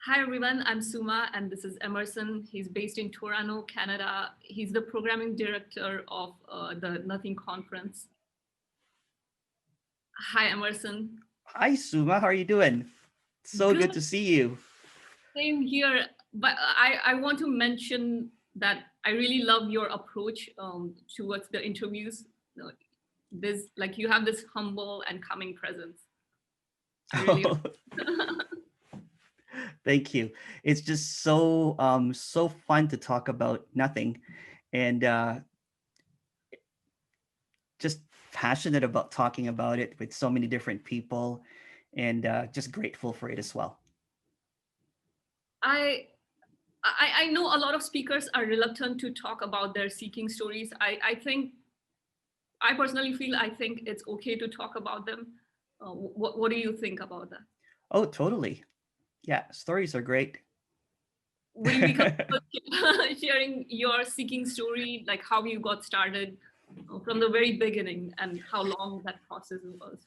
Hi everyone, I'm Suma and this is Emerson. He's based in Toronto, Canada. He's the programming director of the Nothing Conference. Hi Emerson. Hi, Suma. How are you doing? So good Good, to see you. same here. But I want to mention that I really love your approach towards the interviews. This like you have this humble and calming presence. I really Thank you. It's just so fun to talk about nothing, and just passionate about talking about it with so many different people, and just grateful for it as well. I I know a lot of speakers are reluctant to talk about their seeking stories. I think I personally feel I think it's okay to talk about them. What do you think about that? Oh, totally. Yeah, stories are great. Would you be comfortable sharing your seeking story, like how you got started from the very beginning and how long that process was?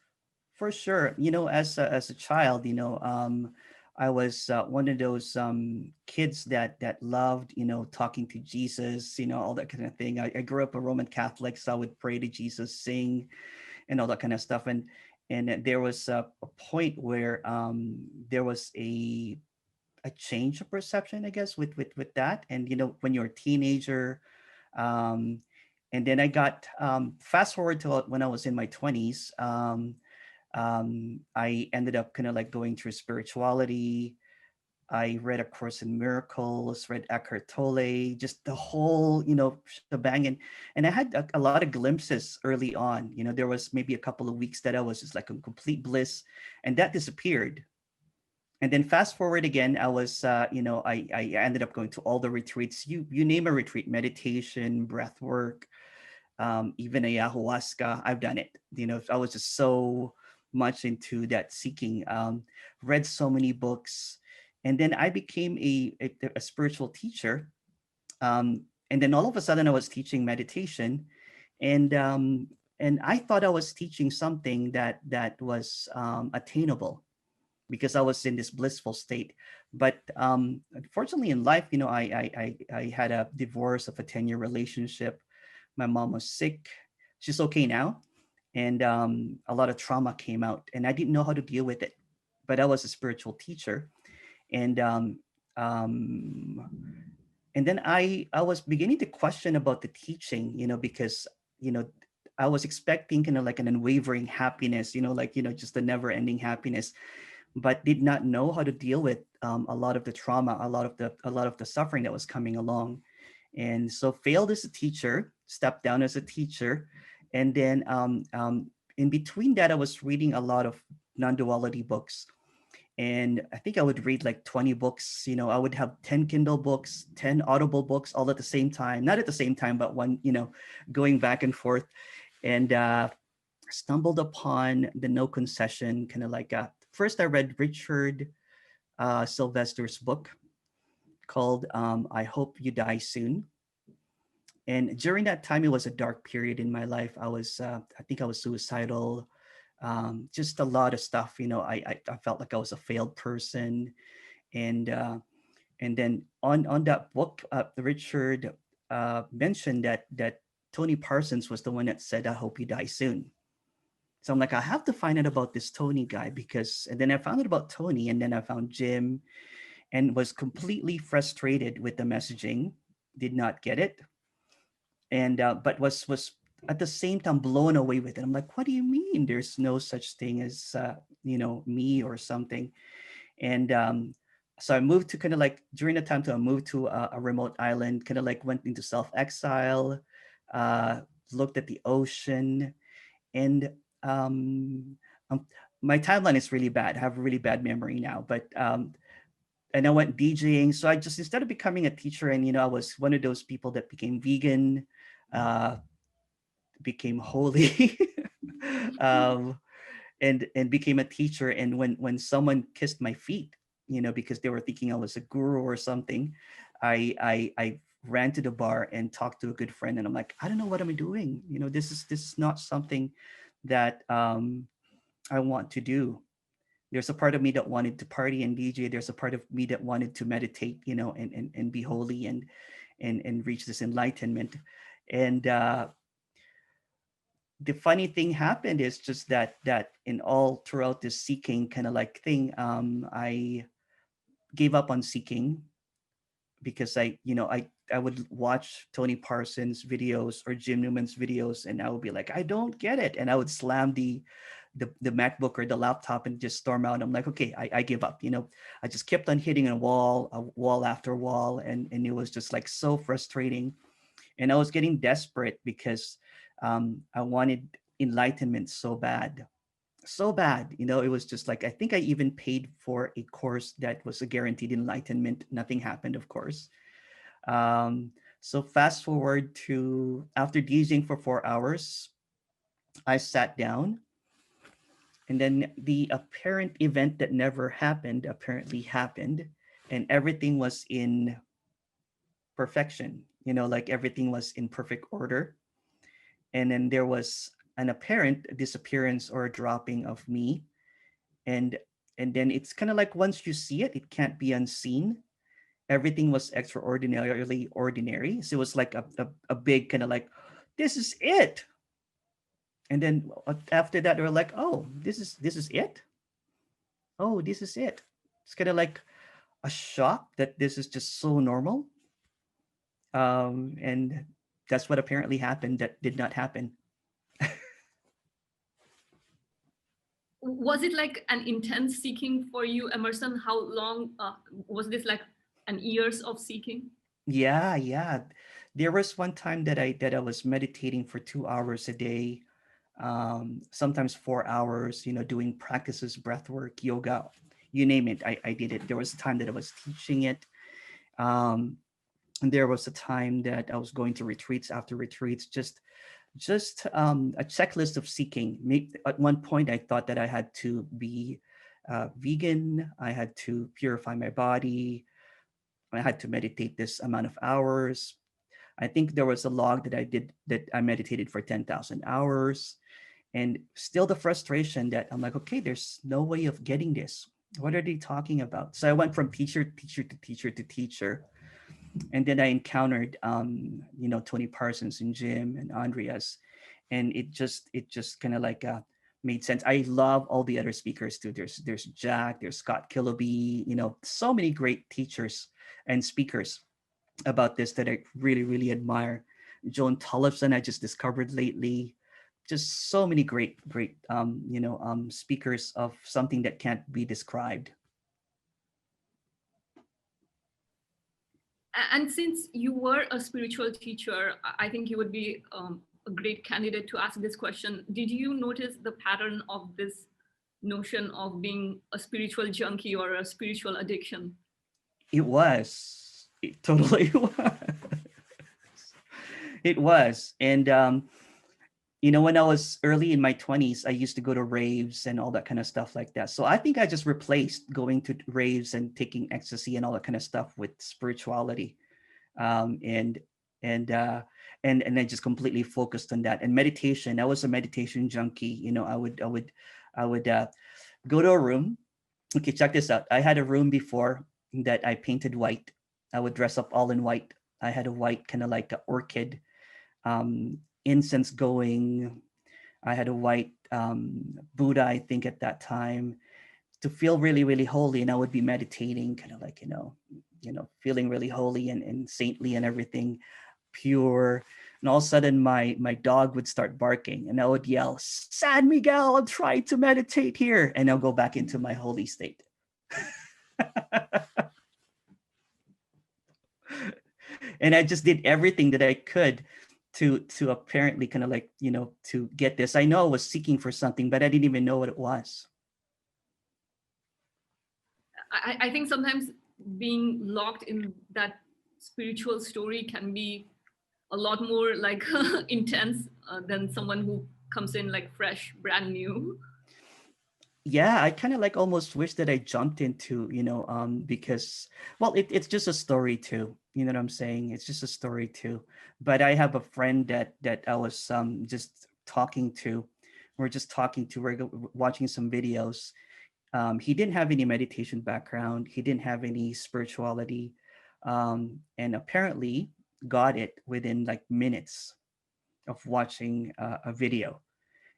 For sure. As a child, I was one of those kids that loved, talking to Jesus, all that kind of thing. I grew up a Roman Catholic, so I would pray to Jesus, sing, and all that kind of stuff. And there was a point where there was a change of perception, I guess, with that. And when you're a teenager, um, and then I got fast forward to when I was in my 20s. I ended up kind of like going through spirituality. I read A Course in Miracles, read Eckhart Tolle, just the whole, shebang. And I had a lot of glimpses early on. There was maybe a couple of weeks that I was just like in complete bliss, and that disappeared. And then fast forward again, I was, I ended up going to all the retreats. You name a retreat, meditation, breath work, even ayahuasca. I've done it. I was just so much into that seeking. Read so many books, and then I became a spiritual teacher. And then all of a sudden, I was teaching meditation, and I thought I was teaching something that was attainable because I was in this blissful state. But unfortunately, in life, I had a divorce of a 10-year relationship. My mom was sick. She's okay now. And a lot of trauma came out, and I didn't know how to deal with it. But I was a spiritual teacher. And um, and then I was beginning to question about the teaching, because you know I was expecting kind of like an unwavering happiness, just a never ending happiness, but did not know how to deal with a lot of the trauma, a lot of the suffering that was coming along. And so failed as a teacher, stepped down as a teacher. And then in between that, I was reading a lot of non-duality books. And I think I would read like 20 books. I would have 10 Kindle books, 10 Audible books all at the same time. Not at the same time, but one, going back and forth. And stumbled upon the No Concession, kind of like first I read Richard Sylvester's book called I Hope You Die Soon. And during that time, it was a dark period in my life. I think I was suicidal, just a lot of stuff. I felt like I was a failed person. And then on that book, Richard mentioned that Tony Parsons was the one that said, "I hope you die soon." So I'm like, I have to find out about this Tony guy and then I found out about Tony, and then I found Jim, and was completely frustrated with the messaging, did not get it, and but was at the same time blown away with it. I'm like, what do you mean? There's no such thing as me or something, and so I moved to kind of like during the time to I moved to a remote island, kind of like went into self exile, uh, looked at the ocean, and um, um, my timeline is really bad. I have a really bad memory now, but and I went DJing. So I just instead of becoming a teacher, and I was one of those people that became vegan, uh, became holy, um, and became a teacher. And when someone kissed my feet, because they were thinking I was a guru or something, I ran to the bar and talked to a good friend, and I'm like, I don't know what I'm doing. This is not something that I want to do. There's a part of me that wanted to party and DJ. There's a part of me that wanted to meditate, and be holy and reach this enlightenment. And the funny thing happened is just that in all throughout this seeking kind of like thing, I gave up on seeking because I would watch Tony Parsons videos or Jim Newman's videos, and I would be like, I don't get it, and I would slam the MacBook or the laptop and just storm out. I'm like, okay, I give up. I just kept on hitting a wall after wall, and it was just like so frustrating, and I was getting desperate because I wanted enlightenment so bad. So bad, it was just like I think I even paid for a course that was a guaranteed enlightenment. Nothing happened, of course. um, so fast forward to after DJing for 4 hours, I sat down, and then the apparent event that never happened apparently happened, and everything was in perfection. Like everything was in perfect order, and then there was an apparent disappearance or dropping of me, and then it's kind of like once you see it, it can't be unseen. Everything was extraordinarily ordinary. So it was like a big kind of like, this is it. And then after that, they were like, oh, this is it. Oh, this is it. It's kind of like a shock that this is just so normal. And that's what apparently happened. That did not happen. Was it like an intense seeking for you, Emerson? How long was this, like an years of seeking? Yeah, yeah. There was one time that I was meditating for 2 hours a day, sometimes 4 hours, doing practices, breath work, yoga, you name it. I did it. There was a time that I was teaching it. Um, and there was a time that I was going to retreats after retreats, just a checklist of seeking. At one point, I thought that I had to be vegan. I had to purify my body. I had to meditate this amount of hours. I think there was a log that I did that I meditated for 10,000 hours. And still the frustration that I'm like, okay, there's no way of getting this. What are they talking about? So I went from teacher, teacher to teacher to teacher. And then I encountered, Tony Parsons and Jim and Andreas. And it just kind of like made sense. I love all the other speakers too. There's Jack, there's Scott Killaby, so many great teachers and speakers about this that I really, really admire. Joan Tollefson, I just discovered lately. Just so many great, speakers of something that can't be described. And since you were a spiritual teacher, I think you would be a great candidate to ask this question. Did you notice the pattern of this notion of being a spiritual junkie or a spiritual addiction? It was. It totally was. It was. And when I was early in my 20s, I used to go to raves and all that kind of stuff like that. So I think I just replaced going to raves and taking ecstasy and all that kind of stuff with spirituality. Um, and and uh and I just completely focused on that. And meditation. I was a meditation junkie. I would go to a room. Okay, check this out. I had a room before that I painted white. I would dress up all in white. I had a white kind of like a orchid, incense going. I had a white Buddha, I think, at that time, to feel really, really holy. And I would be meditating, kind of like, feeling really holy and saintly and everything, pure. And all of a sudden, my dog would start barking, and I would yell, "San Miguel, I'm trying to meditate here," and I'll go back into my holy state. And I just did everything that I could to apparently kind of like, to get this. I know I was seeking for something, but I didn't even know what it was. I think sometimes being locked in that spiritual story can be a lot more like intense than someone who comes in like fresh, brand new. Yeah, I kind of like almost wish that I jumped into, because, well, it's just a story too. You know what I'm saying? It's just a story too. But I have a friend that I was just talking to. We're just talking to. We're watching some videos. He didn't have any meditation background. He didn't have any spirituality, and apparently got it within like minutes of watching a video.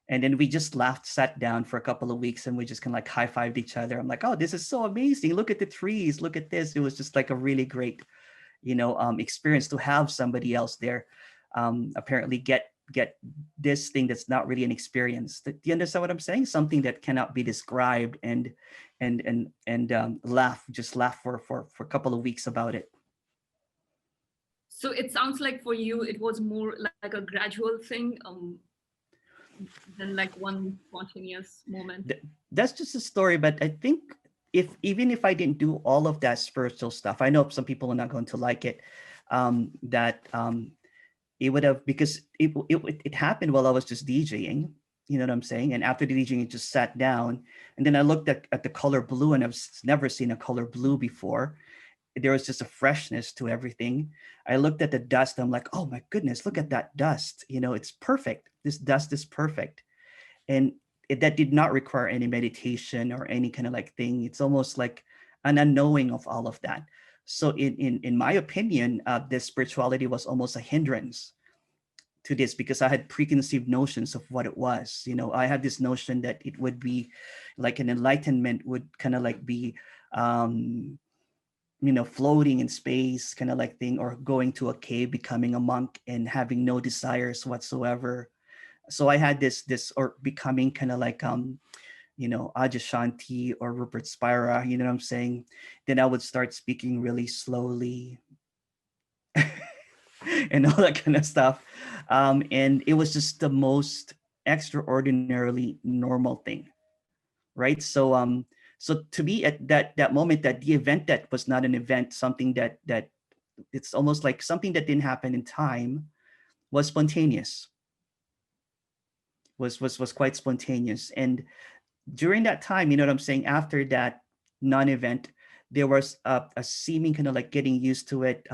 And then we just laughed, sat down for a couple of weeks, and we just kind of like high-fived each other. I'm like, oh, this is so amazing. Look at the trees. Look at this. It was just like a really great, experience to have somebody else there, apparently get this thing that's not really an experience. Do you understand what I'm saying? Something that cannot be described, and laugh for a couple of weeks about it. So it sounds like for you, it was more like a gradual thing than like one spontaneous moment. That's just a story, but I think if even if I didn't do all of that spiritual stuff, I know some people are not going to like it. That it would have, because it happened while I was just DJing. You know what I'm saying? And after the DJing, it just sat down, and then I looked at the color blue, and I've never seen a color blue before. There was just a freshness to everything. I looked at the dust. I'm like, oh my goodness, look at that dust. It's perfect. This dust is perfect. And that did not require any meditation or any kind of like thing. It's almost like an unknowing of all of that. So in my opinion, this spirituality was almost a hindrance to this, because I had preconceived notions of what it was. I had this notion that it would be like an enlightenment would kind of like be floating in space kind of like thing, or going to a cave, becoming a monk and having no desires whatsoever. So I had this or becoming kind of like Ajashanti or Rupert Spira, you know what I'm saying? Then I would start speaking really slowly and all that kind of stuff. And it was just the most extraordinarily normal thing, right? So to me at that moment, that the event that was not an event, something that it's almost like something that didn't happen in time, was spontaneous, was quite spontaneous. And during that time, you know what I'm saying, after that non-event, there was a seeming kind of like getting used to it.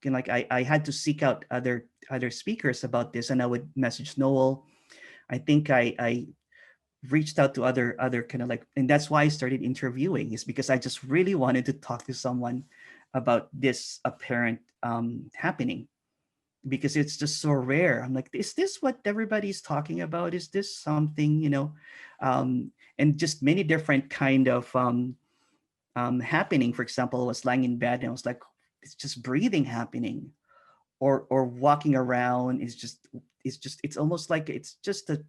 Like I had to seek out other speakers about this, and I would message Noel. I think I reached out to other kind of like, and that's why I started interviewing, is because I just really wanted to talk to someone about this apparent happening, because it's just so rare. I'm like, is this what everybody's talking about? Is this something, and just many different kind of happening. For example, I was lying in bed and I was like, it's just breathing happening, or walking around is just, it's almost like it's just a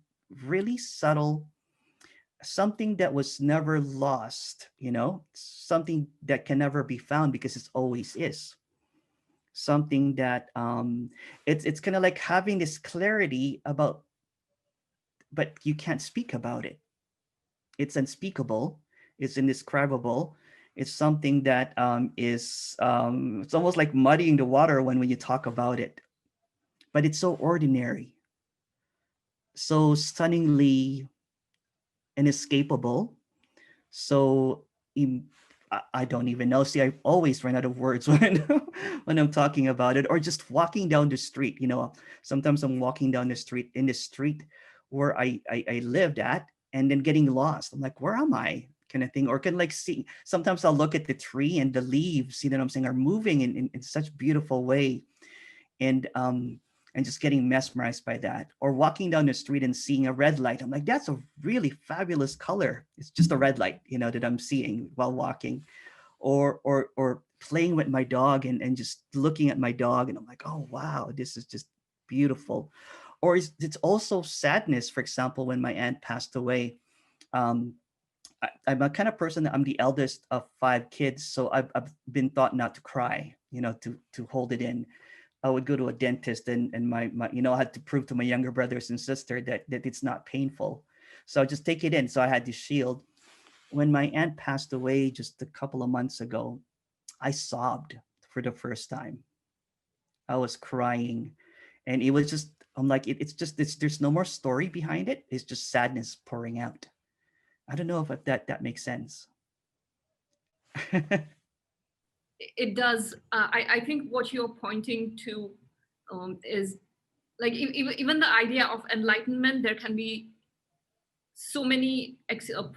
really subtle something that was never lost, something that can never be found because it always is. Something that it's kind of like having this clarity about, but you can't speak about it. It's unspeakable. It's indescribable. It's something that it's almost like muddying the water when you talk about it. But it's so ordinary, so stunningly inescapable. So I don't even know. See, I always run out of words when when I'm talking about it, or just walking down the street. Sometimes I'm walking down the street, in the street where I lived at, and then getting lost. I'm like, where am I? Kind of thing. Or can like see. Sometimes I'll look at the tree and the leaves. You know what I'm saying? Are moving in such beautiful way, and just getting mesmerized by that. Or walking down the street and seeing a red light. I'm like, that's a really fabulous color. It's just a red light, that I'm seeing while walking. Or playing with my dog, and just looking at my dog, and I'm like, oh wow, this is just beautiful. Or it's also sadness. For example, when my aunt passed away, um, I'm a kind of person that I'm the eldest of 5 kids, so I've been taught not to cry, to hold it in. I would go to a dentist, and my I had to prove to my younger brothers and sister that it's not painful. So I just take it in. So I had this shield. When my aunt passed away just a couple of months ago, I sobbed for the first time. I was crying, and it was just, I'm like, it's there's no more story behind it. It's just sadness pouring out. I don't know if that makes sense. It does. I think what you're pointing to is like even the idea of enlightenment. There can be so many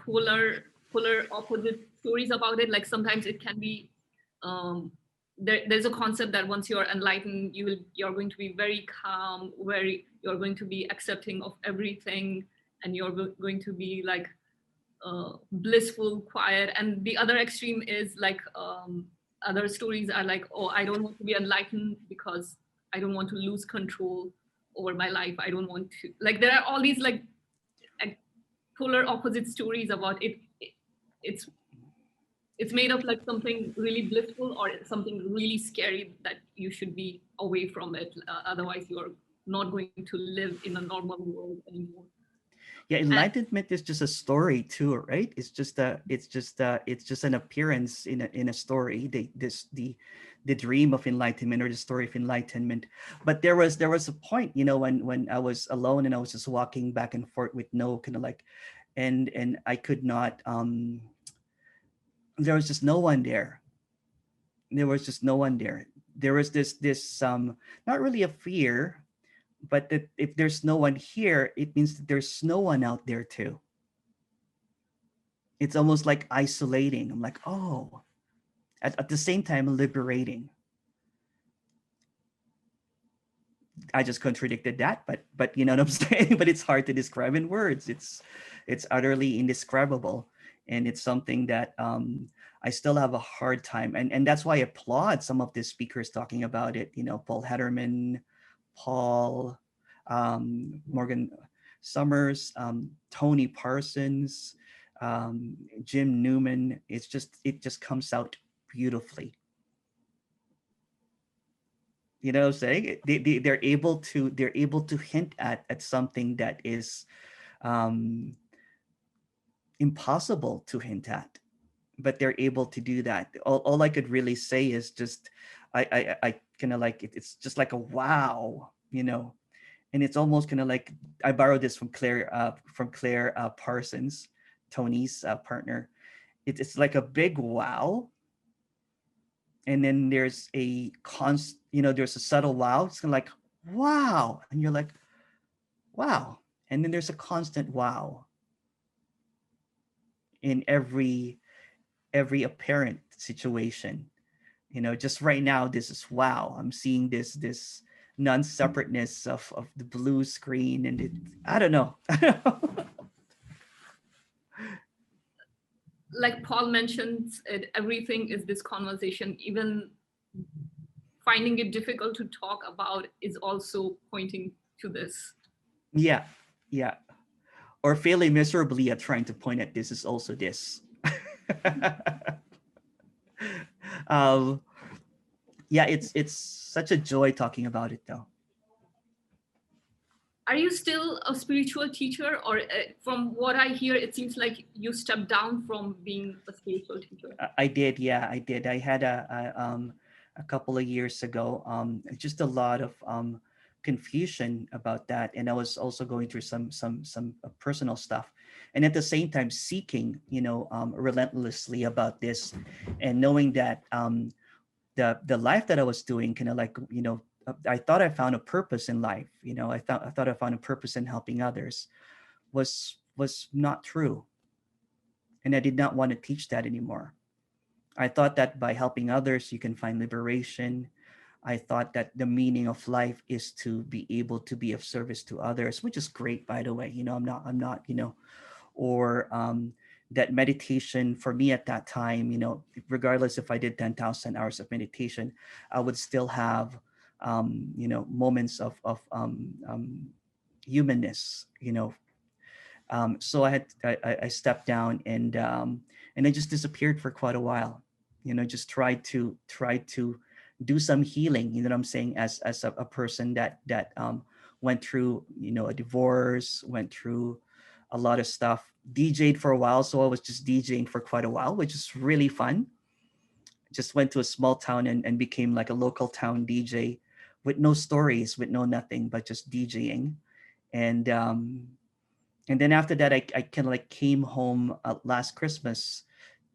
polar polar opposite stories about it. Like sometimes it can be there's a concept that once you're enlightened, you're going to be very calm, you're going to be accepting of everything, and you're going to be like blissful, quiet. And the other extreme is like other stories are like, oh, I don't want to be enlightened because I don't want to lose control over my life. I don't want to, like, there are all these like polar opposite stories about it. It's it's made of like something really blissful or something really scary that you should be away from it. Otherwise, you're not going to live in a normal world anymore. Yeah, And enlightenment is just a story too, right? It's just an appearance in a story. The dream of enlightenment or the story of enlightenment. But there was a point, when I was alone and I was just walking back and forth with no kind of like, and I could not. There was just no one there. There was just no one there. There was this not really a fear, but that if there's no one here, it means that there's no one out there too. It's almost like isolating. I'm like, oh, at the same time liberating. I just contradicted that, but you know what I'm saying. But it's hard to describe in words. It's utterly indescribable, and it's something that I still have a hard time. And that's why I applaud some of the speakers talking about it. Paul Hederman, Paul, Morgan Summers, Tony Parsons, Jim Newman. It just comes out beautifully. You know what I'm saying? They're able to hint at something that is um, impossible to hint at, but they're able to do that. All I could really say is just I kind of like it's just like a wow, and it's almost kind of like I borrowed this from Claire Parsons, Tony's partner. It's like a big wow, and then there's a subtle wow. It's kind of like wow, and you're like wow, and then there's a constant wow in every apparent situation. Just right now, this is wow. I'm seeing this non-separateness of the blue screen, and I don't know. like Paul mentions, everything is this conversation. Even finding it difficult to talk about is also pointing to this. Yeah, yeah. Or failing miserably at trying to point at this is also this. um, yeah, it's such a joy talking about it though. Are you still a spiritual teacher, or from what I hear, it seems like you stepped down from being a spiritual teacher? I did, yeah, I did. I had a couple of years ago, just a lot of confusion about that, and I was also going through some personal stuff, and at the same time seeking, relentlessly about this, and knowing that the life that I was doing, kind of like, I thought I found a purpose in life. I thought I found a purpose in helping others. Was not true, and I did not want to teach that anymore. I thought that by helping others, you can find liberation. I thought that the meaning of life is to be able to be of service to others, which is great, by the way. I'm not, or that meditation for me at that time, regardless if I did 10,000 hours of meditation, I would still have, moments of humanness, so I stepped down, and I just disappeared for quite a while. Just tried to do some healing. You know what I'm saying? As a person that went through a divorce, went through a lot of stuff. DJ'd for a while, so I was just DJing for quite a while, which is really fun. Just went to a small town and became like a local town DJ with no stories, with no nothing, but just DJing. And um, and then after that, I kind of like came home last Christmas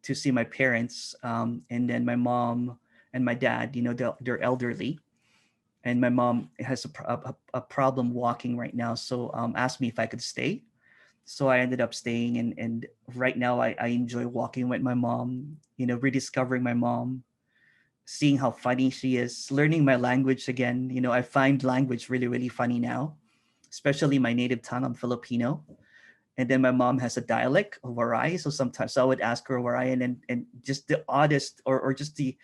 to see my parents, and then my mom and my dad, they're elderly, and my mom has a problem walking right now, so asked me if I could stay. So I ended up staying, and right now I enjoy walking with my mom, rediscovering my mom, seeing how funny she is, learning my language again. I find language really, really funny now, especially my native tongue. I'm Filipino. And then my mom has a dialect of Waray. So I would ask her Waray, and just the oddest, or just the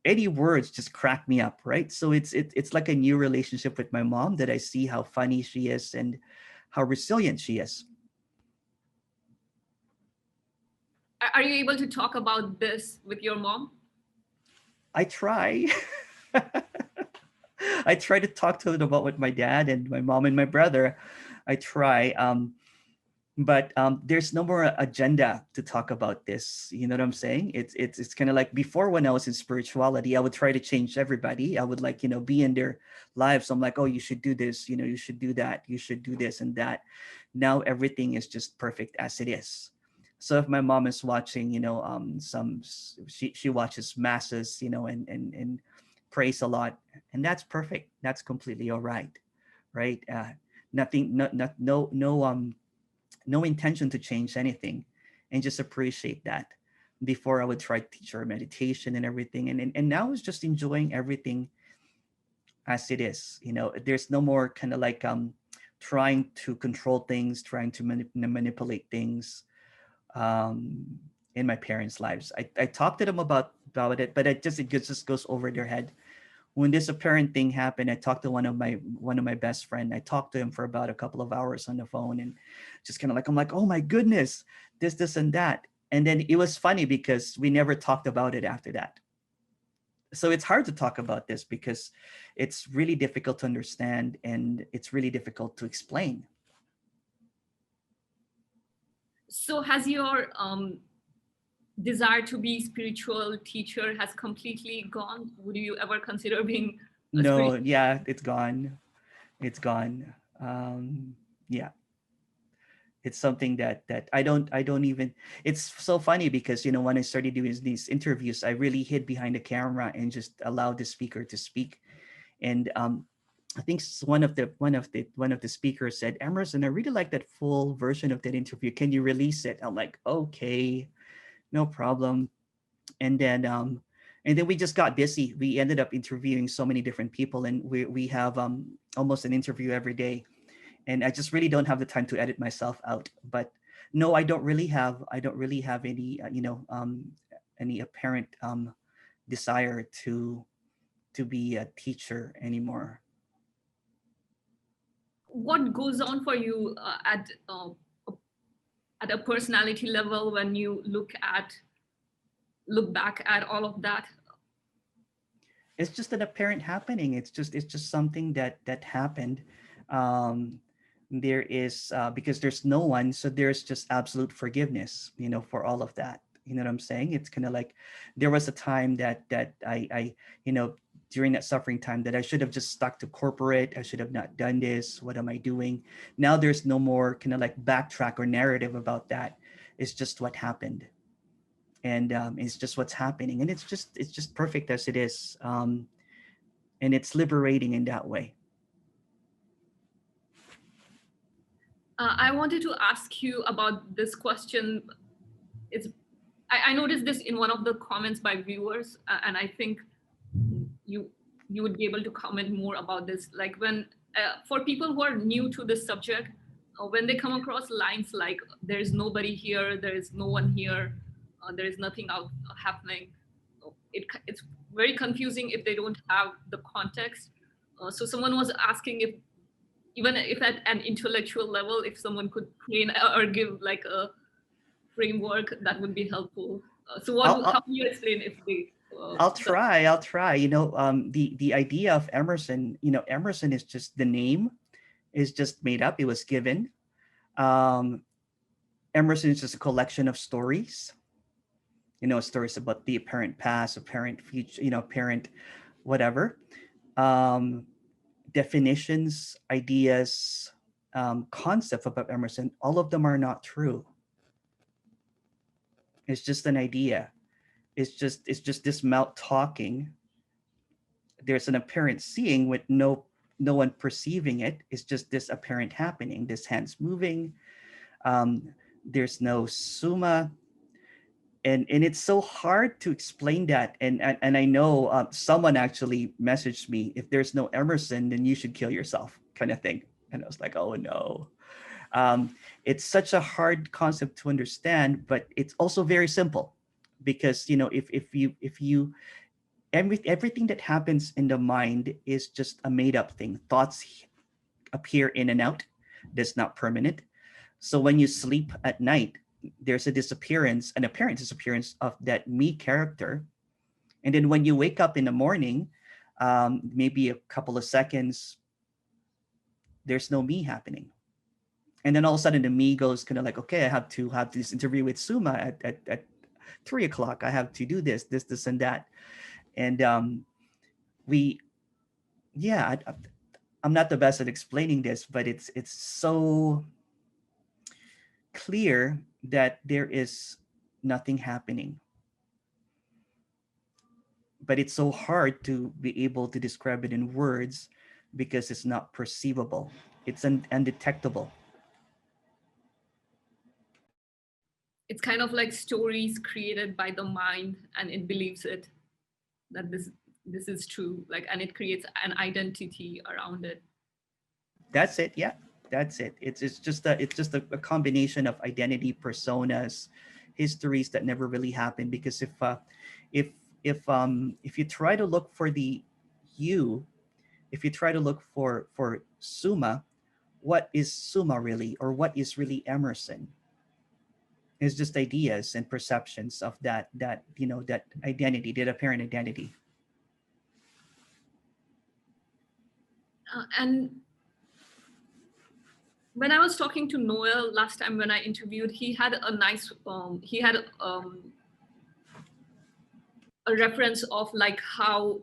any words just crack me up, right? So it's like a new relationship with my mom, that I see how funny she is and how resilient she is. Are you able to talk about this with your mom? I try. I try to talk to it about with my dad and my mom and my brother. I try. But there's no more agenda to talk about this. You know what I'm saying? It's kind of like before, when I was in spirituality, I would try to change everybody. I would, like, be in their lives. So I'm like, oh, you should do this, you should do that, you should do this and that. Now everything is just perfect as it is. So if my mom is watching, she watches masses, and prays a lot, and that's perfect. That's completely all right, right? Nothing, no intention to change anything, and just appreciate that. Before, I would try to teach her meditation and everything, and now it's just enjoying everything as it is. There's no more kind of like trying to control things, trying to manipulate things um in my parents' lives. I talked to them about it, but it just goes over their head. When this apparent thing happened, I talked to one of my best friend. I talked to him for about a couple of hours on the phone, and just kind of like, I'm like, oh my goodness, this and that. And then it was funny because we never talked about it after that. So it's hard to talk about this because it's really difficult to understand, and it's really difficult to explain. So has your desire to be spiritual teacher has completely gone? Would you ever consider being a No, spiritual? yeah, it's gone. It's gone. Yeah, it's something that I don't even. It's so funny because when I started doing these interviews, I really hid behind the camera and just allowed the speaker to speak. And I think one of the speakers said, Emerson, I really like that full version of that interview, can you release it? I'm like, okay, no problem. And then um and then we just got busy. We ended up interviewing so many different people, and we have almost an interview every day. And I just really don't have the time to edit myself out. But no, I don't really have any apparent desire to be a teacher anymore. What goes on for you at a personality level when you look back at all of that? It's just an apparent happening. It's just something that happened. um there is because there's no one, so there's just absolute forgiveness, for all of that. You know what I'm saying? It's kind of like, there was a time that I you know during that suffering time, that I should have just stuck to corporate. I should have not done this. What am I doing now? There's no more kind of like backtrack or narrative about that. It's just what happened, and it's just what's happening, and it's just perfect as it is. And it's liberating in that way. I wanted to ask you about this question. It's I noticed this in one of the comments by viewers, and I think you you would be able to comment more about this. Like when for people who are new to this subject, when they come across lines like "there is nobody here," "there is no one here," "there is nothing out happening," it's very confusing if they don't have the context. So someone was asking if, even if at an intellectual level, if someone could train or give like a framework that would be helpful. So I'll, how I'll do you explain if they I'll try. I'll try. The idea of Emerson. Emerson is just the name is just made up. It was given. Um, Emerson is just a collection of stories. Stories about the apparent past, apparent future. Apparent whatever. Um, Definitions, ideas, concepts about Emerson. All of them are not true. It's just an idea. It's just this mouth talking. There's an apparent seeing with no one perceiving it. It's just this apparent happening, this hands moving, There's no summa, and it's so hard to explain that. And I know someone actually messaged me, if there's no Emerson, then you should kill yourself, kind of thing. And I was like, oh no. It's such a hard concept to understand, but it's also very simple, because if you everything that happens in the mind is just a made up thing. Thoughts appear in and out. That's not permanent. So when you sleep at night, there's a disappearance, an apparent disappearance of that me character. And then when you wake up in the morning, maybe a couple of seconds, there's no me happening. And then all of a sudden the me goes kind of like, okay, I have to have this interview with Suma at 3 o'clock. I have to do this, and that. And we, yeah, I'm not the best at explaining this, but it's so clear that there is nothing happening. But it's so hard to be able to describe it in words because it's not perceivable. It's undetectable. It's kind of like stories created by the mind, and it believes it, that this is true, like, and it creates an identity around it. That's it. Yeah, that's it. It's just a combination of identity, personas, histories that never really happened. Because if if you try to look for the you, if you try to look for Summa, what is Summa really, or what is really Emerson? It's just ideas and perceptions of that identity, that apparent identity. And when I was talking to Noel last time when I interviewed, he had a nice a reference of like how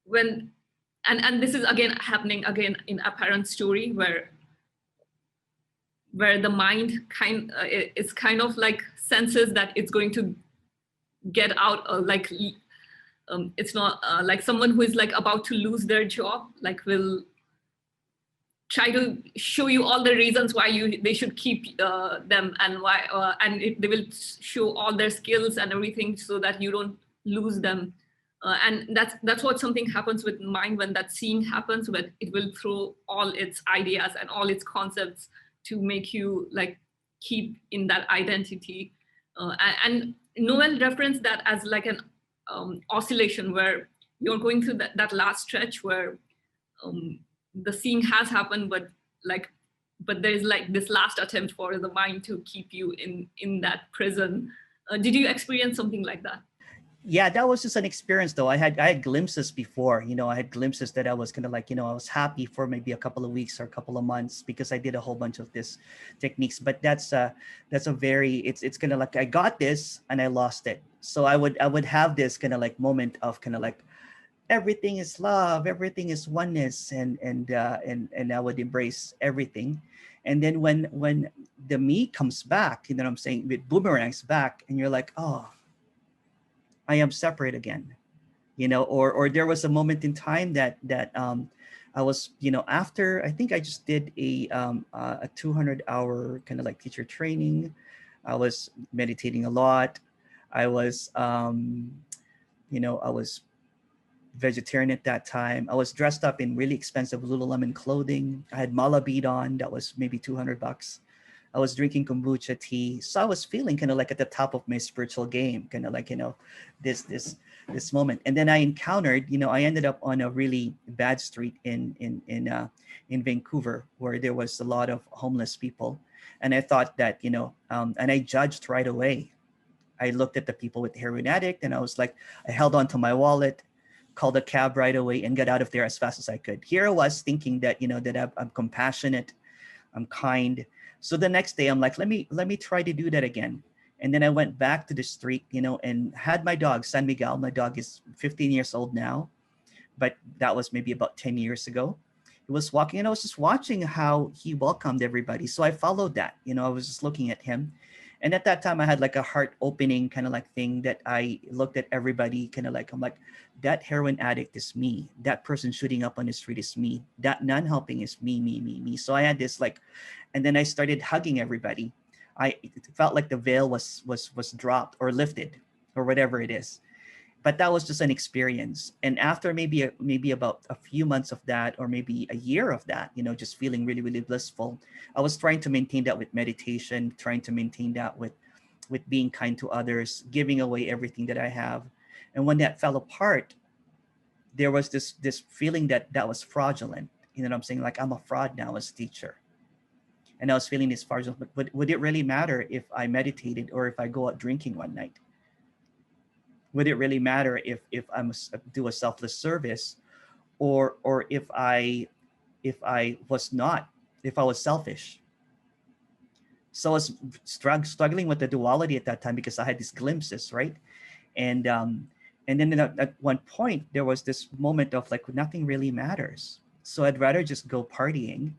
when and this is again happening again in apparent story, where the mind it's kind of like senses that it's going to get out, it's not like someone who is like about to lose their job, like will try to show you all the reasons why they should keep them, and why they will show all their skills and everything so that you don't lose them. And that's what something happens with mind when that scene happens, but it will throw all its ideas and all its concepts to make you like keep in that identity. And Noel referenced that as like an oscillation, where you're going through that last stretch where the scene has happened, but there's like this last attempt for the mind to keep you in that prison. Did you experience something like that? Yeah, that was just an experience though. I had glimpses before. I had glimpses that I was kind of like, I was happy for maybe a couple of weeks or a couple of months because I did a whole bunch of this techniques. But that's a very, it's kind of like I got this and I lost it. So I would have this kind of like moment of kind of like everything is love, everything is oneness, and I would embrace everything. And then when the me comes back, what I'm saying, it boomerangs back, and you're like, oh, I am separate again, or there was a moment in time that I was, after I think I just did a 200-hour kind of like teacher training. I was meditating a lot. I was I was vegetarian at that time. I was dressed up in really expensive Lululemon clothing. I had mala bead on that was maybe $200. I was drinking kombucha tea, so I was feeling kind of like at the top of my spiritual game, kind of like this moment. And then I encountered, I ended up on a really bad street in Vancouver where there was a lot of homeless people, and I thought that and I judged right away. I looked at the people with the heroin addict, and I was like, I held on to my wallet, called a cab right away, and got out of there as fast as I could. Here I was thinking that that I'm compassionate, I'm kind. So the next day I'm like, let me try to do that again. And then I went back to the street, and had my dog, San Miguel. My dog is 15 years old now, but that was maybe about 10 years ago. He was walking, and I was just watching how he welcomed everybody. So I followed that. I was just looking at him. And at that time I had like a heart opening kind of like thing that I looked at everybody kind of like, I'm like, that heroin addict is me. That person shooting up on the street is me. That non-helping is me. So I had this like And then I started hugging everybody. It felt like the veil was dropped or lifted or whatever it is. But that was just an experience. And after maybe about a few months of that, or maybe a year of that, just feeling really, really blissful, I was trying to maintain that with meditation, trying to maintain that with being kind to others, giving away everything that I have. And when that fell apart, there was this feeling that was fraudulent. You know what I'm saying? Like, I'm a fraud now as a teacher. And I was feeling this fraudulent. But would it really matter if I meditated or if I go out drinking one night? Would it really matter if do a selfless service, or if I was not, if I was selfish? So I was struggling with the duality at that time because I had these glimpses, right? And then at one point there was this moment of like, nothing really matters, so I'd rather just go partying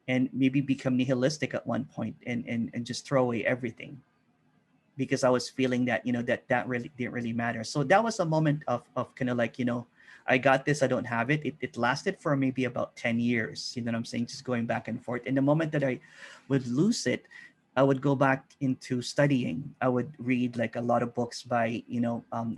and maybe become nihilistic at one point, and just throw away everything, because I was feeling that, that really didn't really matter. So that was a moment of kind of like, I got this, I don't have it. It lasted for maybe about 10 years, you know what I'm saying? Just going back and forth. And the moment that I would lose it, I would go back into studying. I would read like a lot of books by,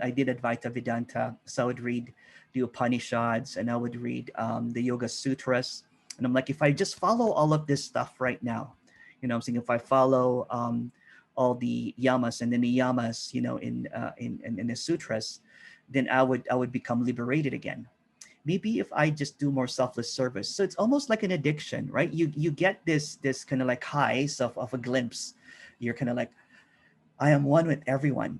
I did Advaita Vedanta. So I would read the Upanishads, and I would read the Yoga Sutras. And I'm like, if I just follow all of this stuff right now, I'm saying, if I follow all the yamas and the niyamas, in the sutras, then I would become liberated again. Maybe if I just do more selfless service. So it's almost like an addiction, right? You get this kind of like highs of a glimpse. You're kind of like, I am one with everyone.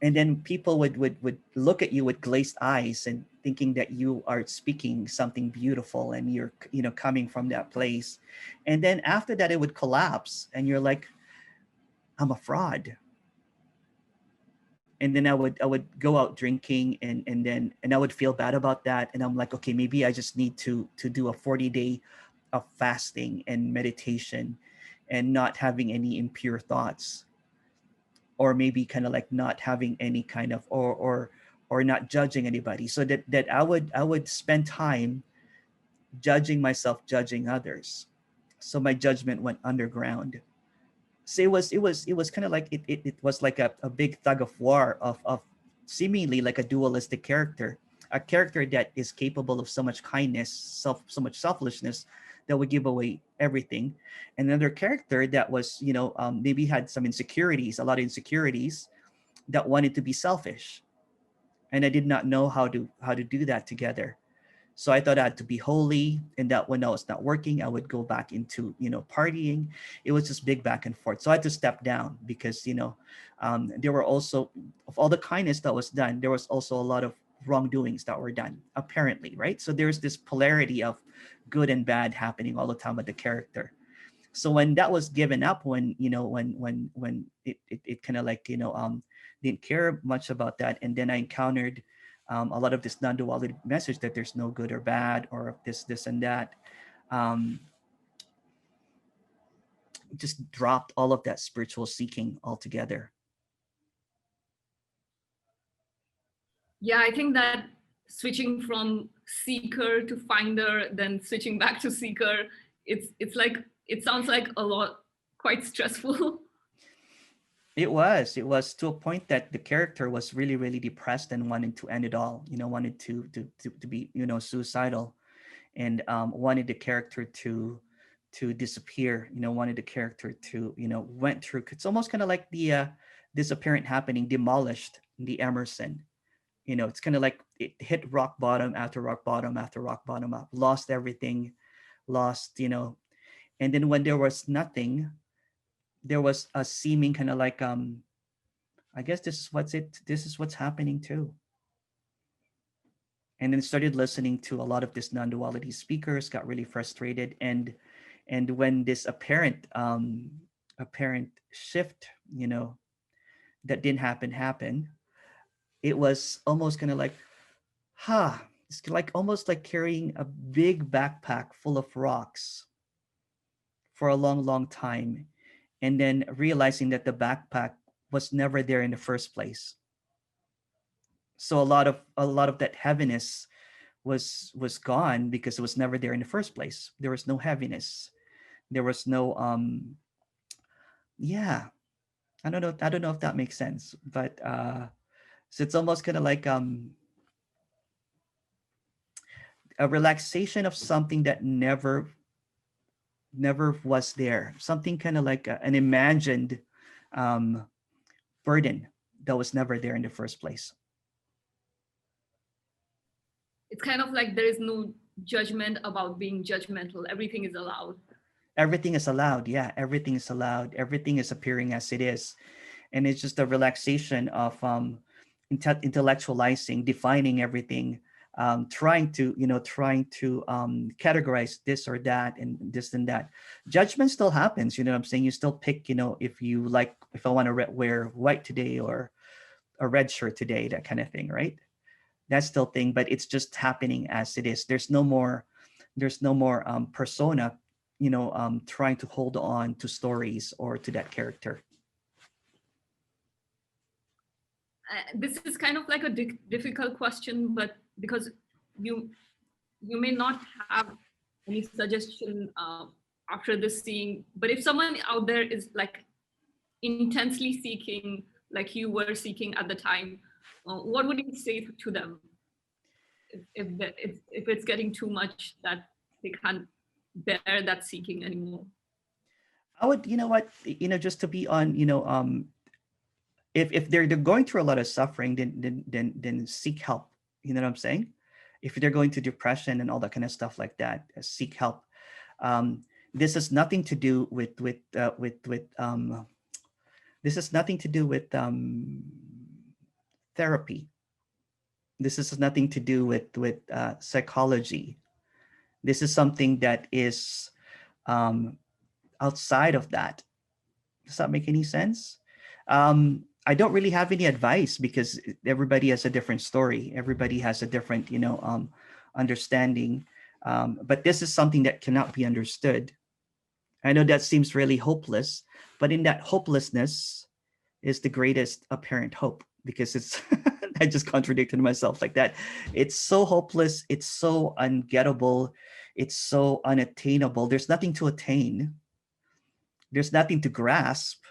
And then people would look at you with glazed eyes and thinking that you are speaking something beautiful, and you're, coming from that place. And then after that, it would collapse, and you're like, I'm a fraud. And then I would go out drinking, and I would feel bad about that. And I'm like, okay, maybe I just need to do a 40-day of fasting and meditation, and not having any impure thoughts, or maybe kind of like not having any kind of, or not judging anybody, so that I would spend time judging myself, judging others. So my judgment went underground. So it was kind of like it was like a big tug of war of seemingly like a dualistic character, a character that is capable of so much kindness, so much selflessness, that would give away everything. And another character that was, maybe had some insecurities, a lot of insecurities, that wanted to be selfish. And I did not know how to do that together. So I thought I had to be holy, and that when I was not working, I would go back into, partying. It was just big back and forth. So I had to step down, because, there were also, of all the kindness that was done, there was also a lot of wrongdoings that were done, apparently, right? So there's this polarity of good and bad happening all the time with the character. So when that was given up, when, when it kind of like, didn't care much about that. And then I encountered a lot of this non-duality message, that there's no good or bad, or this and that. Um, just dropped all of that spiritual seeking altogether. Yeah, I think that switching from seeker to finder, then switching back to seeker, it's like, it sounds like a lot, quite stressful. It was to a point that the character was really, really depressed and wanted to end it all, wanted to be, suicidal, and wanted the character to disappear, wanted the character to, went through, it's almost kind of like the disappearance happening, demolished the Emerson. It's kind of like it hit rock bottom after rock bottom after rock bottom up, lost everything, lost, and then when there was nothing, there was a seeming kind of like, I guess this is what's happening too. And then started listening to a lot of this non-duality speakers, got really frustrated. And when this apparent shift, that didn't happen, it was almost kind of like, it's like almost like carrying a big backpack full of rocks for a long, long time, and then realizing that the backpack was never there in the first place. So a lot of that heaviness was gone, because it was never there in the first place. There was no heaviness. There was no yeah, I don't know if that makes sense, but so it's almost kind of like a relaxation of something that never was there, something kind of like an imagined um burden that was never there in the first place. It's kind of like there is no judgment about being judgmental. Everything is allowed. Everything is allowed. Yeah, everything is allowed. Everything is appearing as it is. And it's just a relaxation of intellectualizing, defining everything, trying to, categorize this or that and this and that. Judgment still happens. You know what I'm saying? You still pick, if you like, if I want to wear white today or a red shirt today, that kind of thing, right? That's still thing, but it's just happening as it is. There's no more persona, trying to hold on to stories or to that character. This is kind of like a difficult question, but because you you may not have any suggestion after this seeing, but if someone out there is like intensely seeking, like you were seeking at the time, what would you say to them if it's getting too much that they can't bear that seeking anymore? I would, just to be on, if they're going through a lot of suffering, then seek help. You know what I'm saying? If they're going through depression and all that kind of stuff like that, seek help. This has nothing to do with this has nothing to do with therapy. This has nothing to do with psychology. This is something that is um, outside of that. Does that make any sense? I don't really have any advice because everybody has a different story. Everybody has a different, understanding. But this is something that cannot be understood. I know that seems really hopeless, but in that hopelessness is the greatest apparent hope because it's, I just contradicted myself like that. It's so hopeless. It's so ungettable. It's so unattainable. There's nothing to attain. There's nothing to grasp.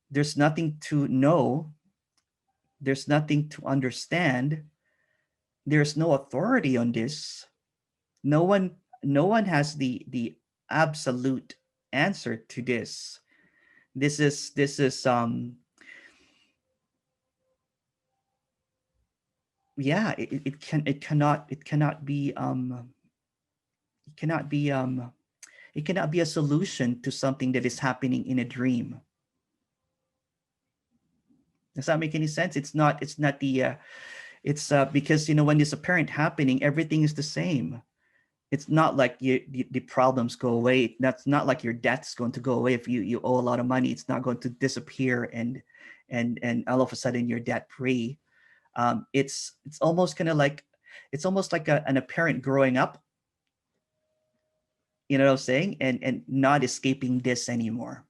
There's nothing to know. There's nothing to understand. There's no authority on this. No one has the absolute answer to this. This is yeah, it cannot be it cannot be it cannot be a solution to something that is happening in a dream. Does that make any sense? It's not the it's because when it's apparent happening, everything is the same. It's not like the problems go away. That's not like your debt's going to go away. If you owe a lot of money, it's not going to disappear and all of a sudden you're debt free. It's almost kind of like it's almost like an apparent growing up. You know what I'm saying? And not escaping this anymore,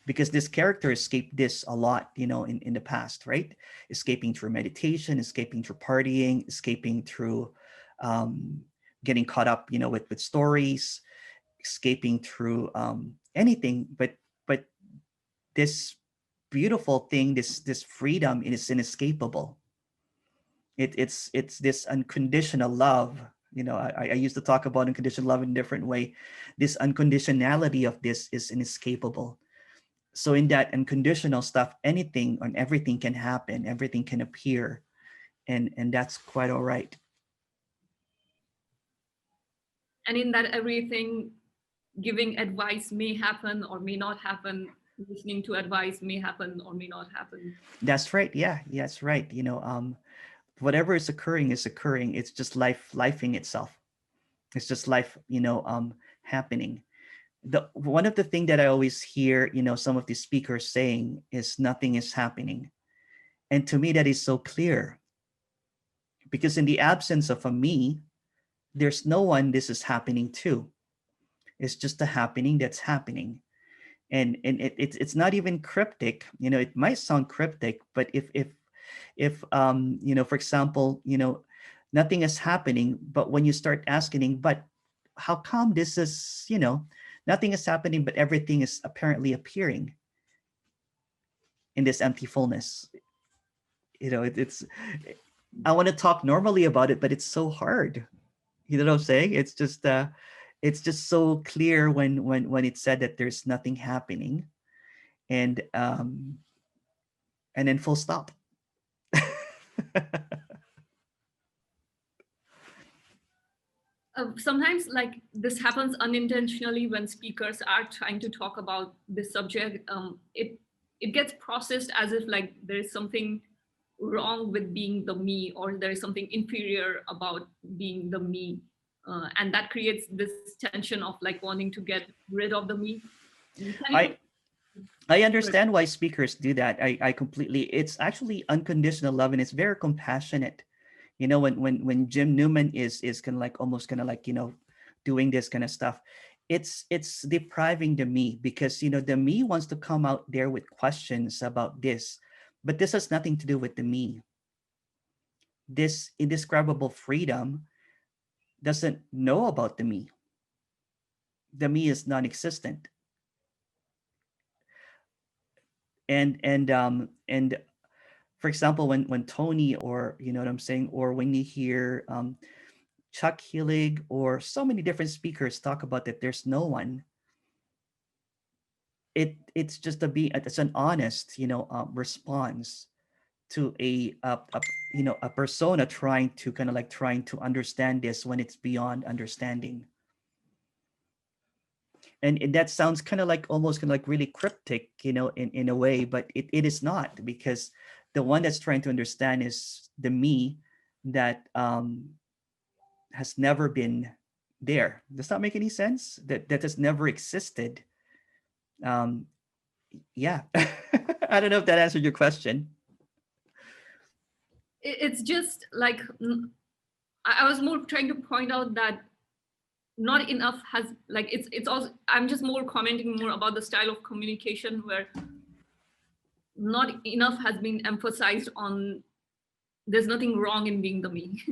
because this character escaped this a lot, in the past, right? Escaping through meditation, escaping through partying, escaping through um, getting caught up, with stories, escaping through anything. But this beautiful thing, this freedom is inescapable. It's this unconditional love. I used to talk about unconditional love in a different way. This unconditionality of this is inescapable. So in that unconditional stuff, anything and everything can happen, everything can appear, and that's quite all right. And in that everything, giving advice may happen or may not happen, listening to advice may happen or may not happen. That's right. Yeah, that's right. Whatever is occurring. It's just lifing itself. It's just life, happening. The one of the thing that I always hear, some of the speakers saying is nothing is happening. And to me, that is so clear, because in the absence of a me, there's no one this is happening to. It's just a happening that's happening. And it's not even cryptic. It might sound cryptic, but if for example, nothing is happening, but when you start asking, but how come this is, Nothing is happening, but everything is apparently appearing in this empty fullness. It's I want to talk normally about it, but it's so hard. You know what I'm saying? It's just so clear when it said that there's nothing happening, and then full stop. Sometimes like this happens unintentionally when speakers are trying to talk about this subject. It gets processed as if like there is something wrong with being the me, or there is something inferior about being the me, and that creates this tension of like wanting to get rid of the me. Can you? I I understand why speakers do that. I completely. It's actually unconditional love, and it's very compassionate. When Jim Newman is kind of like almost kind of like doing this kind of stuff, it's depriving the me, because the me wants to come out there with questions about this, but this has nothing to do with the me. This indescribable freedom doesn't know about the me. The me is non-existent. And for example, when Tony, or what I'm saying, or when you hear Chuck Hillig or so many different speakers talk about that there's no one, it's just it's an honest response to a persona trying to understand this when it's beyond understanding. And that sounds kind of like almost kind of like really cryptic, in a way, but it is not, because the one that's trying to understand is the me that has never been there. Does that make any sense? That has never existed. um yeah. I don't know if that answered your question. It's just like I was more trying to point out that not enough has like it's also, I'm just more commenting more about the style of communication where not enough has been emphasized on there's nothing wrong in being the me.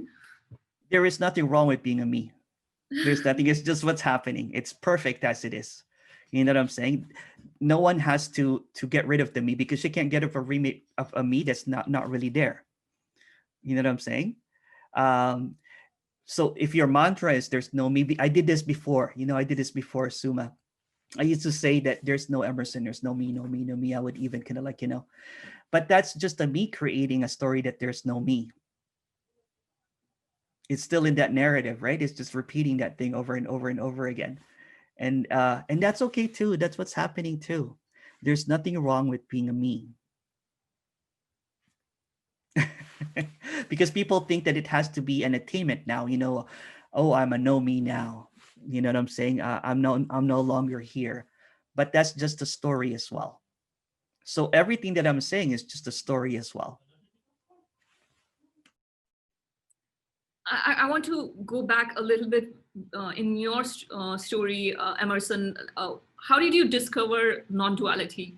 There is nothing wrong with being a me. There's nothing. It's just what's happening. It's perfect as it is. You know what I'm saying? No one has to get rid of the me, because you can't get rid of a me that's not really there. You know what I'm saying? um so if your mantra is there's no me, I did this before. I did this before, Suma. I used to say that there's no Emerson, there's no me, no me, no me. I would even kind of like, but that's just a me creating a story that there's no me. It's still in that narrative, right? It's just repeating that thing over and over and over again. And that's okay too. That's what's happening too. There's nothing wrong with being a me. Because people think that it has to be an attainment now, oh, I'm a no me now. You know what I'm saying? I'm no longer here. But that's just a story as well. So everything that I'm saying is just a story as well. I want to go back a little bit in your story, Emerson. How did you discover non-duality?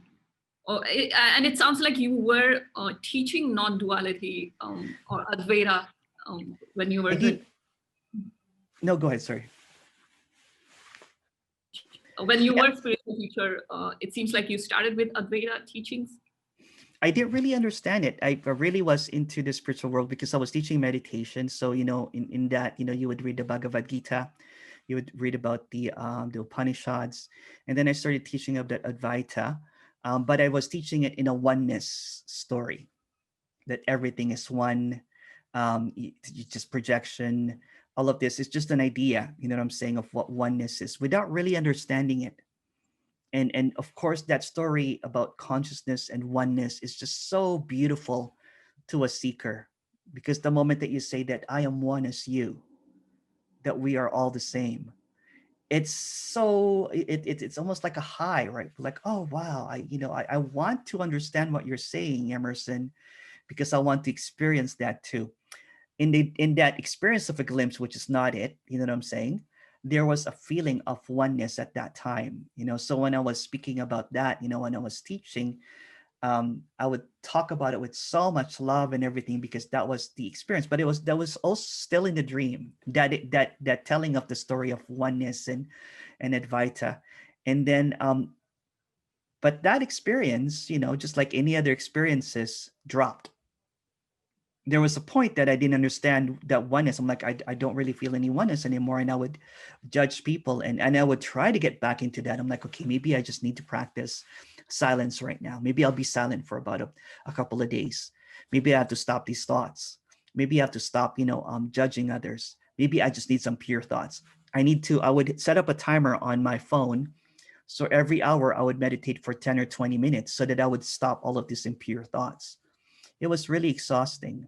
And it sounds like you were teaching non-duality or advaita when you were I doing. did. No, go ahead. Sorry. When you were spiritual teacher, it seems like you started with advaita teachings. I didn't really understand it. I really was into the spiritual world because I was teaching meditation. So, in that, you would read the Bhagavad Gita, you would read about the Upanishads, and then I started teaching about Advaita. But I was teaching it in a oneness story, that everything is one, just projection. All of this is just an idea, you know what I'm saying, of what oneness is without really understanding it. And of course, that story about consciousness and oneness is just so beautiful to a seeker, because the moment that you say that I am one as you, that we are all the same, it's almost like a high, right? Like, oh wow, I want to understand what you're saying, Emerson, because I want to experience that too. In that experience of a glimpse, which is not it, you know what I'm saying, there was a feeling of oneness at that time. So when I was speaking about that, when I was teaching, I would talk about it with so much love and everything because that was the experience. But that was also still in the dream, that telling of the story of oneness and advaita. And then but that experience, just like any other experiences, dropped. There was a point that I didn't understand that oneness. I'm like, I don't really feel any oneness anymore. And I would judge people, and I would try to get back into that. I'm like, okay, maybe I just need to practice silence right now. Maybe I'll be silent for about a couple of days. Maybe I have to stop these thoughts. Maybe I have to stop, judging others. Maybe I just need some pure thoughts. I would set up a timer on my phone. So every hour I would meditate for 10 or 20 minutes so that I would stop all of these impure thoughts. It was really exhausting.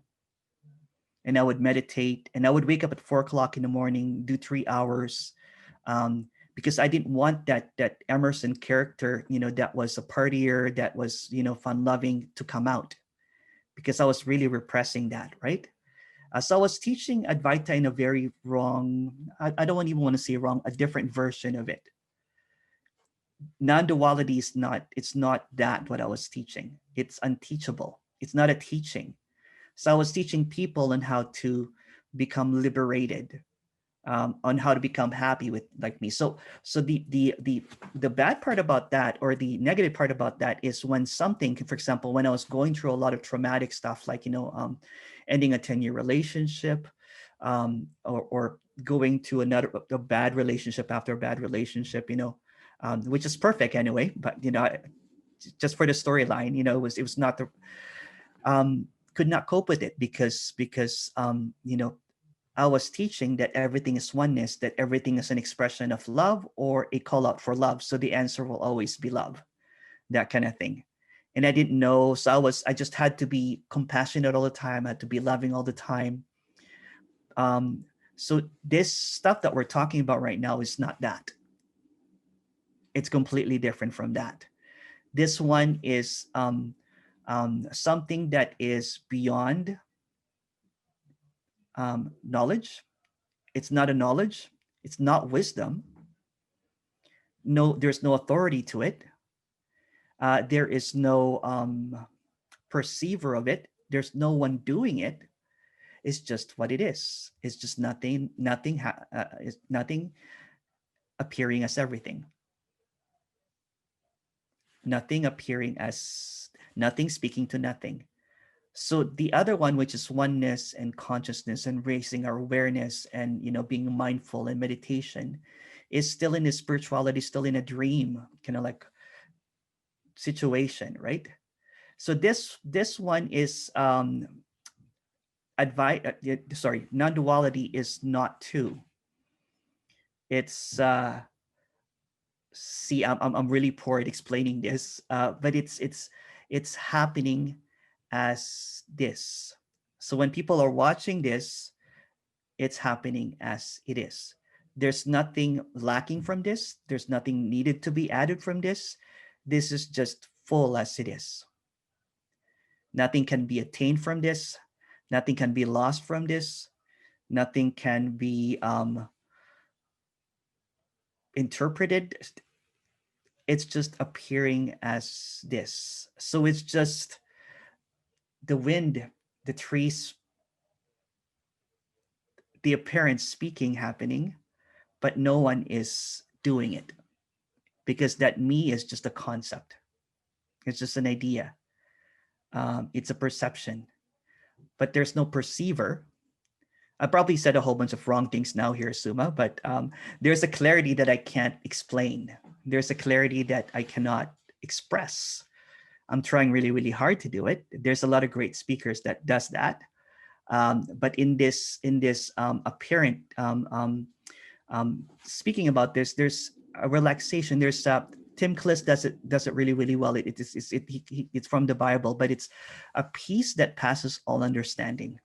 And I would meditate, and I would wake up at 4 o'clock in the morning, do 3 hours, because I didn't want that Emerson character, that was a partier, that was, fun loving, to come out, because I was really repressing that, right? So I was teaching Advaita in a very wrong, I don't even want to say wrong, a different version of it. Non-duality it's not that what I was teaching. It's unteachable. It's not a teaching. So I was teaching people on how to become liberated, on how to become happy with like me. So the bad part about that, or the negative part about that, is when something, for example, when I was going through a lot of traumatic stuff, like ending a 10-year relationship, or going to a bad relationship after a bad relationship, which is perfect anyway. But just for the storyline, it was not the could not cope with it because I was teaching that everything is oneness, that everything is an expression of love or a call out for love. So the answer will always be love, that kind of thing. And I didn't know. So I just had to be compassionate all the time. I had to be loving all the time. So this stuff that we're talking about right now is not that. It's completely different from that. This one is something that is beyond knowledge. It's not a knowledge. It's not wisdom. No, there's no authority to it. There is no perceiver of it. There's no one doing it. It's just what it is. It's just it's nothing appearing as everything. Nothing appearing as nothing, speaking to nothing. So the other one, which is oneness and consciousness and raising our awareness and being mindful and meditation, is still in a spirituality, still in a dream kind of like situation, right? So this one is non-duality is not two. It's see, I'm really poor at explaining this, but it's happening as this. So when people are watching this, it's happening as it is. There's nothing lacking from this. There's nothing needed to be added from this. This is just full as it is. Nothing can be attained from this. Nothing can be lost from this. Nothing can be interpreted. It's just appearing as this. So it's just the wind, the trees, the apparent speaking happening, but no one is doing it, because that me is just a concept. It's just an idea. It's a perception, but there's no perceiver. I probably said a whole bunch of wrong things now here, Suma, but there's a clarity that I can't explain. There's a clarity that I cannot express. I'm trying really, really hard to do it. There's a lot of great speakers that does that. But in this apparent speaking about this, there's a relaxation. There's Tim Kliss does it really, really well. It's from the Bible, but it's a peace that passes all understanding.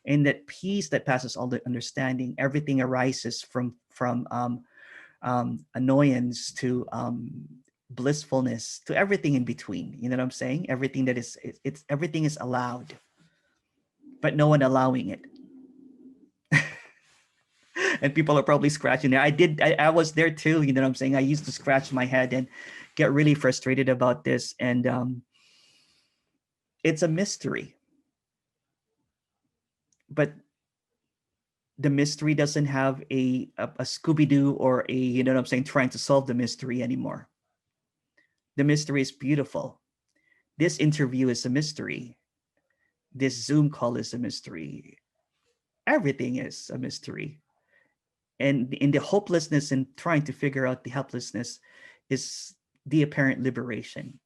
In that peace that passes all the understanding, everything arises from annoyance to blissfulness to everything in between. You know what I'm saying? Everything that is everything is allowed, but no one allowing it. And people are probably scratching there. I was there too. You know what I'm saying? I used to scratch my head and get really frustrated about this. And it's a mystery, but the mystery doesn't have a Scooby-Doo or a, you know what I'm saying, trying to solve the mystery anymore. The mystery is beautiful. This interview is a mystery. This Zoom call is a mystery. Everything is a mystery. And in the hopelessness and trying to figure out the helplessness is the apparent liberation,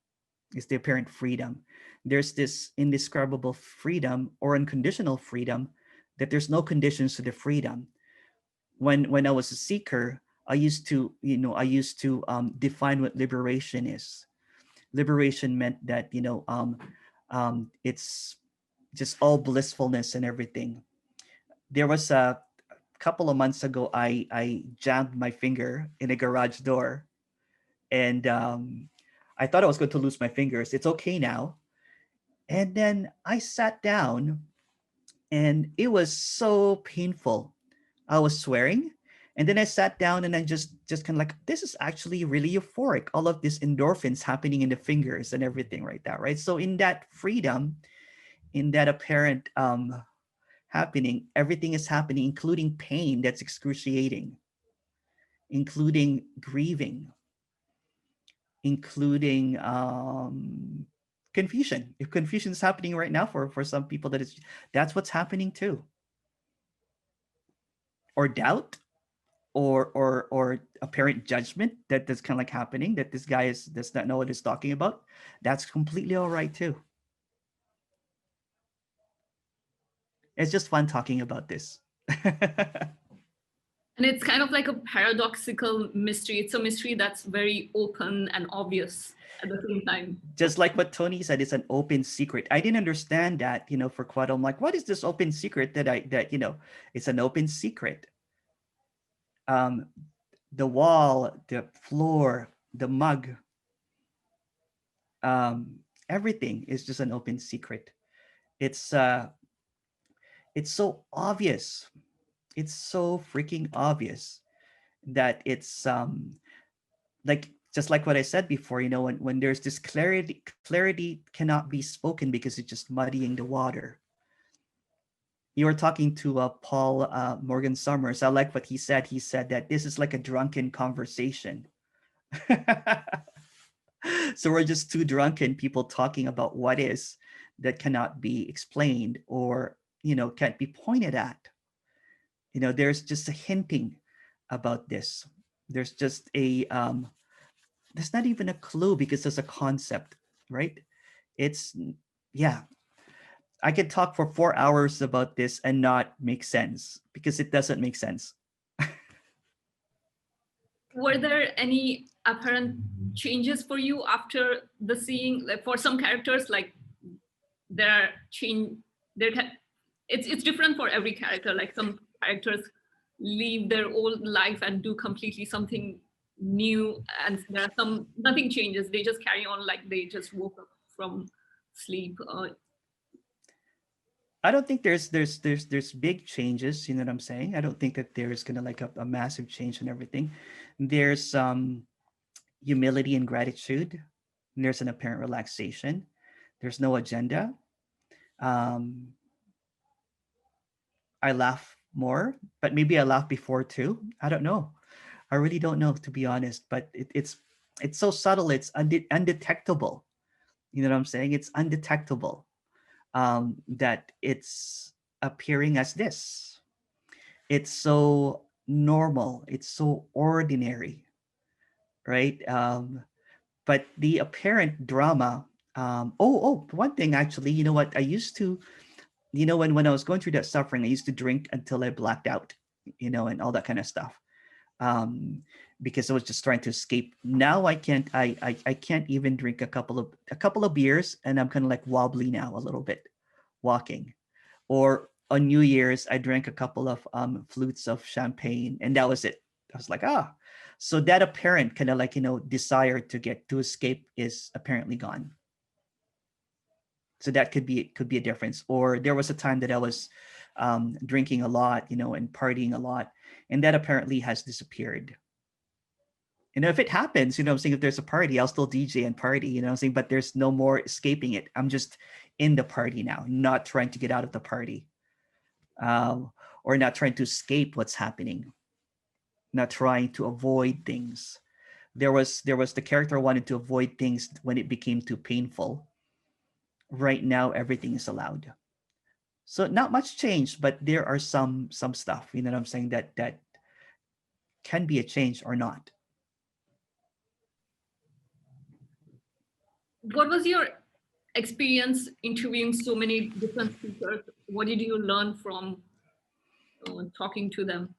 is the apparent freedom. There's this indescribable freedom or unconditional freedom that there's no conditions to the freedom. When I was a seeker, I used to, define what liberation is. Liberation meant that, it's just all blissfulness and everything. There was a couple of months ago, I jammed my finger in a garage door, and I thought I was going to lose my fingers. It's okay now. And then I sat down, and it was so painful. I was swearing, and then I sat down, and I just kind of like, this is actually really euphoric. All of these endorphins happening in the fingers and everything right there, right? So in that freedom, in that apparent happening, everything is happening, including pain that's excruciating, including grieving, including confusion. If confusion is happening right now for some people, that's what's happening too. Or doubt, or apparent judgment that's kind of like happening, that this guy does not know what he's talking about. That's completely all right too. It's just fun talking about this. And it's kind of like a paradoxical mystery. It's a mystery that's very open and obvious at the same time. Just like what Tony said, it's an open secret. I didn't understand that, for quite. I'm like, what is this open secret it's an open secret. The wall, the floor, the mug, everything is just an open secret. It's so obvious. It's so freaking obvious that it's like, just like what I said before, when there's this clarity cannot be spoken because it's just muddying the water. You were talking to Paul Morgan Summers. I like what he said. He said that this is like a drunken conversation. So we're just two drunken people talking about what is that cannot be explained, or can't be pointed at. There's just a hinting about this. There's just there's not even a clue because there's a concept, right? It's Yeah, I could talk for 4 hours about this and not make sense because it doesn't make sense. Were there any apparent changes for you after the seeing? Like for some characters, like there are change. It's different for every character. Like some characters leave their old life and do completely something new, and there are some nothing changes. They just carry on like they just woke up from sleep. I don't think there's big changes. You know what I'm saying? I don't think that there's gonna like a massive change in everything. There's humility and gratitude. And there's an apparent relaxation. There's no agenda. Um, I laugh more, but maybe I laughed before too. I don't know. I really don't know, to be honest. But it's so subtle. It's undetectable. You know what I'm saying? It's undetectable. That it's appearing as this. It's so normal. It's so ordinary, right? But the apparent drama. One thing actually. You know what? I used to. When I was going through that suffering, I used to drink until I blacked out. And all that kind of stuff. Because I was just trying to escape. Now I can't. I can't even drink a couple of beers, and I'm kind of like wobbly now a little bit, walking. Or on New Year's, I drank a couple of flutes of champagne, and that was it. I was like, ah. So that apparent kind of like desire to escape is apparently gone. So that could be a difference. Or there was a time that I was drinking a lot, and partying a lot, and that apparently has disappeared. If it happens, I'm saying, if there's a party, I'll still DJ and party, I'm saying, but there's no more escaping it. I'm just in the party now, not trying to get out of the party, um, or not trying to escape what's happening, not trying to avoid things. There was the character wanted to avoid things when it became too painful. Right now, everything is allowed. So not much change, but there are some stuff, you know what I'm saying, that can be a change or not. What was your experience interviewing so many different speakers? What did you learn from talking to them?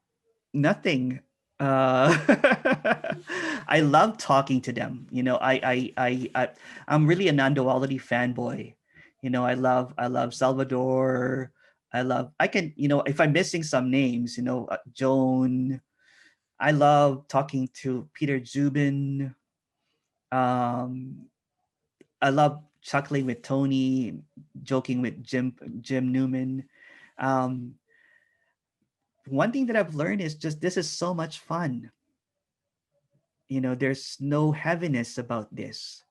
Nothing. uh I love talking to them. I'm really a non-duality fanboy. I love Salvador. I can, if I'm missing some names, Joan. I love talking to Peter Zubin. um I love chuckling with Tony, joking with Jim Newman. um One thing that I've learned is just this is so much fun. There's no heaviness about this.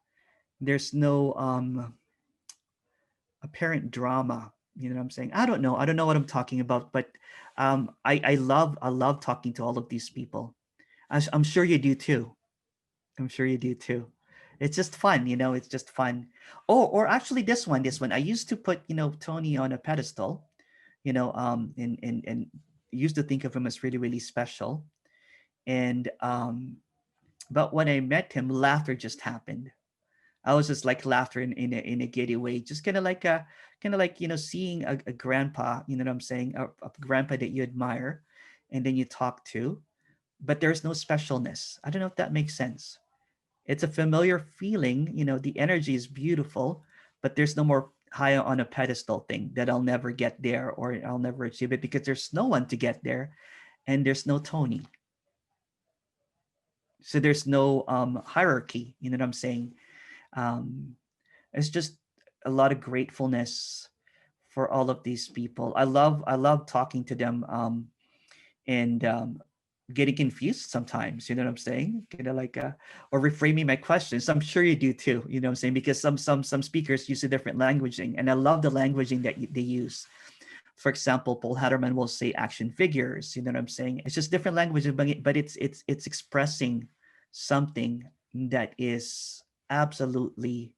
There's no apparent drama. You know what I'm saying? I don't know what I'm talking about, but I love talking to all of these people. I'm sure you do too. I'm sure you do too. It's just fun. It's just fun. Oh, or actually this one I used to put, Tony on a pedestal, and used to think of him as really, really special. And but when I met him, laughter just happened. I was just like laughter in a giddy way, just kind of like seeing a grandpa, you know what I'm saying, a grandpa that you admire, and then you talk to, but there's no specialness. I don't know if that makes sense. It's a familiar feeling, the energy is beautiful, but there's no more high on a pedestal thing that I'll never get there or I'll never achieve it because there's no one to get there, and there's no Tony. So there's no hierarchy. You know what I'm saying? Um, it's just a lot of gratefulness for all of these people. I love talking to them, and getting confused sometimes. You know what I'm saying? Kind of like or reframing my questions. I'm sure you do too. You know what I'm saying? Because some speakers use a different languaging, and I love the languaging that they use. For example, Paul Hatterman will say action figures. You know what I'm saying? It's just different languages, but it's expressing something that is absolutely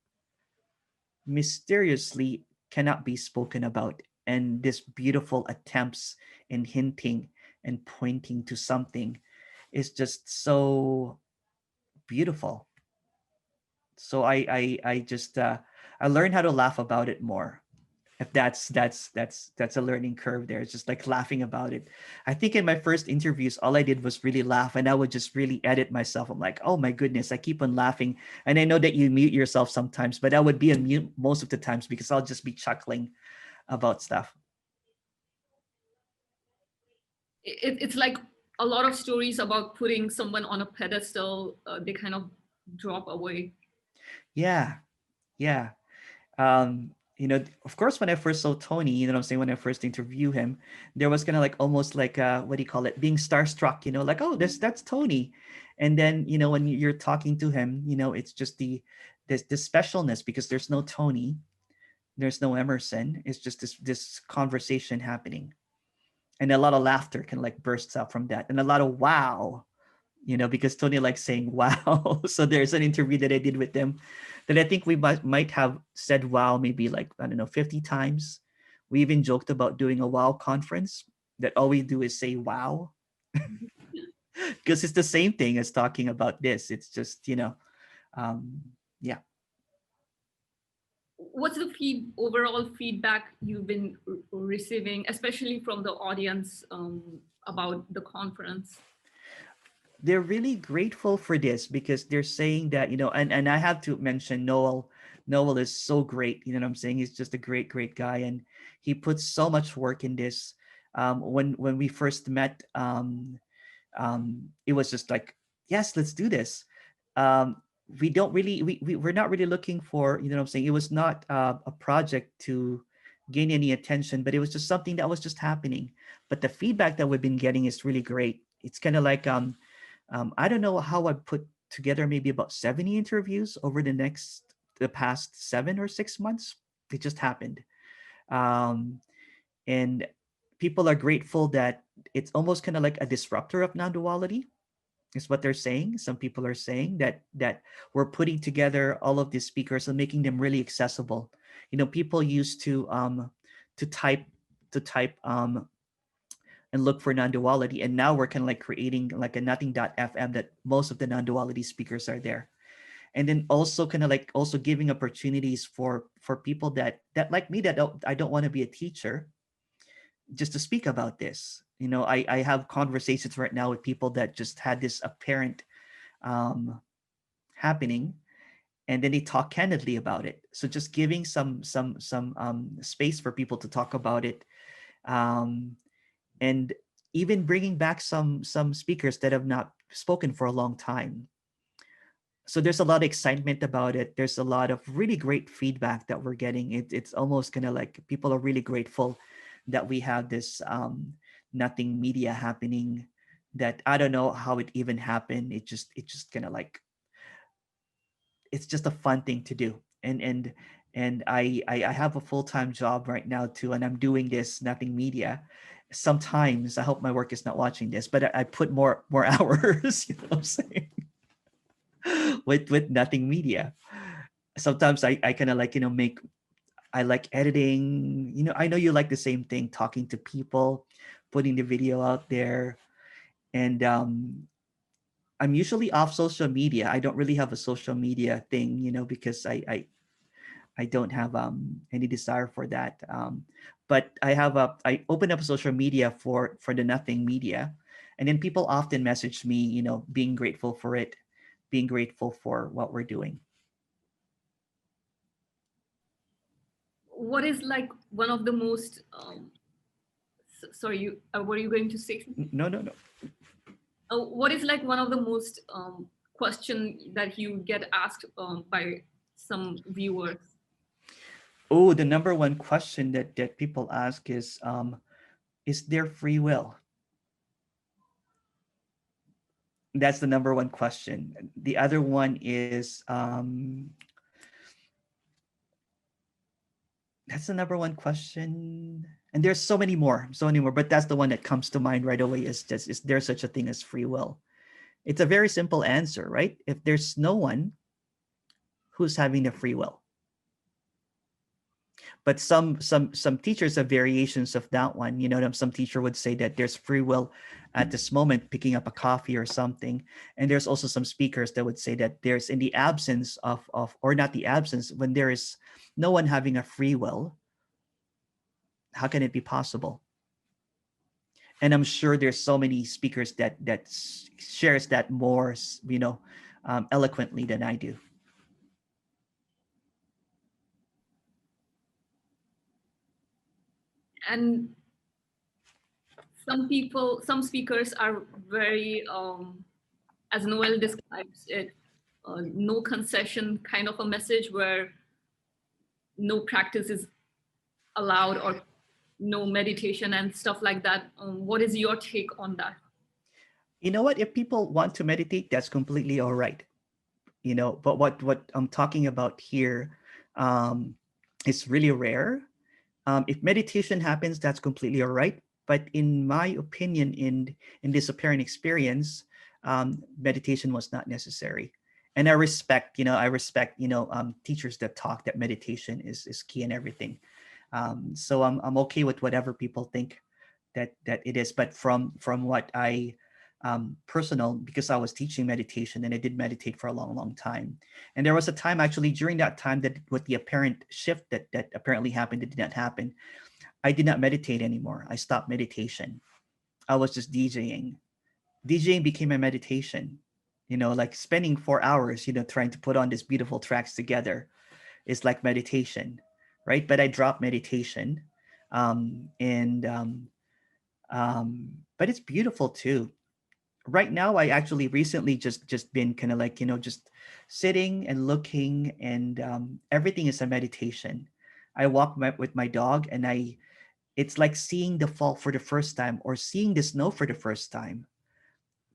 mysteriously cannot be spoken about. And this beautiful attempts and hinting and pointing to something is just so beautiful. So I just I learned how to laugh about it more. If that's a learning curve there. It's just like laughing about it. I think in my first interviews, all I did was really laugh, and I would just really edit myself. I'm like, oh my goodness, I keep on laughing. And I know that you mute yourself sometimes, but I would be on mute most of the times because I'll just be chuckling about stuff. It's like a lot of stories about putting someone on a pedestal, they kind of drop away. Yeah, yeah. Of course, when I first saw Tony, you know what I'm saying, when I first interviewed him, there was kind of like almost like what do you call it, being starstruck, like, oh, that's Tony. And then, when you're talking to him, it's just this specialness because there's no Tony, there's no Emerson. It's just this conversation happening. And a lot of laughter can like bursts out from that. And a lot of wow, because Tony likes saying wow. So there's an interview that I did with him that I think we might have said wow maybe like, I don't know, 50 times. We even joked about doing a wow conference that all we do is say wow because it's the same thing as talking about this. It's just, um, yeah. What's the overall feedback you've been receiving, especially from the audience, about the conference? They're really grateful for this because they're saying that, and I have to mention Noel. Noel is so great. You know what I'm saying? He's just a great, great guy. And he puts so much work in this. When we first met, it was just like, yes, let's do this. We don't really, we're not really looking for, you know what I'm saying? It was not a project to gain any attention, but it was just something that was just happening. But the feedback that we've been getting is really great. It's kind of like, I don't know how I put together maybe about 70 interviews over the past 7 or 6 months. It just happened. Um, and people are grateful that it's almost kind of like a disruptor of non-duality is what they're saying. Some people are saying that we're putting together all of these speakers and making them really accessible. People used to type to type and look for non-duality, and now we're kind of like creating like a nothing.fm that most of the non-duality speakers are there. And then also kind of like also giving opportunities for people that like me, that I don't want to be a teacher, just to speak about this. I have conversations right now with people that just had this apparent um, happening, and then they talk candidly about it. So just giving some space for people to talk about it, um, and even bringing back some speakers that have not spoken for a long time. So there's a lot of excitement about it. There's a lot of really great feedback that we're getting. It's almost kind of like people are really grateful that we have this nothing media happening. That I don't know how it even happened. It just kind of like, it's just a fun thing to do. And I have a full-time job right now too, and I'm doing this nothing media. Sometimes I hope my work is not watching this, but I put more hours. You know what I'm saying? With nothing media. Sometimes I kind of like, make, I like editing. I know you like the same thing, talking to people, putting the video out there. And I'm usually off social media. I don't really have a social media thing, because I don't have any desire for that. But I open up social media for the nothing media, and then people often message me, being grateful for it, being grateful for what we're doing. What is like one of the most sorry, you were you going to say something? No, no, no. What is like one of the most question that you get asked by some viewers? Oh, the number one question that people ask is there free will? That's the number one question. The other one is that's the number one question. And there's so many more, but that's the one that comes to mind right away, is there such a thing as free will? It's a very simple answer, right? If there's no one, who's having the free will? But some teachers have variations of that one. Some teacher would say that there's free will at this moment, picking up a coffee or something. And there's also some speakers that would say that there's, in the absence of or not the absence, when there is no one having a free will, how can it be possible? And I'm sure there's so many speakers that shares that more, eloquently than I do. And some speakers are very, as Noel describes it, no concession kind of a message where no practice is allowed, or no meditation and stuff like that. What is your take on that? You know what? If people want to meditate, that's completely all right. But what I'm talking about here, um, is really rare. If meditation happens, that's completely all right. But in my opinion, in this apparent experience, meditation was not necessary. And I respect teachers that talk that meditation is key and everything. So I'm okay with whatever people think that it is. But from what I personal, because I was teaching meditation and I did meditate for a long, long time. And there was a time actually during that time that with the apparent shift that apparently happened, that did not happen. I did not meditate anymore. I stopped meditation. I was just DJing. DJing became a meditation. Like spending 4 hours, trying to put on these beautiful tracks together is like meditation, right? But I dropped meditation. And but it's beautiful too. Right now, I actually recently just been kind of like, just sitting and looking, and everything is a meditation. I walk with my dog, and it's like seeing the fall for the first time, or seeing the snow for the first time.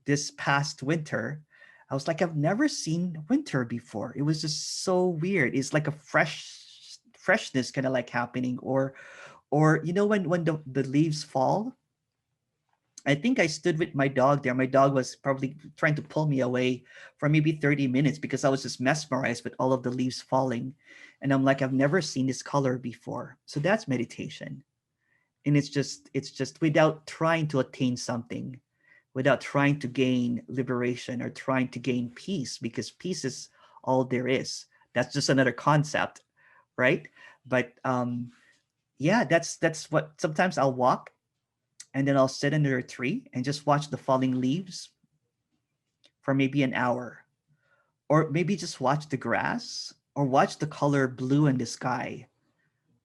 This past winter, I was like, I've never seen winter before. It was just so weird. It's like a freshness kind of like happening. Or when the leaves fall, I think I stood with my dog there. My dog was probably trying to pull me away for maybe 30 minutes because I was just mesmerized with all of the leaves falling. And I'm like, I've never seen this color before. So that's meditation. And it's just without trying to attain something, without trying to gain liberation or trying to gain peace, because peace is all there is. That's just another concept, right? But yeah, that's what sometimes I'll walk and then I'll sit under a tree and just watch the falling leaves for maybe an hour, or maybe just watch the grass or watch the color blue in the sky,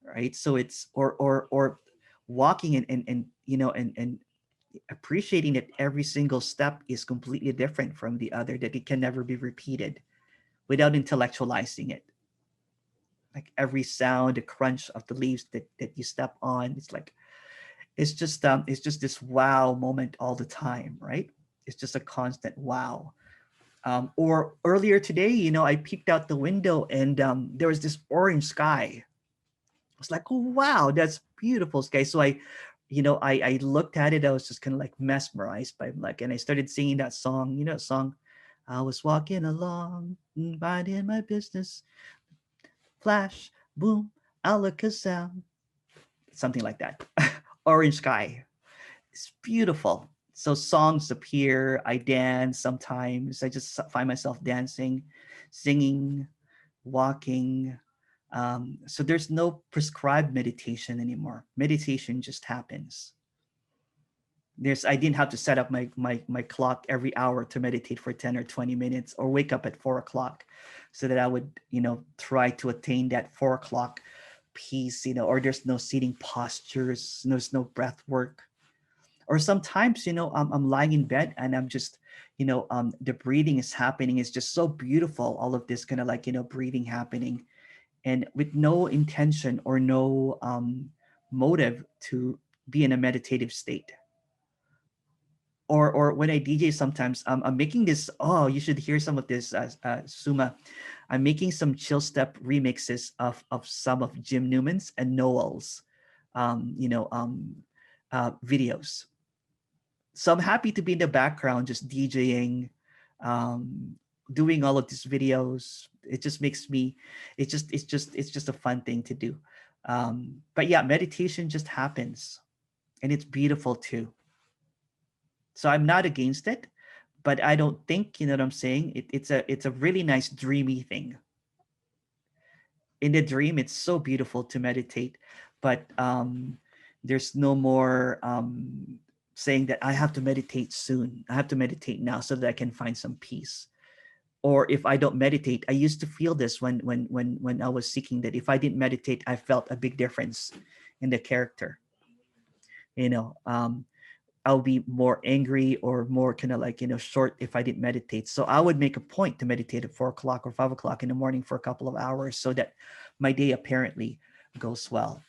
right? So it's or walking and and appreciating that every single step is completely different from the other, that it can never be repeated without intellectualizing it. Like every sound, the crunch of the leaves that you step on, it's just this wow moment all the time, right? It's just a constant wow. Or earlier today, I peeked out the window and there was this orange sky. I was like, oh, wow, that's beautiful sky. So I looked at it. I was just kind of like mesmerized by like, and I started singing that song. Song. I was walking along, minding my business. Flash, boom, alakazam, something like that. Orange sky. It's beautiful. So songs appear. I dance sometimes. I just find myself dancing, singing, walking. So there's no prescribed meditation anymore. Meditation just happens. I didn't have to set up my clock every hour to meditate for 10 or 20 minutes, or wake up at 4 o'clock so that I would try to attain that 4 o'clock peace. Or there's no seating postures, there's no breath work. Or sometimes I'm lying in bed and I'm just the breathing is happening. It's just so beautiful, all of this kind of like breathing happening, and with no intention or no motive to be in a meditative state. Or when I DJ sometimes, I'm making this. Oh, you should hear some of this, Suma. I'm making some chill step remixes of some of Jim Newman's and Noel's um, you know um, videos. So I'm happy to be in the background just DJing, um, doing all of these videos. It just makes me, it's just a fun thing to do. But yeah, meditation just happens, and it's beautiful too. So I'm not against it, but I don't think, you know what I'm saying. It's a really nice dreamy thing. In the dream, it's so beautiful to meditate, but there's no more saying that I have to meditate soon. I have to meditate now so that I can find some peace. Or if I don't meditate, I used to feel this when I was seeking that if I didn't meditate, I felt a big difference in the character. You know, I'll be more angry or more kind of like short if I didn't meditate. So I would make a point to meditate at 4 o'clock or 5 o'clock in the morning for a couple of hours so that my day apparently goes well.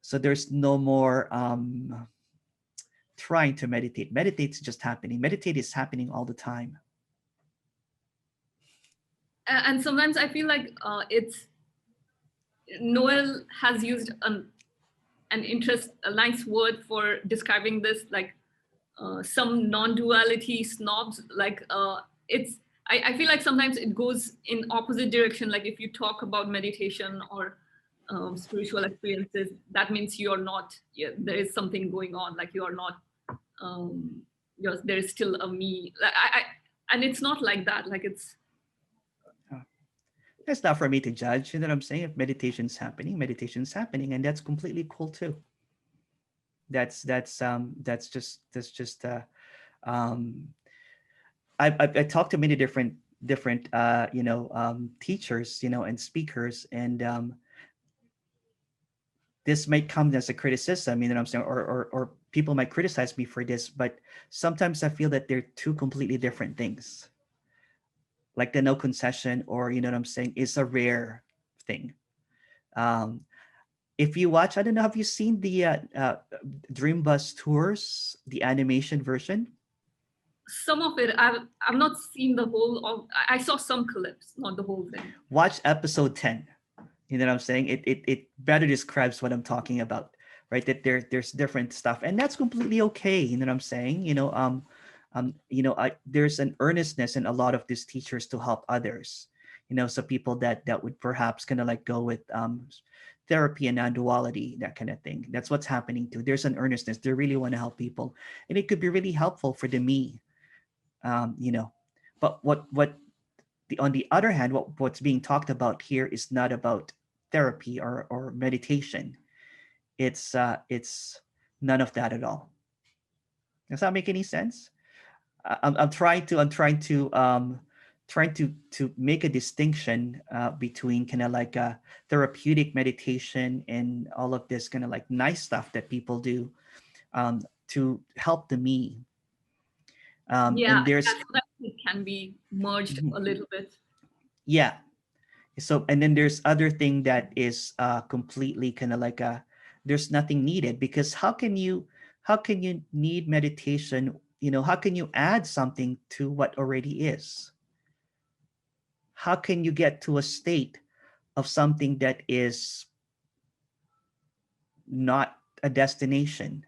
So there's no more trying to meditate. Meditate's just happening. Meditate is happening all the time. And sometimes I feel like it's Noel has used a nice word for describing this, like some non-duality snobs. Like I feel like sometimes it goes in opposite direction. Like if you talk about meditation or spiritual experiences, that means you're not. Yeah, there is something going on. Like you are not. There is still a me. Like and it's not like that. Like it's That's not for me to judge. You know what I'm saying? If meditation's happening, and that's completely cool too. That's just um I talked to many different teachers, and speakers, and this might come as a criticism, you know what I'm saying, or people might criticize me for this, but sometimes I feel that they're two completely different things. Like the no concession, or you know what I'm saying, is a rare thing. Um, if you watch, I don't know, have you seen the Dream Bus Tours, the animation version? some of it. I've not seen the whole of. I saw some clips, not the whole thing. Watch episode 10. You know what I'm saying? It better describes what I'm talking about, right? That there's different stuff, and that's completely okay. You know what I'm saying? There's an earnestness in a lot of these teachers to help others. So people that would perhaps kind of like go with therapy and non-duality, that kind of thing. That's what's happening too. There's an earnestness. They really want to help people, and it could be really helpful for the me. Um, you know, but on the other hand, what's being talked about here is not about therapy or meditation. It's none of that at all. Does that make any sense? I'm trying to make a distinction between kind of like a therapeutic meditation and all of this kind of like nice stuff that people do to help the me. Yeah, And there's so that it can be merged a little bit. yeah. So and then there's other thing that is completely kind of like a there's nothing needed, because how can you need meditation? How can you add something to what already is? How can you get to a state of something that is not a destination?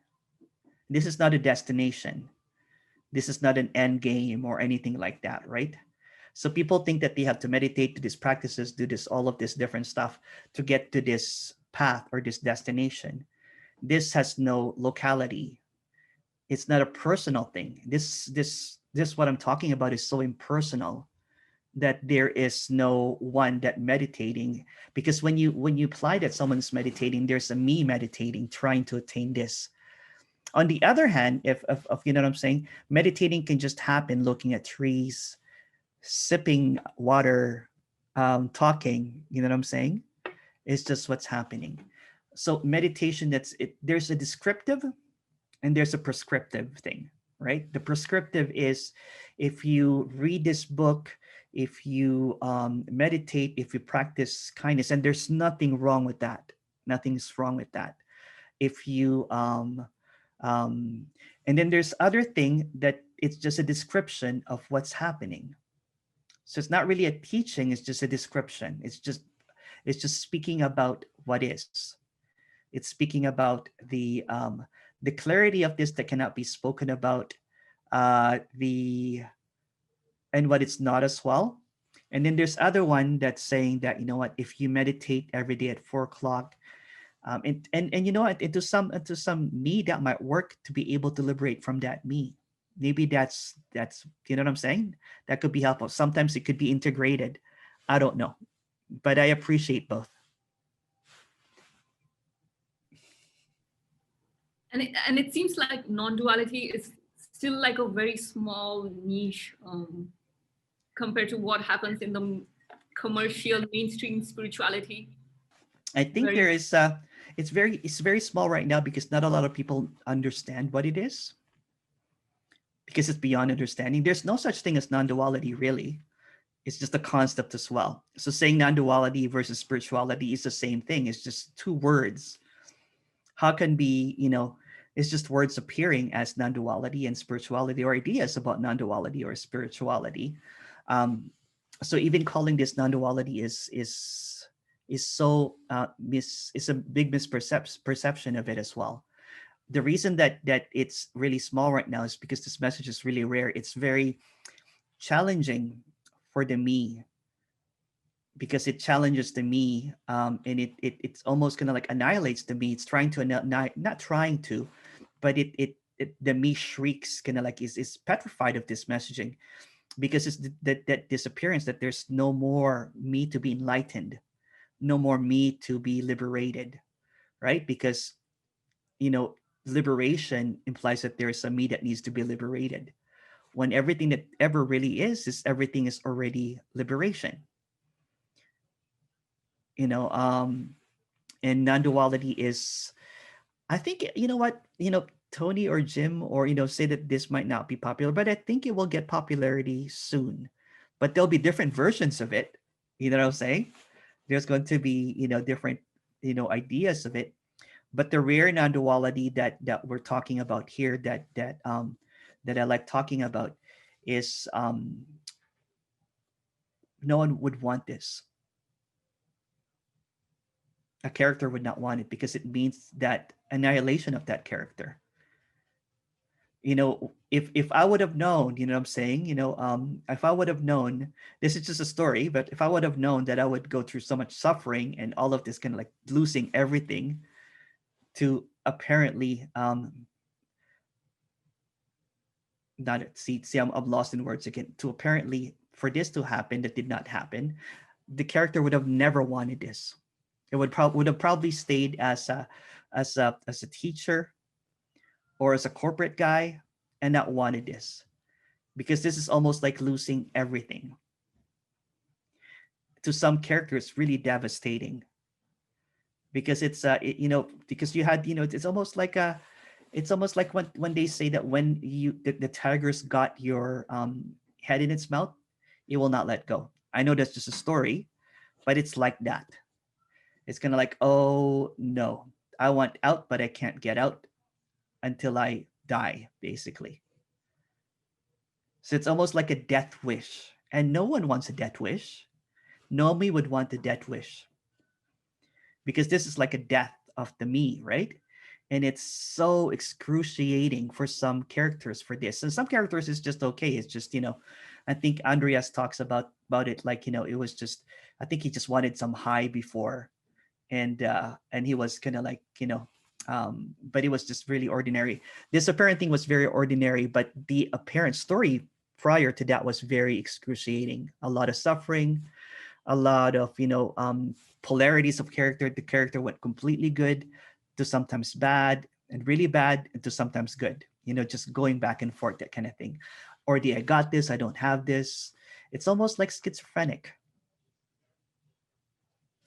This is not a destination. This is not an end game or anything like that, right? So people think that they have to meditate, do these practices, do this, all of this different stuff to get to this path or this destination. This has no locality. It's not a personal thing. This what I'm talking about is so impersonal that there is no one that meditating, because when you apply that someone's meditating, there's a me meditating trying to attain this. On the other hand, if you know what I'm saying, meditating can just happen looking at trees, sipping water, talking. You know what I'm saying? It's just what's happening. So meditation, that's it. There's a descriptive and there's a prescriptive thing, right? The prescriptive is if you read this book, if you meditate, if you practice kindness, and there's nothing wrong with that. Nothing's wrong with that. If you um, and then there's other thing that it's just a description of what's happening. So it's not really a teaching, it's just a description. It's just speaking about what is. It's speaking about the clarity of this that cannot be spoken about, the and what it's not as well. And then there's other one that's saying that, you know what, if you meditate every day at 4 o'clock, and you know what, into some me that might work to be able to liberate from that me. Maybe that's you know what I'm saying. That could be helpful. Sometimes it could be integrated. I don't know, but I appreciate both. And it seems like non-duality is still like a very small niche compared to what happens in the commercial mainstream spirituality. I think Very there is it's very small right now because not a lot of people understand what it is, because it's beyond understanding. There's no such thing as non-duality, really. It's just a concept as well. So saying non-duality versus spirituality is the same thing. It's just two words. How can be, it's just words appearing as non-duality and spirituality, or ideas about non-duality or spirituality. Um, so even calling this non-duality is so is a big misperception of it as well. The reason that it's really small right now is because this message is really rare. It's very challenging for the me, because it challenges the me, and it's almost kind of like annihilates the me. It's trying to not trying to, but the me shrieks, kind of like is petrified of this messaging, because it's that disappearance, that there's no more me to be enlightened, no more me to be liberated, right? Because you know liberation implies that there's a me that needs to be liberated, when everything that ever really is everything is already liberation. you know um and non-duality is, I think, you know what, Tony or Jim, or say that this might not be popular, but I think it will get popularity soon. But there'll be different versions of it. You know what I'm saying? There's going to be different ideas of it. But the rare non-duality that we're talking about here, that I like talking about, is no one would want this. a character would not want it because it means that annihilation of that character. If I would have known, what I'm saying, if I would have known, this is just a story, but if I would have known that I would go through so much suffering and all of this kind of like losing everything to apparently not see I'm lost in words again, to apparently for this to happen that did not happen, the character would have never wanted this. It would have probably stayed as a teacher or as a corporate guy and not wanted this, because this is almost like losing everything. To some characters, really devastating, because because you had, it's almost like when they say that when the tigers got your head in its mouth, it will not let go. I know that's just a story, but it's like that. It's kind of like, oh no, I want out, but I can't get out until I die, basically. So it's almost like a death wish. And no one wants a death wish. Nobody would want a death wish, because this is like a death of the me, right? And it's so excruciating for some characters for this. And some characters is just okay. It's just, I think Andreas talks about it like, it was just, I think he just wanted some high before, and he was kind of like, but it was just really ordinary. This apparent thing was very ordinary, but the apparent story prior to that was very excruciating. A lot of suffering, a lot of polarities of character. The character went completely good to sometimes bad, and really bad to sometimes good, just going back and forth, that kind of thing. Or I got this, I don't have this. It's almost like schizophrenic.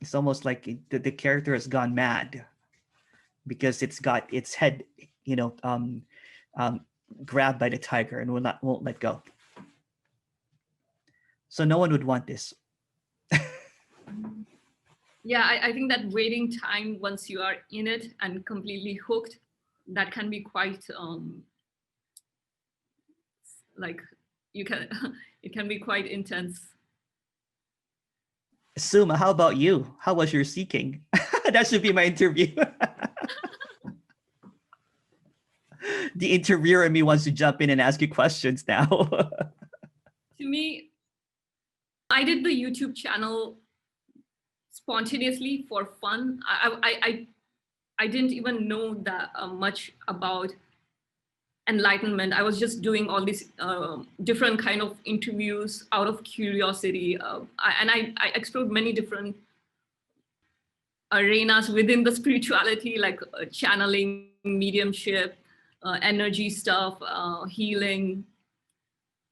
It's almost like the character has gone mad because it's got its head, um, grabbed by the tiger and won't let go. So no one would want this. Yeah, I think that waiting time once you are in it and completely hooked, that can be quite like you can it can be quite intense. Suma, how about you? How was your seeking? That should be my interview. The interviewer in me wants to jump in and ask you questions now. To me, I did the YouTube channel spontaneously for fun. I didn't even know that much about enlightenment. I was just doing all these different kind of interviews out of curiosity, and I explored many different arenas within the spirituality, like channeling, mediumship, energy stuff, healing,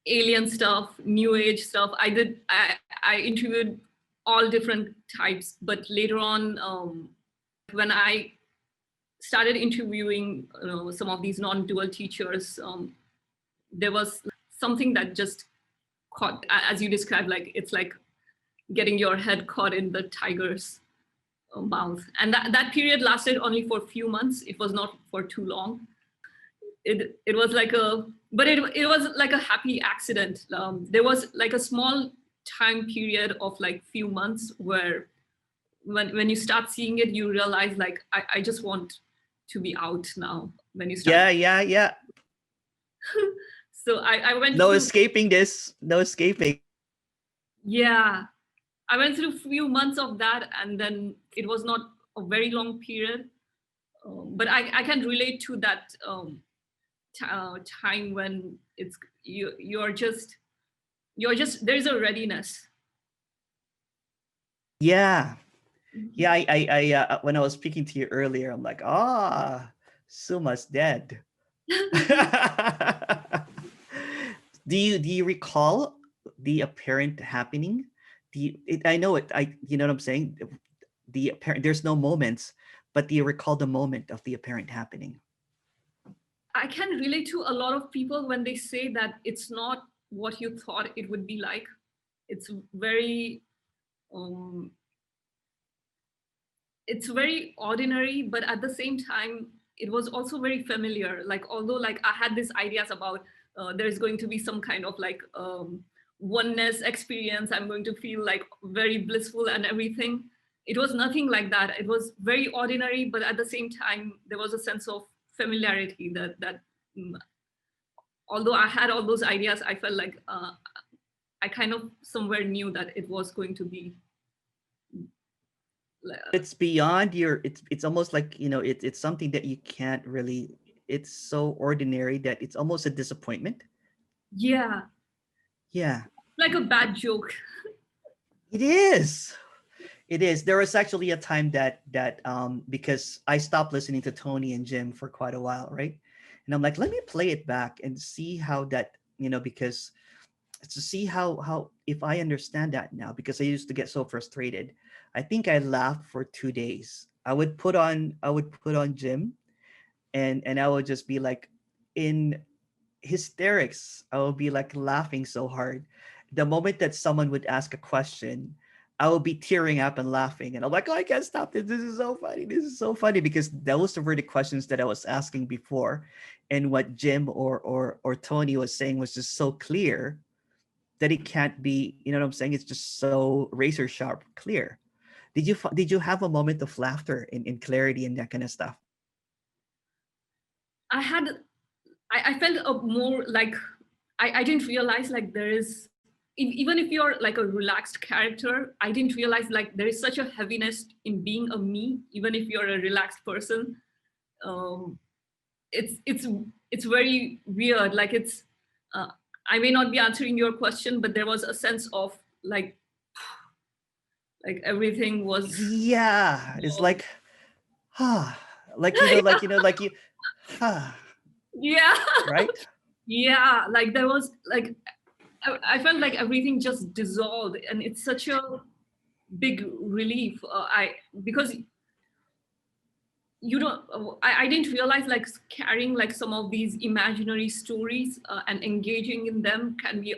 alien stuff, new age stuff. I interviewed all different types, but later on, when I started interviewing some of these non-dual teachers, there was something that just caught, as you described, like it's like getting your head caught in the tiger's mouth. And that period lasted only for a few months. It was not for too long. It was like it was like a happy accident. There was like a small time period of like few months where when you start seeing it, you realize like, I just want to be out now. When you start. Yeah. So I went no through, escaping this. No escaping. yeah, I went through a few months of that, and then it was not a very long period. But I can relate to that time when it's you're just there's a readiness. Yeah. When I was speaking to you earlier, I'm like, Suma's dead. Do you recall the apparent happening? I know it. You know what I'm saying? The apparent, there's no moments, but do you recall the moment of the apparent happening? I can relate to a lot of people when they say that it's not what you thought it would be like. It's very it's very ordinary, but at the same time, it was also very familiar. Like, although like I had these ideas about there's going to be some kind of like oneness experience, I'm going to feel like very blissful and everything. it was nothing like that. It was very ordinary, but at the same time, there was a sense of familiarity that mm, although I had all those ideas, I felt like I kind of somewhere knew that it was going to be. It's beyond your. It's almost like, it's something that you can't really. It's so ordinary that it's almost a disappointment. Yeah, Yeah, like a bad joke. it is. It is. There was actually a time that because I stopped listening to Tony and Jim for quite a while, right? And I'm like, let me play it back and see how that, because to see how if I understand that now, because I used to get so frustrated. I think I laughed for 2 days. I would put on Jim, and I would just be like in hysterics. I would be like laughing so hard. The moment that someone would ask a question, I would be tearing up and laughing. And I'm like, oh, I can't stop this. This is so funny. This is so funny, because those were the questions that I was asking before. And what Jim or Tony was saying was just so clear that it can't be, you know what I'm saying? It's just so razor sharp clear. Did you have a moment of laughter in clarity and that kind of stuff? I had, I felt a more like, I didn't realize like there is, even if you're like a relaxed character, I didn't realize like there is such a heaviness in being a me, even if you're a relaxed person. Um, it's very weird. Like uh, I may not be answering your question, but there was a sense of like everything was. Yeah, it's like, ah, like you, ah, Yeah. right? Yeah, like there was like I felt like everything just dissolved, and it's such a big relief. I because you don't I didn't realize like carrying like some of these imaginary stories and engaging in them can be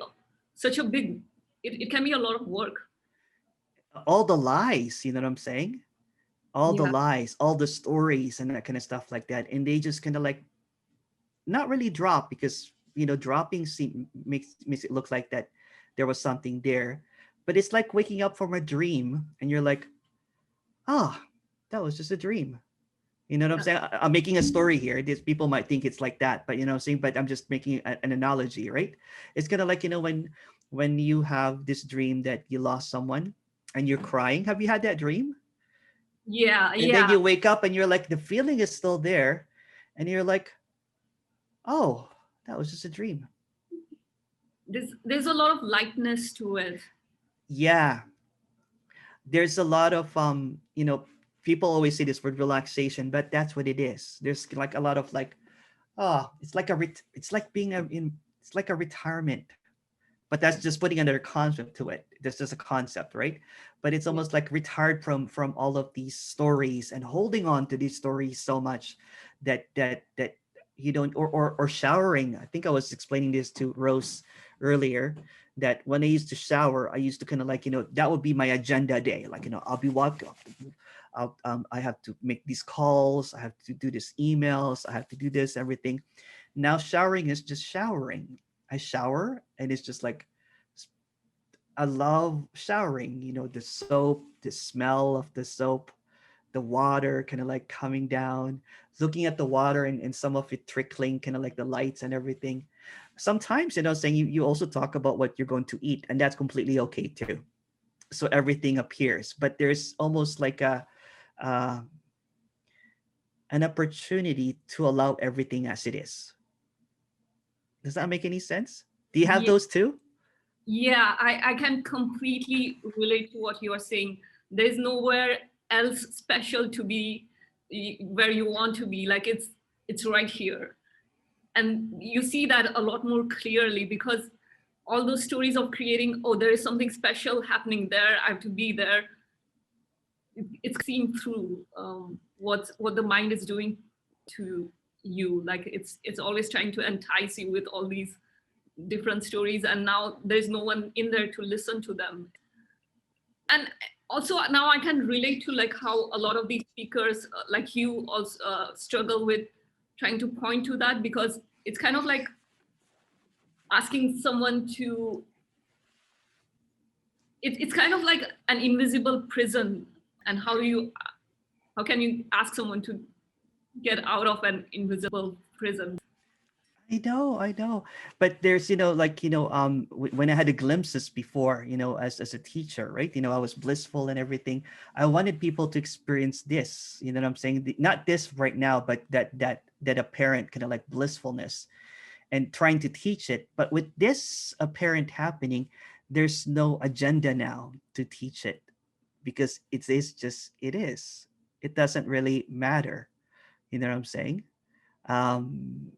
such a big, it can be a lot of work. All the lies, you know what I'm saying? All the Yeah, lies, all the stories and that kind of stuff like that. And they just kind of like not really drop, because dropping makes it look like that there was something there. But it's like waking up from a dream and you're like, oh, that was just a dream. You know what I'm yeah, saying? I'm making a story here. These people might think it's like that, but I'm saying, but I'm just making an analogy, right? It's kind of like, when you have this dream that you lost someone and you're crying. Have you had that dream? yeah, And then yeah. you wake up and you're like, the feeling is still there, and you're like, oh, that was just a dream. There's a lot of lightness to it. Yeah, there's a lot of people always say this word relaxation, but that's what it is. There's like a lot of like, oh, it's like it's like being it's like a retirement, but that's just putting another concept to it. That's just a concept, right? But it's Yeah, almost like retired from all of these stories and holding on to these stories so much that you don't, or showering. I think I was explaining this to Rose earlier, that when I used to shower, I used to kind of like, that would be my agenda day. Like, I'll be walking. I have to make these calls. I have to do this emails. I have to do this, everything. Now showering is just showering. I shower and it's just like, I love showering, the soap, the smell of the soap, the water kind of like coming down, looking at the water and some of it trickling, kind of like the lights and everything. Sometimes, saying you also talk about what you're going to eat, and that's completely okay too. So everything appears, but there's almost like uh, an opportunity to allow everything as it is. Does that make any sense? Do you have yeah, those too? yeah. I can completely relate to what you are saying. There's nowhere else special to be where you want to be. Like it's right here, and you see that a lot more clearly because all those stories of creating, oh, there is something special happening there, I have to be there. It's seen through what the mind is doing to you. Like it's always trying to entice you with all these different stories, and now there's no one in there to listen to them. And also now I can relate to like how a lot of these speakers like you also struggle with trying to point to that, because it's kind of like asking someone to it's kind of like an invisible prison. And how can you ask someone to get out of an invisible prison? I know. But there's, like, when I had the glimpses before, as a teacher, right? I was blissful and everything. I wanted people to experience this, you know what I'm saying? Not this right now, but that apparent kind of like blissfulness, and trying to teach it. But with this apparent happening, there's no agenda now to teach it, because it is just, it is. It doesn't really matter. You know what I'm saying? Um,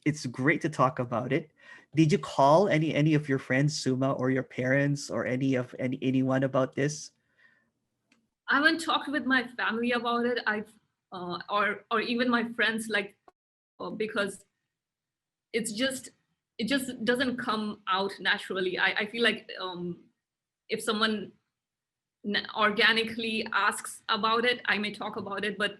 it's great to talk about it. Did you call any of your friends, Suma, or your parents, or anyone about this? I haven't talked with my family about it. Or even my friends, like, because it just doesn't come out naturally. I feel like if someone organically asks about it, I may talk about it, but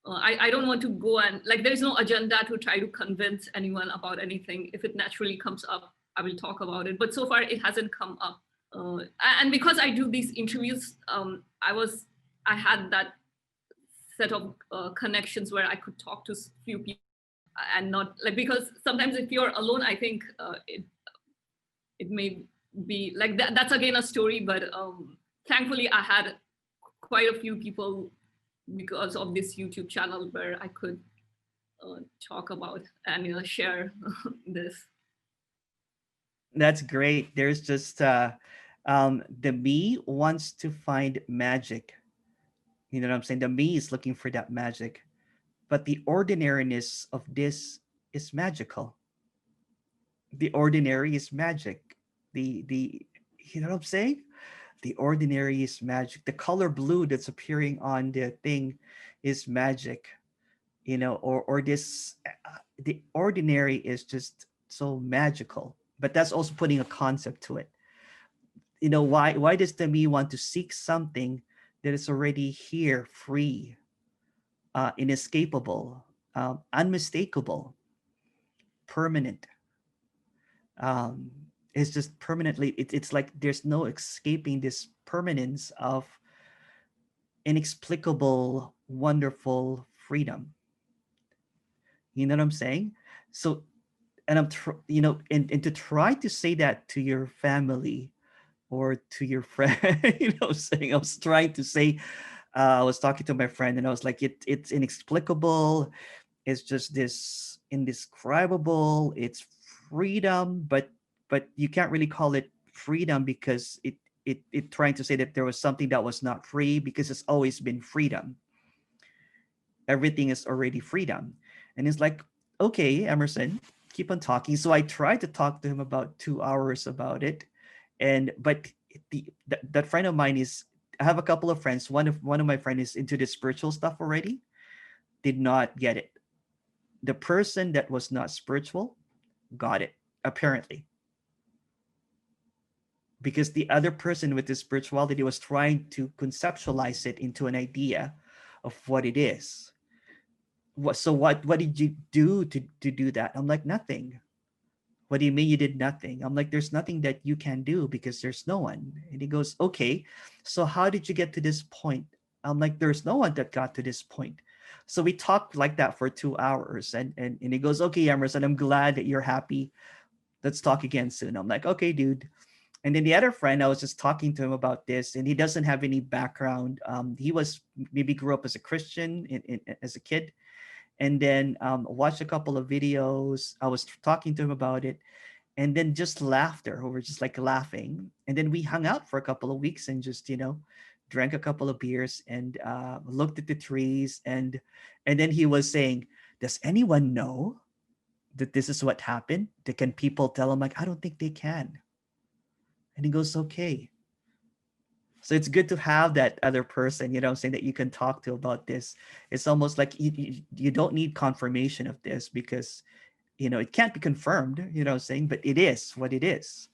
I don't want to go and, like, there's no agenda to try to convince anyone about anything. If it naturally comes up, I will talk about it. But so far, it hasn't come up. And because I do these interviews, I had that set of connections where I could talk to few people and not like, because sometimes if you're alone, I think it may be like that. That's again a story, but thankfully I had quite a few people because of this YouTube channel where I could talk about and share this. That's great. There's just the me wants to find magic. You know what I'm saying? The me is looking for that magic, but the ordinariness of this is magical. The ordinary is magic. The you know what I'm saying? The ordinary is magic. The color blue that's appearing on the thing is magic. Or this the ordinary is just so magical. But that's also putting a concept to it. Why does the me want to seek something that is already here, free, inescapable, unmistakable, permanent? um, it's just permanently, it's like there's no escaping this permanence of inexplicable, wonderful freedom. You know what I'm saying? So, and and to try to say that to your family or to your friend, saying, I was trying to say, I was talking to my friend and I was like, it's inexplicable. It's just this indescribable. It's freedom, but you can't really call it freedom, because it trying to say that there was something that was not free, because it's always been freedom. Everything is already freedom. And it's like, okay, Emerson, keep on talking. So I tried to talk to him about 2 hours about it. But that friend of mine is, I have a couple of friends. One of my friends is into the spiritual stuff already, did not get it. The person that was not spiritual got it, apparently, because the other person with the spirituality was trying to conceptualize it into an idea of what it is. What did you do to do that? I'm like, nothing. What do you mean you did nothing? I'm like, there's nothing that you can do because there's no one. And he goes, okay, so how did you get to this point? I'm like, there's no one that got to this point. So we talked like that for 2 hours, and he goes, okay, Emerson, I'm glad that you're happy. Let's talk again soon. I'm like, okay, dude. And then the other friend, I was just talking to him about this, and he doesn't have any background. He was maybe grew up as a Christian as a kid, and then watched a couple of videos. I was talking to him about it, and then just laughter. We were just like laughing, and then we hung out for a couple of weeks and just drank a couple of beers and looked at the trees, and then he was saying, "Does anyone know that this is what happened? Can people tell him?" Like, I don't think they can. And he goes, okay. So it's good to have that other person, saying that you can talk to about this. It's almost like you don't need confirmation of this, because, it can't be confirmed, saying, but it is what it is.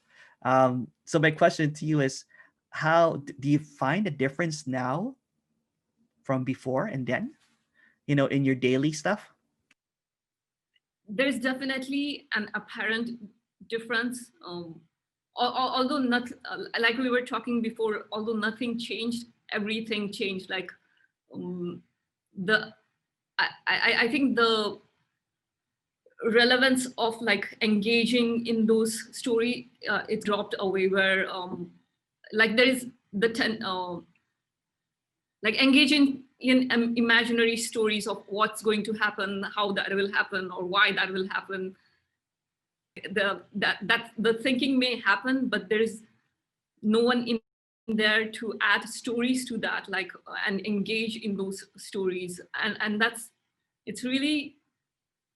So my question to you is, how do you find a difference now from before and then, in your daily stuff? There's definitely an apparent difference. Although not like we were talking before, although nothing changed, everything changed. Like the I think the relevance of like engaging in those story it dropped away, where like there is the like engaging in imaginary stories of what's going to happen, how that will happen, or why that will happen. The thinking may happen, but there is no one in there to add stories to that, like and engage in those stories, and that's, it's really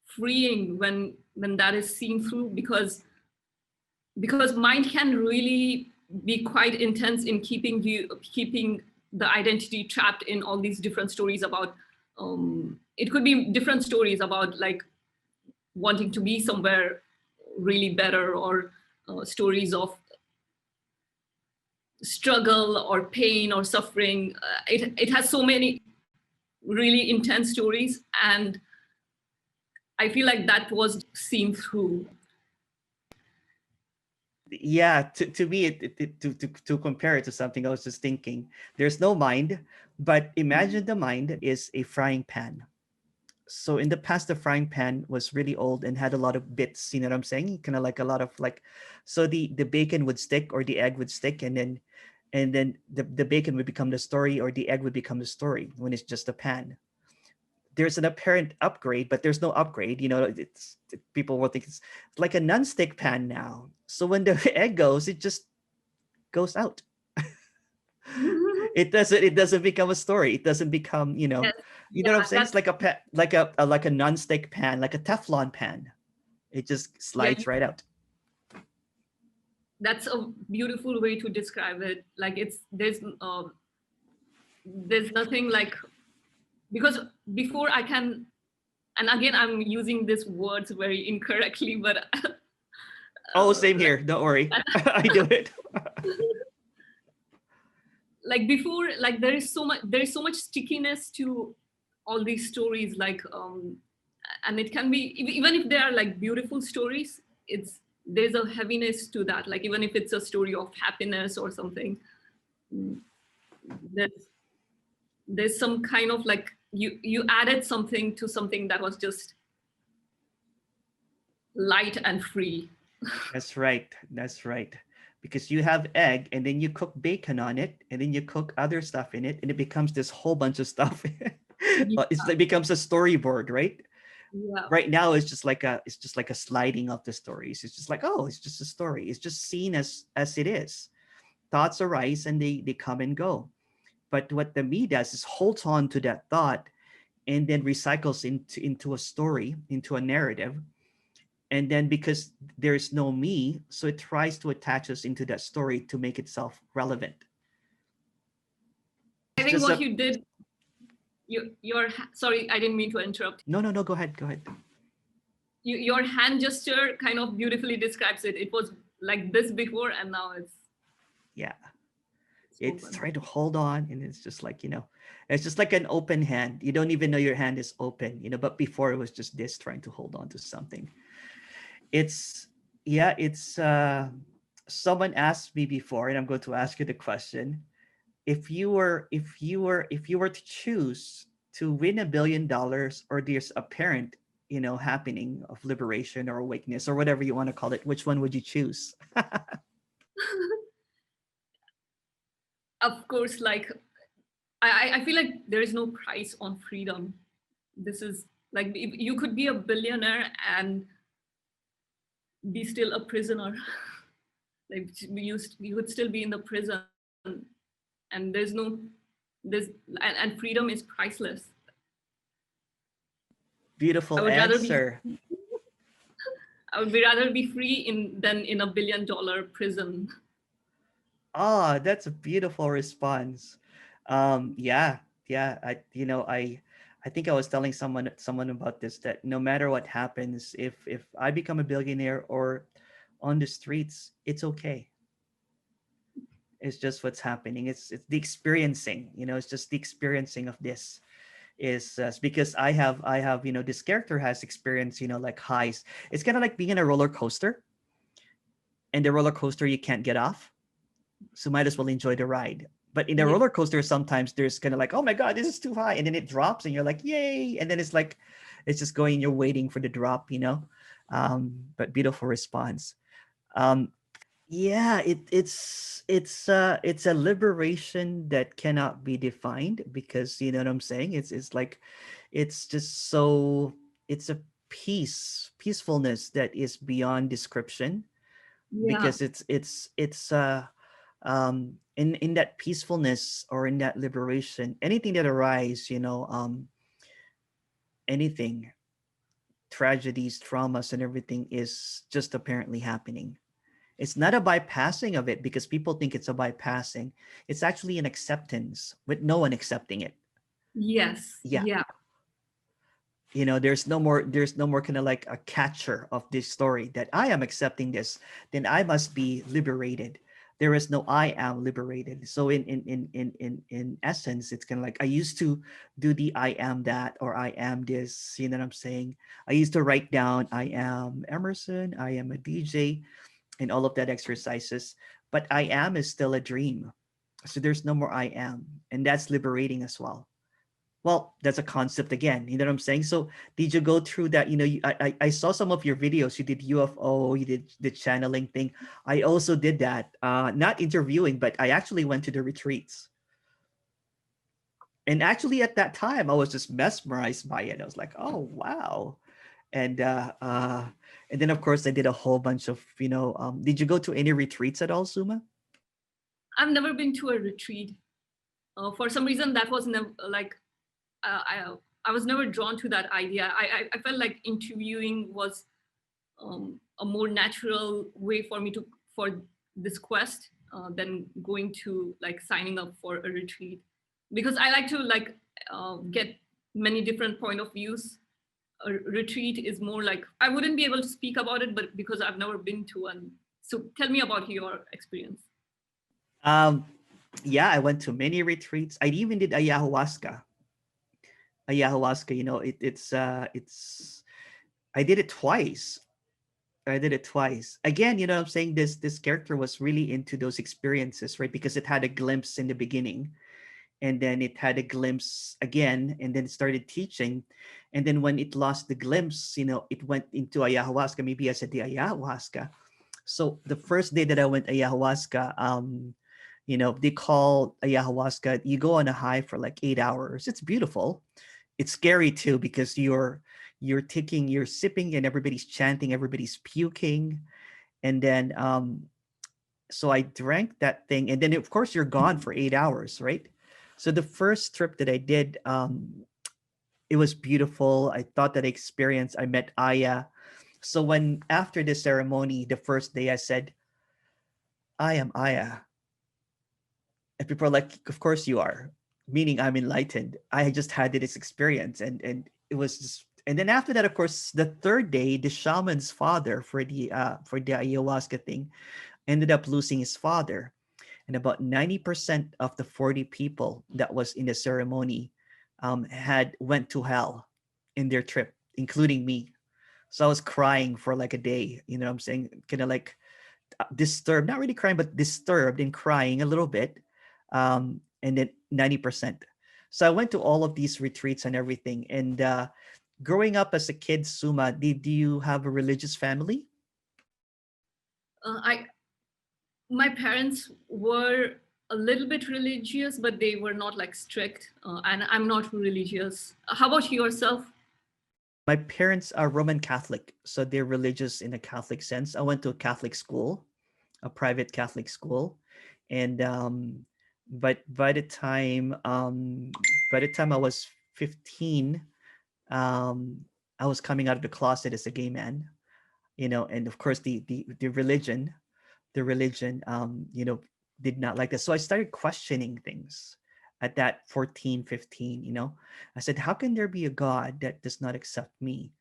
freeing when that is seen through, because mind can really be quite intense in keeping the identity trapped in all these different stories about it could be different stories about like wanting to be somewhere really better, or stories of struggle or pain or suffering. It has so many really intense stories, and I feel like that was seen through. Yeah, to me, to compare it to something, I was just thinking, there's no mind, but imagine the mind is a frying pan. So in the past, the frying pan was really old and had a lot of bits, you know what I'm saying? Kind of like a lot of like, so the bacon would stick or the egg would stick, and then the bacon would become the story or the egg would become the story when it's just a pan. There's an apparent upgrade, but there's no upgrade. You know, people will think it's like a non-stick pan now. So when the egg goes, it just goes out. It doesn't become a story. It doesn't become, Yes, you know what yeah, I'm saying? It's like like a non-stick pan, like a Teflon pan. It just yeah, slides right out. that's a beautiful way to describe it. Like it's there's nothing like, because before I can, and again I'm using these words very incorrectly, but Oh, same here. Don't worry. I do it. like before, like there is so much stickiness to all these stories, like and it can be even if they are like beautiful stories, it's, there's a heaviness to that, like even if it's a story of happiness or something, mm, there's some kind of like you added something to something that was just light and free. That's right. That's right. Because you have egg and then you cook bacon on it and then you cook other stuff in it and it becomes this whole bunch of stuff. Yeah, It becomes a storyboard, right? yeah, Right now it's just like a sliding of the stories. It's just like, oh, it's just a story. It's just seen as it is. Thoughts arise and they come and go. But what the me does is holds on to that thought and then recycles into a story, into a narrative. And then because there's no me, so it tries to attach us into that story to make itself relevant. I It's think just what a you did, sorry, I didn't mean to interrupt. no, go ahead, go ahead. Your hand gesture kind of beautifully describes it. It was like this before, and now Yeah, it's it's open. trying to hold on, and it's just like, it's just like an open hand. You don't even know your hand is open, but before it was just this trying to hold on to something. It's Yeah, it's someone asked me before, and I'm going to ask you the question. If you were to choose to win $1 billion or there's apparent happening of liberation or awakeness or whatever you want to call it, which one would you choose? Of course, like I feel like there is no price on freedom. This is like you could be a billionaire and be still a prisoner. Like you would still be in the prison, and there's and freedom is priceless. I Beautiful would rather be answer. rather be free than in a $1 billion prison. Ah, that's a beautiful response. Yeah, yeah. I think I was telling someone about this, that no matter what happens, if I become a billionaire or on the streets, it's okay. It's just what's happening. It's the experiencing. It's just the experiencing of this is because I have this character has experienced like highs. It's kind of like being in a roller coaster, and the roller coaster you can't get off, so might as well enjoy the ride. But in a Yeah. roller coaster, sometimes there's kind of like, oh my God, this is too high. And then it drops and you're like, yay. And then it's like, it's just going, you're waiting for the drop, you know? But beautiful response. Um, yeah, it's a liberation that cannot be defined, because you know what I'm saying? It's like, it's just so, it's a peacefulness that is beyond description, Yeah. because it's in that peacefulness, or in that liberation, anything that arises, anything, tragedies, traumas, and everything is just apparently happening. It's not a bypassing of it, because people think it's a bypassing. It's actually an acceptance with no one accepting it. Yes. Yeah. Yeah. There's no more kind of like a catcher of this story, that I am accepting this, then I must be liberated. There is no I am liberated. So in essence, it's kind of like, I used to do the I am that, or I am this, you know what I'm saying? I used to write down, I am Emerson, I am a DJ, and all of that exercises. But I am is still a dream. So there's no more I am. And that's liberating as well. Well, that's a concept again. You know what I'm saying? So did you go through that? I saw some of your videos. You did UFO, you did the channeling thing. I also did that. Not interviewing, but I actually went to the retreats. And actually at that time, I was just mesmerized by it. I was like, oh wow. And and then of course I did a whole bunch of, did you go to any retreats at all, Suma? I've never been to a retreat. For some reason, that was never like I was never drawn to that idea. I felt like interviewing was a more natural way for me to for this quest than going to like signing up for a retreat, because I like to like get many different point of views. A retreat is more like I wouldn't be able to speak about it, but because I've never been to one. So tell me about your experience. Um, yeah, I went to many retreats. I even did ayahuasca. Ayahuasca, it's I did it twice. I did it twice. Again, you know what I'm saying? This character was really into those experiences, right? Because it had a glimpse in the beginning, and then it had a glimpse again, and then it started teaching. And then when it lost the glimpse, it went into ayahuasca. Maybe I said the ayahuasca. So the first day that I went ayahuasca, they call ayahuasca, you go on a high for like 8 hours. It's beautiful. It's scary too, because you're sipping, and everybody's chanting, everybody's puking. And then so I drank that thing, and then of course you're gone for 8 hours, right? So the first trip that I did, it was beautiful. I thought that experience, I met Aya. So when after the ceremony, the first day, I said, I am Aya. And people are like, of course you are, meaning I'm enlightened. I just had this experience, and it was just. And then after that, of course, the third day, the shaman's father for the ayahuasca thing ended up losing his father, and about 90% of the 40 people that was in the ceremony had went to hell in their trip, including me. So I was crying for like a day. You know what I'm saying? Kind of like disturbed, not really crying, but disturbed and crying a little bit. And then 90%. So I went to all of these retreats and everything. And growing up as a kid, Suma, did you have a religious family? I My parents were a little bit religious, but they were not like strict, and I'm not religious. How about yourself? My parents are Roman Catholic, so they're religious in a Catholic sense. I went to a Catholic school, a private Catholic school, and but by the time I was 15, um, I was coming out of the closet as a gay man, and of course the religion did not like that. So I started questioning things at that 14, 15. I said, how can there be a God that does not accept me?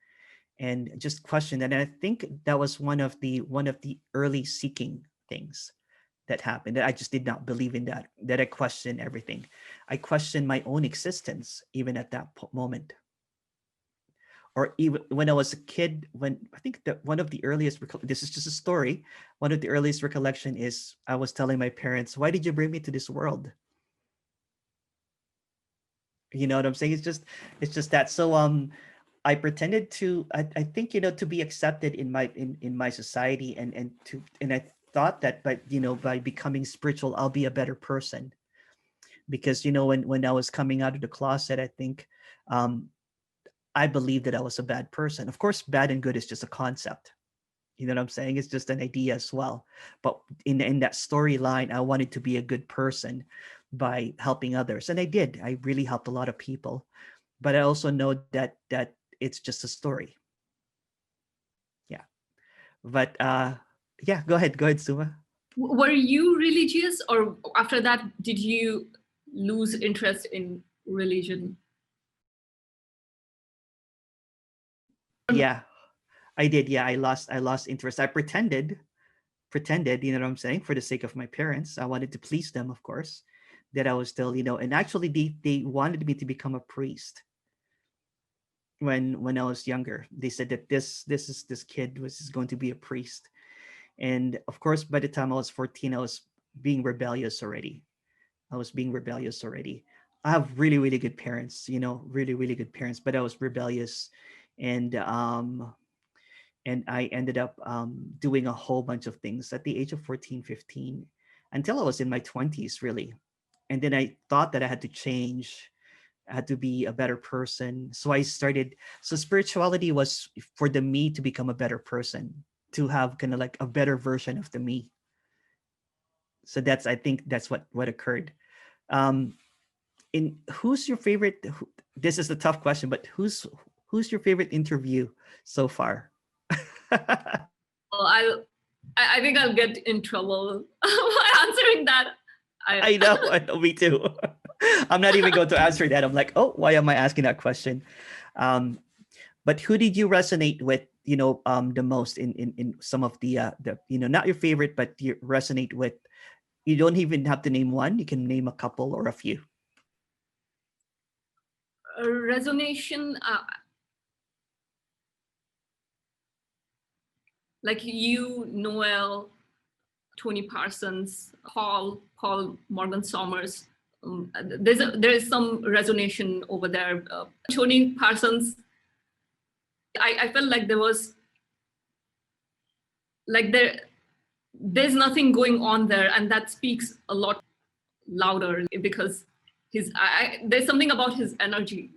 And just question that. And I think that was one of the early seeking things that happened, that I just did not believe in that I questioned everything. I questioned my own existence even at that moment. Or even when I was a kid, when I think that one of the earliest, this is just a story, one of the earliest recollection is I was telling my parents, why did you bring me to this world? You know what I'm saying? It's just that. So I pretended to, I think, to be accepted in my society, and I thought that by, by becoming spiritual, I'll be a better person. Because, when I was coming out of the closet, I think, um, I believed that I was a bad person. Of course, bad and good is just a concept. You know what I'm saying? It's just an idea as well. But in that storyline, I wanted to be a good person by helping others. And I did. I really helped a lot of people. But I also know that it's just a story. Yeah. But yeah, go ahead. Go ahead, Suma. Were you religious, or after that, did you lose interest in religion? Yeah, I did. Yeah, I lost interest. I pretended, you know what I'm saying, for the sake of my parents. I wanted to please them, of course, that I was still, and actually they wanted me to become a priest when I was younger. They said that this kid was going to be a priest. And of course, by the time I was 14, I was being rebellious already. I was being rebellious already. I have really, really good parents, really, really good parents, but I was rebellious. And I ended up doing a whole bunch of things at the age of 14, 15, until I was in my 20s, really. And then I thought that I had to change. I had to be a better person. So I started. So spirituality was for the me to become a better person, to have kind of like a better version of the me. So I think that's what occurred. Um, in who's your favorite? This is a tough question, but who's your favorite interview so far? Well, I think I'll get in trouble by answering that. I know, me too. I'm not even going to answer that. I'm like, oh, why am I asking that question? Um, but who did you resonate with, the most in some of the, not your favorite, but you resonate with? You don't even have to name one. You can name a couple or a few. Resonation, like you, Noel, Tony Parsons, Paul Morgan Somers. There is some resonation over there. Tony Parsons, I felt like there was like there's nothing going on there, and that speaks a lot louder because there's something about his energy.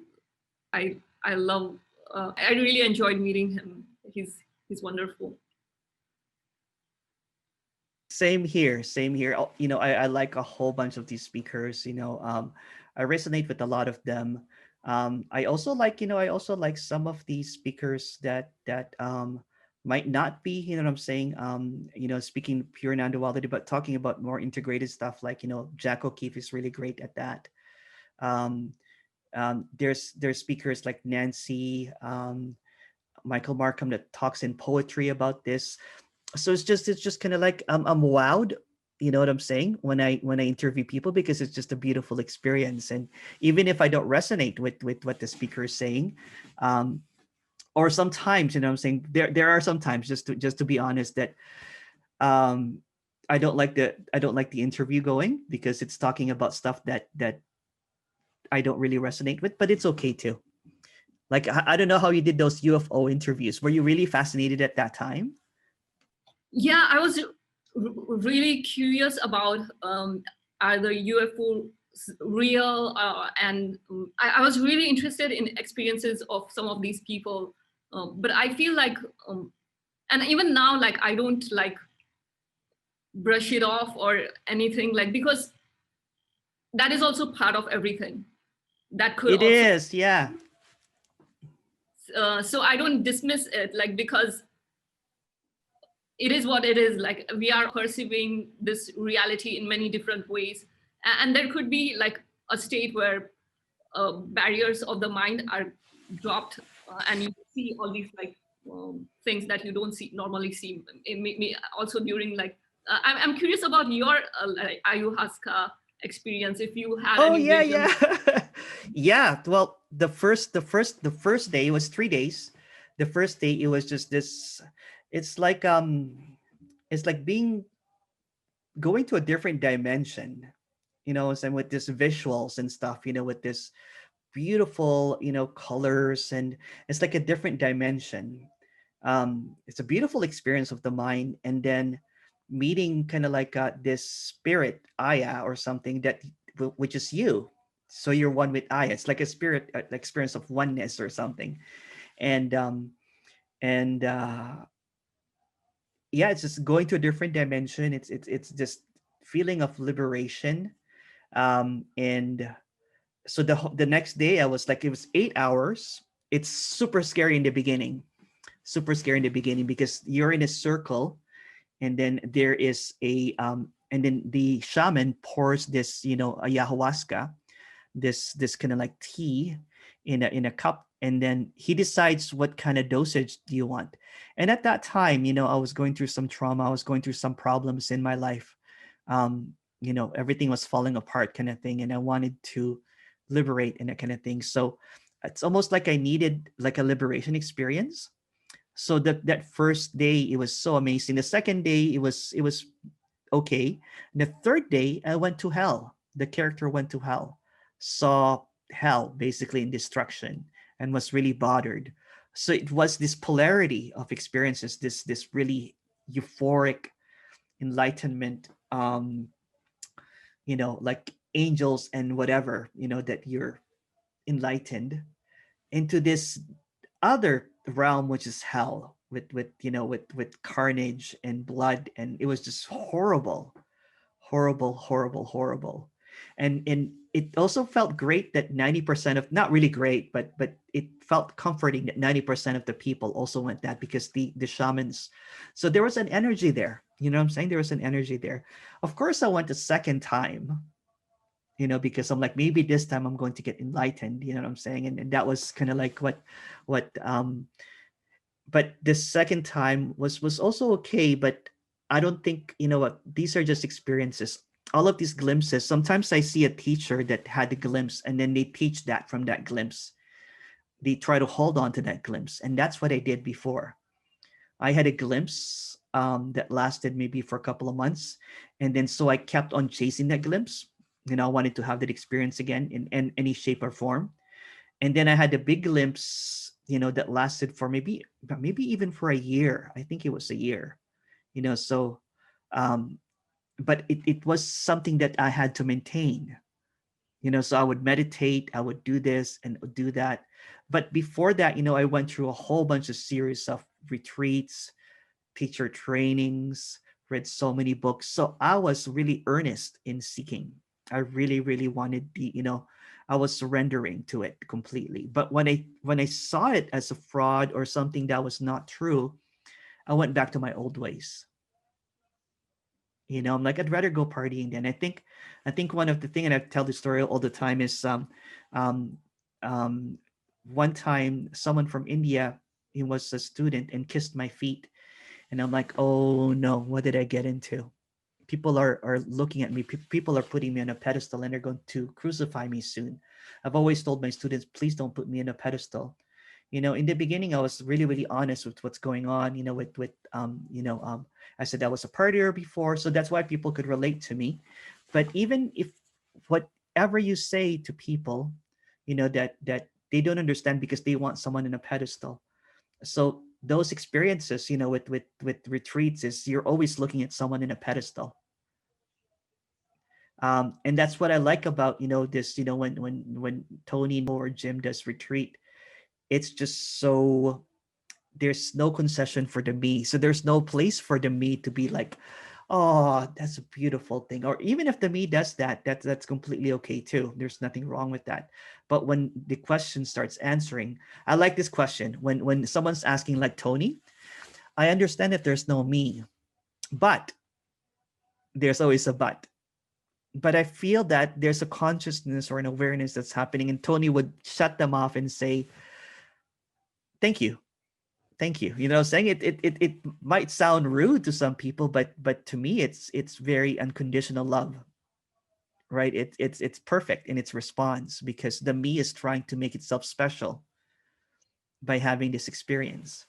I love. I really enjoyed meeting him. He's wonderful. Same here. Same here. Oh, I like a whole bunch of these speakers. I resonate with a lot of them. I also like some of these speakers that might not be, what I'm saying, speaking pure non-duality, but talking about more integrated stuff. Like, Jack O'Keefe is really great at that. Um, there's speakers like Nancy, Michael Markham, that talks in poetry about this. So it's just kind of like, I'm wowed, you know what I'm saying, when I interview people, because it's just a beautiful experience. And even if I don't resonate with what the speaker is saying, um or sometimes, what I'm saying, there are sometimes, just to be honest, that um I don't like the interview going, because it's talking about stuff that I don't really resonate with, but it's okay too. Like, I don't know how you did those UFO interviews. Were you really fascinated at that time? Yeah, I was really curious about are the UFO real, and I was really interested in experiences of some of these people. But I feel like, and even now, like I don't like brush it off or anything, like because that is also part of everything. That could It also, is, yeah. so I don't dismiss it, like because it is what it is. Like we are perceiving this reality in many different ways, and there could be like a state where barriers of the mind are dropped, and you see all these like things that you don't see normally see. It made me also during like I'm curious about your like, ayahuasca experience, if you had Oh, any yeah, visions. yeah. Yeah. Well, the first day, it was 3 days. The first day, it was just this. It's like, being going to a different dimension, and with this visuals and stuff, with this beautiful, colors, and it's like a different dimension. It's a beautiful experience of the mind, and then meeting kind of like this spirit Aya or something that which is you. So you're one with Aya. It's like a spirit experience of oneness or something, and yeah, it's just going to a different dimension. It's just feeling of liberation. And so the next day I was like, it was 8 hours. It's super scary in the beginning, super scary in the beginning, because you're in a circle, and then there is and then the shaman pours this, ayahuasca, this kind of like tea in a cup, and then he decides what kind of dosage do you want. And at that time, I was going through some trauma, I was going through some problems in my life. Everything was falling apart kind of thing, and I wanted to liberate and that kind of thing. So it's almost like I needed like a liberation experience. So that first day it was so amazing. The second day it was okay. The third day, I went to hell. The character went to hell, saw hell basically in destruction, and was really bothered. So it was this polarity of experiences, this really euphoric enlightenment, like angels and whatever, that you're enlightened, into this other realm, which is hell, with carnage and blood, and it was just horrible, horrible, horrible, horrible. And it also felt great that 90% of, not really great, but it felt comforting that 90% of the people also went that, because the shamans, so there was an energy there, what I'm saying, there was an energy there. Of course I went a second time, because I'm like, maybe this time I'm going to get enlightened, what I'm saying. And that was kind of like what but the second time was also okay. But I don't think, what, these are just experiences, all of these glimpses. Sometimes I see a teacher that had a glimpse, and then they teach that from that glimpse, they try to hold on to that glimpse. And that's what I did before. I had a glimpse that lasted maybe for a couple of months, and then so I kept on chasing that glimpse. I wanted to have that experience again in any shape or form. And then I had a big glimpse, that lasted for maybe even for a year. I think it was a year. So um, but it was something that I had to maintain. So I would meditate, I would do this and do that. But before that, I went through a whole bunch of series of retreats, teacher trainings, read so many books. So I was really earnest in seeking. I really, really wanted I was surrendering to it completely. But when I saw it as a fraud or something that was not true, I went back to my old ways. I'm like, I'd rather go partying then. I think one of the thing, and I tell this story all the time, is um um one time someone from India, he was a student and kissed my feet. And I'm like, oh no, what did I get into? People are looking at me. People are putting me on a pedestal, and they're going to crucify me soon. I've always told my students, please don't put me on a pedestal. In the beginning, I was really, really honest with what's going on, I said I was a partier before, so that's why people could relate to me. But even if whatever you say to people, that they don't understand, because they want someone in a pedestal. So those experiences, with retreats, is you're always looking at someone in a pedestal. And that's what I like about, this, when Tony or Jim does retreat. It's just so, there's no concession for the me. So there's no place for the me to be like, oh, that's a beautiful thing. Or even if the me does that, that's completely okay too. There's nothing wrong with that. But when the question starts answering, I like this question. When someone's asking like, Tony, I understand that there's no me, but there's always a but. But I feel that there's a consciousness or an awareness that's happening. And Tony would shut them off and say, thank you. Thank you. Saying it might sound rude to some people, but to me, it's very unconditional love, right? It's perfect in its response, because the me is trying to make itself special by having this experience.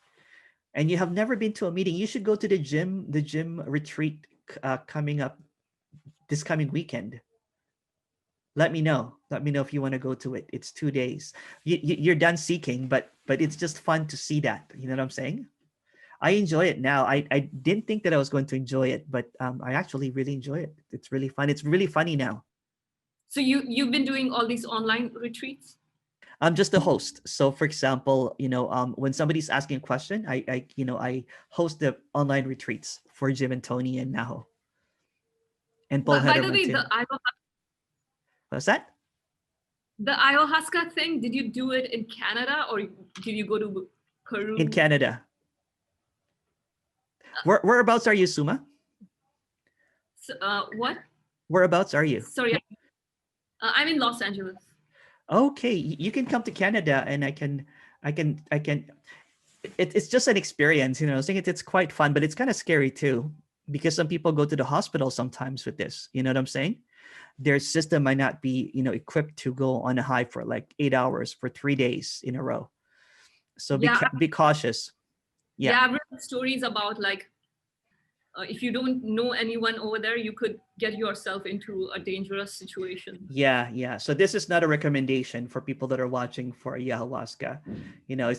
And you have never been to a meeting, you should go to the gym retreat coming up this coming weekend. let me know. Let me know if you want to go to it. It's 2 days. You're done seeking, but it's just fun to see that. You know what I'm saying? I enjoy it now. I didn't think that I was going to enjoy it, but I actually really enjoy it. It's really fun. It's really funny now. So you've been doing all these online retreats? I'm just the host. So, for example, when somebody's asking a question, I host the online retreats for Jim and Tony and Naho and Paul By the Hederman way, too. What's that? the ayahuasca thing, did you do it in Canada or did you go to In Peru? Canada. Whereabouts are you, Suma? What? Whereabouts are you? Sorry, I'm in Los Angeles. Okay, you can come to Canada, and I can. It's just an experience, I think it's quite fun, but it's kind of scary too, because some people go to the hospital sometimes with this. You know what I'm saying? Their system might not be, equipped to go on a high for like 8 hours for 3 days in a row. So Yeah, be cautious. Yeah. I've read stories about like if you don't know anyone over there, you could get yourself into a dangerous situation. Yeah. So this is not a recommendation for people that are watching for ayahuasca.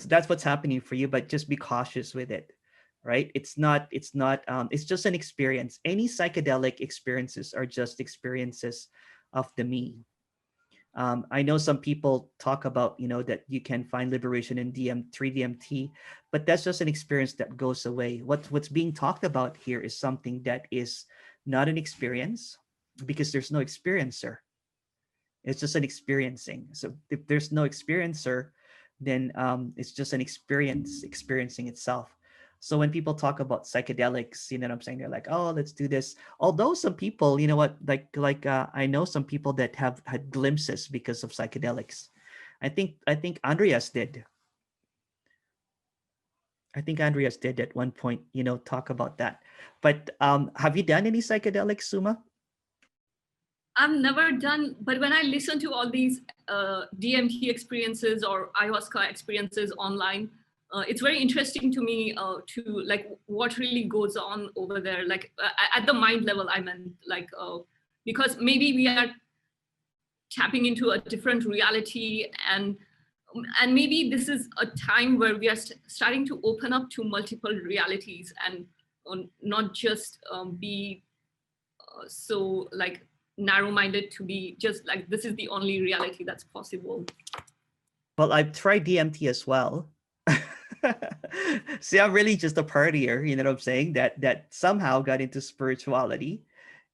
That's what's happening for you, but just be cautious with it, right? It's just an experience. Any psychedelic experiences are just experiences of the me. I know some people talk about, that you can find liberation in 3DMT, but that's just an experience that goes away. What's being talked about here is something that is not an experience, because there's no experiencer. It's just an experiencing. So if there's no experiencer, then it's just an experience experiencing itself. So when people talk about psychedelics, you know what I'm saying? They're like, oh, let's do this. Although some people, you know what, I know some people that have had glimpses because of psychedelics. I think Andreas did. I think Andreas did at one point, talk about that. But have you done any psychedelics, Suma? I've never done, but when I listen to all these DMT experiences or ayahuasca experiences online, it's very interesting to me to like what really goes on over there, like at the mind level. I meant like because maybe we are tapping into a different reality, and maybe this is a time where we are starting to open up to multiple realities and not just be so like narrow-minded to be just like this is the only reality that's possible. Well, I've tried DMT as well. See, I'm really just a partier, you know what I'm saying? That somehow got into spirituality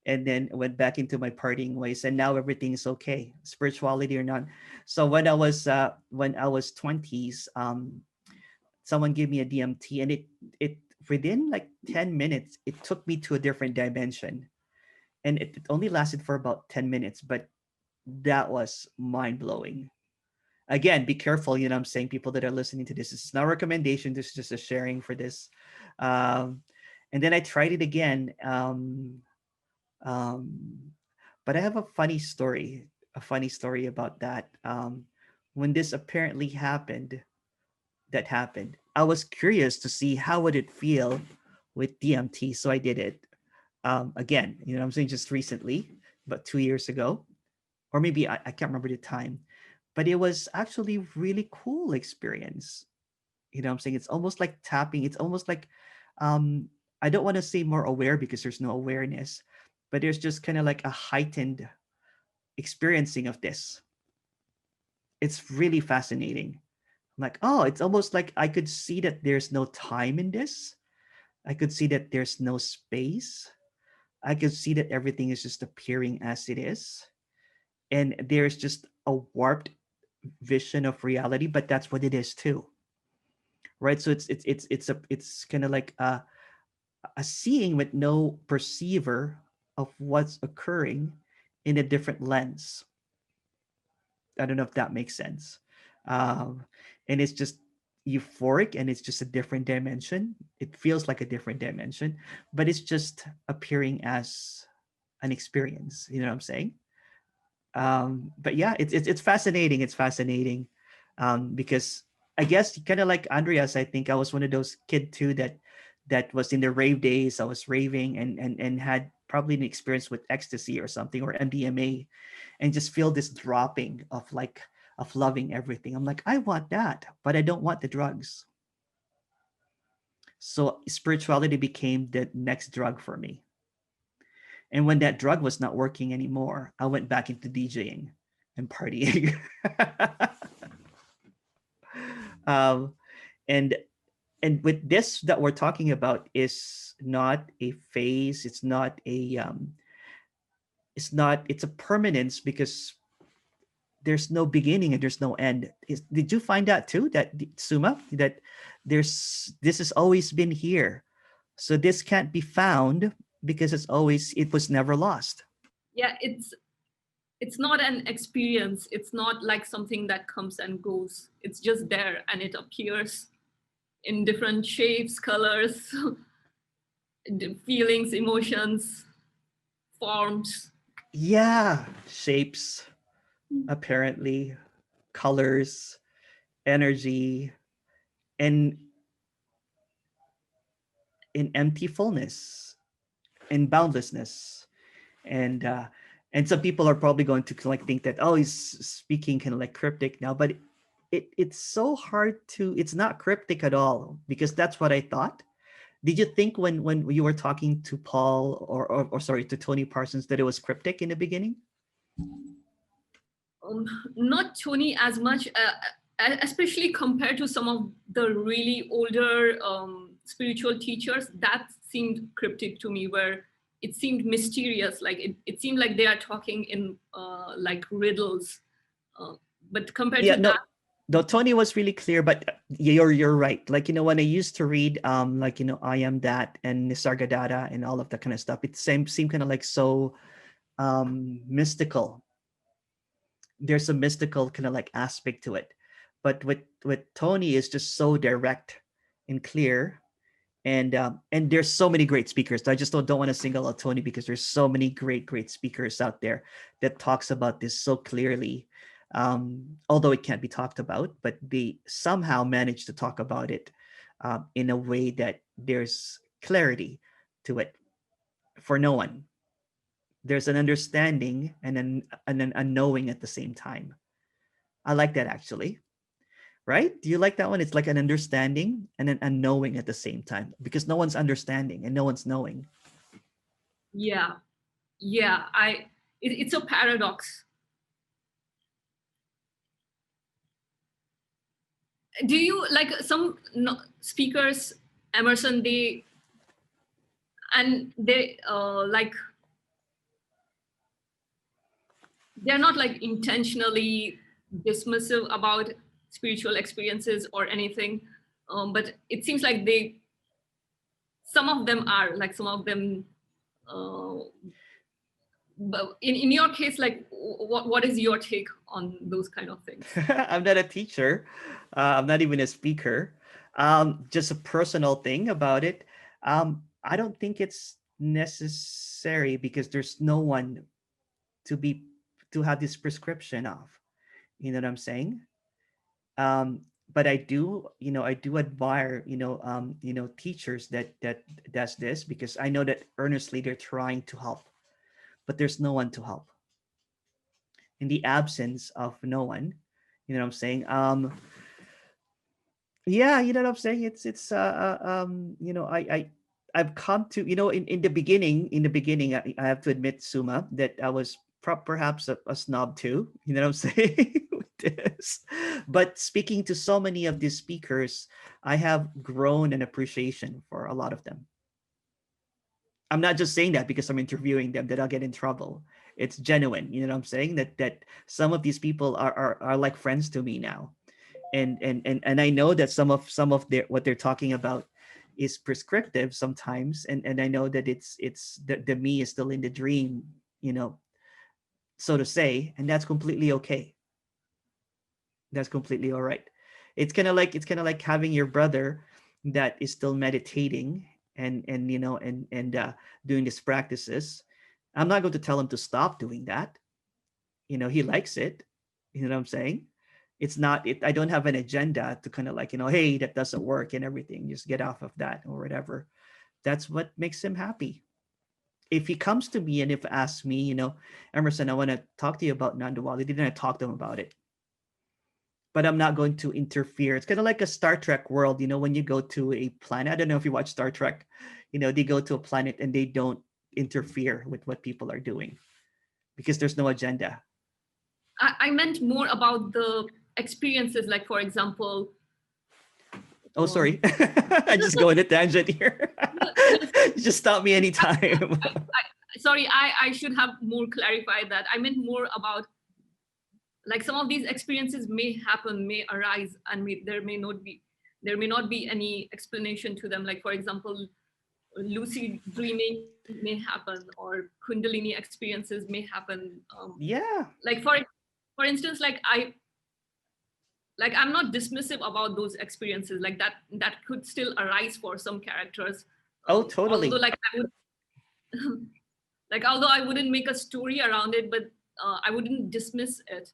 and then went back into my partying ways, and now everything is okay, spirituality or not. So when I was 20s, someone gave me a DMT, and it within like 10 minutes, it took me to a different dimension. And it only lasted for about 10 minutes, but that was mind blowing. Again, be careful, I'm saying, people that are listening to this. It's not a recommendation, this is just a sharing for this. um, and then I tried it again, um, but I have a funny story about that. When this apparently happened, I was curious to see how would it feel with DMT, so I did it again, I'm saying, just recently, about 2 years ago, or maybe I can't remember the time, but it was actually really cool experience. I'm saying, it's almost like tapping. It's almost like, um, I don't want to say more aware, because there's no awareness, but there's just kind of like a heightened experiencing of this. It's really fascinating. I'm like, oh, it's almost like I could see that there's no time in this. I could see that there's no space. I could see that everything is just appearing as it is. And there's just a warped vision of reality, but that's what it is too. Right. So it's kind of like a seeing with no perceiver of what's occurring in a different lens. I don't know if that makes sense. Um, and it's just euphoric, and it's just a different dimension. It feels like a different dimension, but it's just appearing as an experience. You know what I'm saying? But yeah, it's fascinating. It's fascinating, because I guess kind of like Andreas, I think I was one of those kid too that was in the rave days. I was raving and had probably an experience with ecstasy or something, or MDMA, and just feel this dropping of like of loving everything. I'm like, I want that, but I don't want the drugs. So spirituality became the next drug for me. And when that drug was not working anymore, I went back into DJing and partying. um, and and with this that we're talking about is not a phase. It's a permanence, because there's no beginning and there's no end. Did you find that too, that Suma, that this has always been here, so this can't be found because it was never lost. Yeah, it's not an experience. It's not like something that comes and goes. It's just there, and it appears in different shapes, colors, feelings, emotions, forms. Yeah, shapes, apparently, colors, energy, and in empty fullness, in boundlessness. And uh and some people are probably going to like think that, oh, he's speaking kind of like cryptic now, but it's so hard to, it's not cryptic at all, because that's what I thought. Did you think when you were talking to Paul, or sorry, to Tony Parsons, that it was cryptic in the beginning? um, Not Tony as much, especially compared to some of the really older spiritual teachers. That seemed cryptic to me, where it seemed mysterious. Like it seemed like they are talking in like riddles. Uh, but compared Yeah, to no, that, no, Tony was really clear, but you're right. Like, when I used to read like, I Am That and Nisargadatta and all of that kind of stuff, it seemed kind of like so mystical. There's a mystical kind of like aspect to it. But with Tony is just so direct and clear. And there's so many great speakers. I just don't want to single out Tony, because there's so many great speakers out there that talks about this so clearly. Although it can't be talked about, but they somehow manage to talk about it in a way that there's clarity to it for no one. There's an understanding and an unknowing at the same time. I like that, actually. Right? Do you like that one? It's like an understanding and an unknowing at the same time, because no one's understanding and no one's knowing. yeah, yeah, it's a paradox. Do you like some speakers, Emerson? They like they're not like intentionally dismissive about spiritual experiences or anything, but it seems like some of them are like some of them. Uh, but in your case, like what is your take on those kind of things? I'm not a teacher. I'm not even a speaker. Just a personal thing about it. I don't think it's necessary, because there's no one to be to have this prescription of. You know what I'm saying? Um, but I do admire, teachers that does this, because I know that earnestly they're trying to help, but there's no one to help. In the absence of no one, you know what I'm saying? Yeah, you know what I'm saying? It's I've come to, in the beginning, I have to admit, Suma, that I was perhaps a snob too. You know what I'm saying? With this. But speaking to so many of these speakers, I have grown an appreciation for a lot of them. I'm not just saying that because I'm interviewing them that I'll get in trouble. It's genuine. You know what I'm saying? That some of these people are like friends to me now. And I know that some of their what they're talking about is prescriptive sometimes, and I know that it's the me is still in the dream, you know, so to say, and that's completely okay. That's completely all right. It's kind of like having your brother that is still meditating and doing these practices. I'm not going to tell him to stop doing that. He likes it. You know what I'm saying? It's not it I don't have an agenda to kind of like, hey, that doesn't work and everything, just get off of that or whatever. That's what makes him happy. if he comes to me and if asks me, Emerson, I want to talk to you about non-duality, then I talk to him about it. But I'm not going to interfere. It's kind of like a Star Trek world, when you go to a planet. I don't know if you watch Star Trek, they go to a planet and they don't interfere with what people are doing because there's no agenda. I meant more about the experiences, like for example. Oh, sorry. I just go in a tangent here. Just stop me anytime. Sorry, I should have more clarified that. I meant more about, like, some of these experiences may happen, may arise, and there may not be any explanation to them. Like, for example, lucid dreaming may happen, or Kundalini experiences may happen. Yeah. Like for instance, I'm not dismissive about those experiences. Like that could still arise for some characters. Oh, totally. Although although I wouldn't make a story around it, but I wouldn't dismiss it.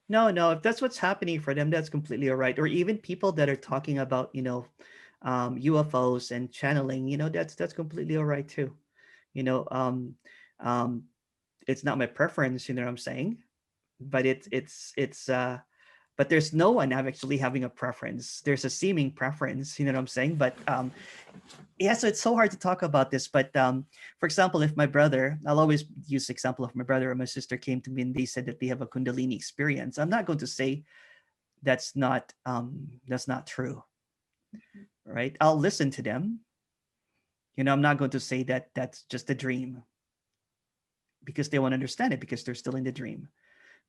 No, if that's what's happening for them, that's completely all right. Or even people that are talking about, UFOs and channeling, that's completely all right too. Um, it's not my preference, you know what I'm saying? But but there's no one actually having a preference. There's a seeming preference, you know what I'm saying? But yeah, so it's so hard to talk about this. But for example, if my brother, I'll always use the example of my brother or my sister came to me and they said that they have a Kundalini experience. I'm not going to say that's not true, right? I'll listen to them. I'm not going to say that that's just a dream because they won't understand it because they're still in the dream.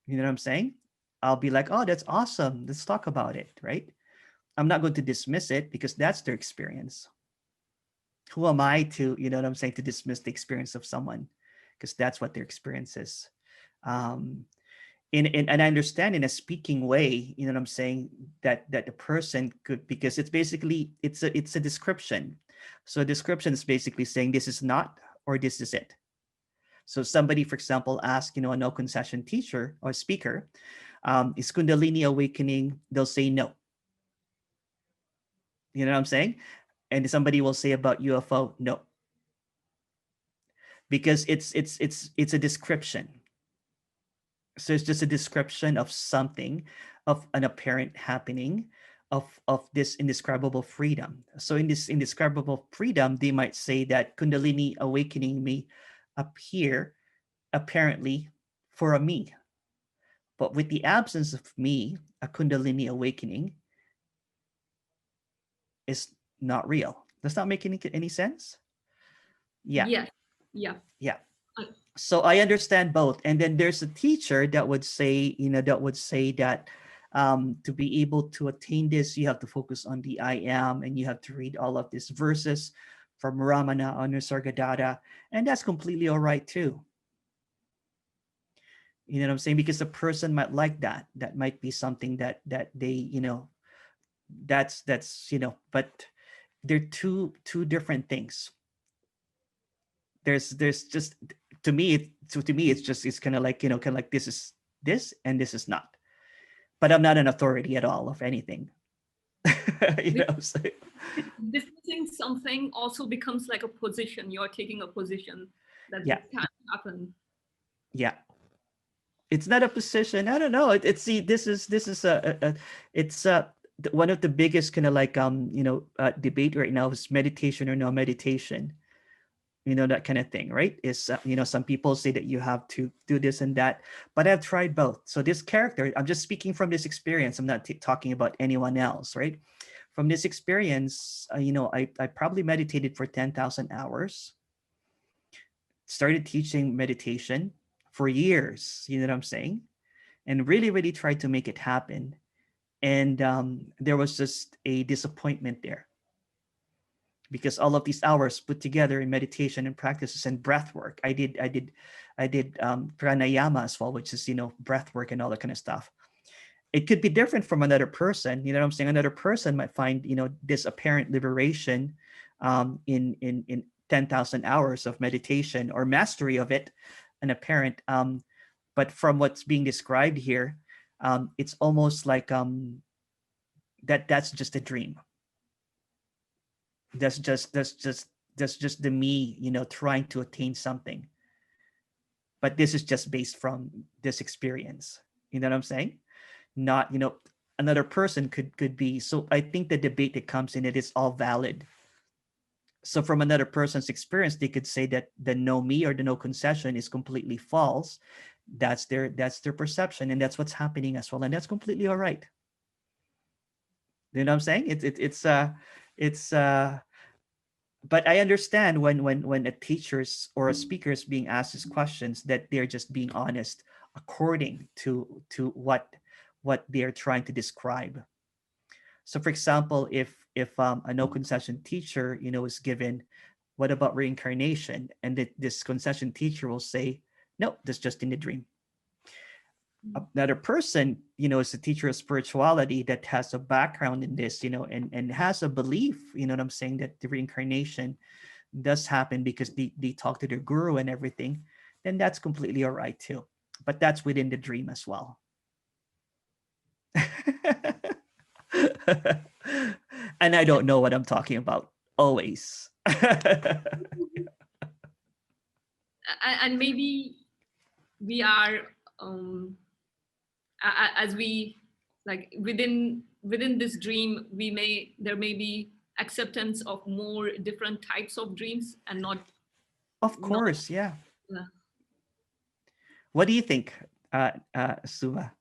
You know what I'm saying? I'll be like, oh, that's awesome. Let's talk about it, right? I'm not going to dismiss it because that's their experience. Who am I to, you know what I'm saying, to dismiss the experience of someone? Because that's what their experience is. And I understand in a speaking way, you know what I'm saying, that the person could, because it's basically, it's a description. So a description is basically saying this is not, or this is it. So somebody, for example, ask, a no concession teacher or speaker, is Kundalini awakening? They'll say no. You know what I'm saying? And somebody will say about UFO, no. Because it's a description. So it's just a description of something, of an apparent happening, of this indescribable freedom. So in this indescribable freedom, they might say that Kundalini awakening may appear apparently for a me. But with the absence of me, a Kundalini awakening is not real. Does that make any sense? Yeah. Yeah. So I understand both. And then there's a teacher that would say, that to be able to attain this, you have to focus on the I am, and you have to read all of these verses from Ramana or Nisargadatta, and that's completely all right too. You know what I'm saying? Because a person might like that. That might be something that they, that's but they're two different things. There's just, to me it's kind of like, this is this and this is not. But I'm not an authority at all of anything. So. Dismissing something also becomes like a position. You're taking a position that Yeah. This can't happen. Yeah. It's not a position. I don't know. It's this is it's one of the biggest kind of like debate right now is meditation or no meditation. That kind of thing, right? Is some people say that you have to do this and that, but I've tried both. So this character, I'm just speaking from this experience. I'm not talking about anyone else, right? From this experience, I probably meditated for 10,000 hours. Started teaching meditation for years. You know what I'm saying? And really, really tried to make it happen. And there was just a disappointment there, because all of these hours put together in meditation and practices and breath work, I did pranayama as well, which is breath work and all that kind of stuff. It could be different from another person. You know what I'm saying? Another person might find this apparent liberation in 10,000 hours of meditation or mastery of it, an apparent. But from what's being described here, it's almost like that's just a dream. That's just that's just the me, trying to attain something. But this is just based from this experience. You know what I'm saying? Not, another person could be. So I think the debate that comes in, it is all valid. So from another person's experience, they could say that the no me or the no concession is completely false. That's their perception, and that's what's happening as well, and that's completely all right. You know what I'm saying? It's but I understand when a teacher's or a speaker is being asked these questions, that they're just being honest according to what they're trying to describe. So for example, if a no concession teacher, is given, what about reincarnation? And this concession teacher will say, no, that's just in the dream. Another person, is a teacher of spirituality that has a background in this, and has a belief, what I'm saying, that the reincarnation does happen because they talk to their guru and everything, then that's completely all right too. But that's within the dream as well. And I don't know what I'm talking about always. And maybe we are as we like within this dream, there may be acceptance of more different types of dreams, and not Of course, yeah. uh, What do you think, Suma,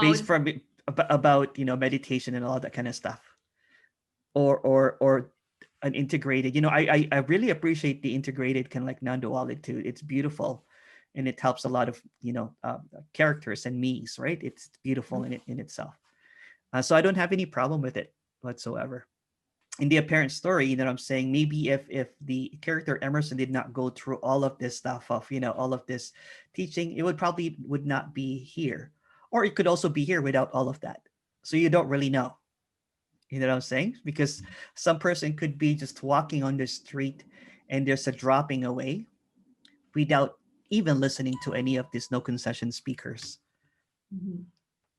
based about from about meditation and all that kind of stuff, or an integrated? I really appreciate the integrated kind of like non-duality too. It's beautiful, and it helps a lot of characters and me's, right? It's beautiful in itself. So I don't have any problem with it whatsoever. In the apparent story, what I'm saying, maybe if the character Emerson did not go through all of this stuff of all of this teaching, it would not be here, or it could also be here without all of that. So you don't really know. You know what I'm saying? Because some person could be just walking on the street, and there's a dropping away without even listening to any of these no concession speakers. Mhm.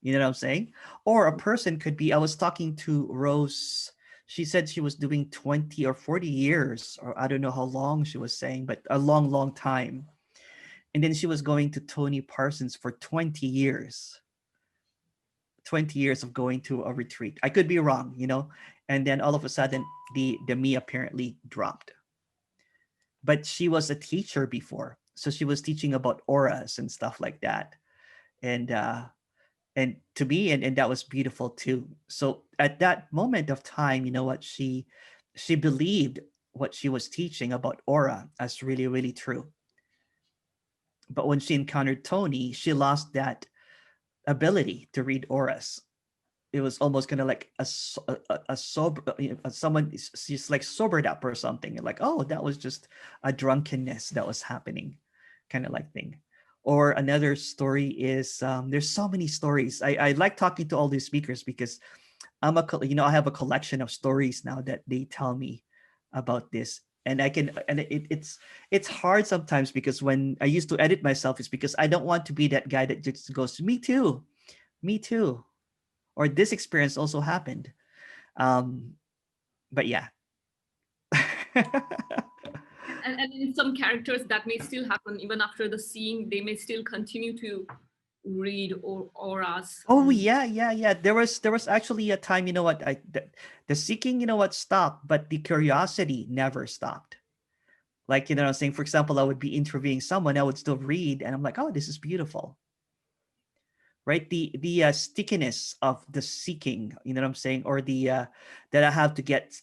You know what I'm saying? Or a person could be, I was talking to Rose. She said she was doing 20 or 40 years, or I don't know how long she was saying, but a long, long time. And then she was going to Tony Parsons for 20 years. 20 years of going to a retreat. I could be wrong, And then all of a sudden, the me apparently dropped. But she was a teacher before. So she was teaching about auras and stuff like that. And to me, and that was beautiful too. So at that moment of time, you know what, she believed what she was teaching about aura as really, really true. But when she encountered Tony, she lost that ability to read auras. It was almost kind of like a sober, someone, she's like sobered up or something, and like, oh, that was just a drunkenness that was happening, kind of like thing. Or another story is, there's so many stories. I like talking to all these speakers because I have a collection of stories now that they tell me about this. And it's hard sometimes, because when I used to edit myself, it's because I don't want to be that guy that just goes, me too, me too, or this experience also happened. But yeah. And in some characters that may still happen even after the seeing, they may still continue to read or auras. Oh yeah. There was actually a time, the seeking, stopped, but the curiosity never stopped. Like, what I'm saying, for example, I would be interviewing someone, I would still read, and I'm like, oh, this is beautiful. Right? The stickiness of the seeking, you know what I'm saying, or the that I have to get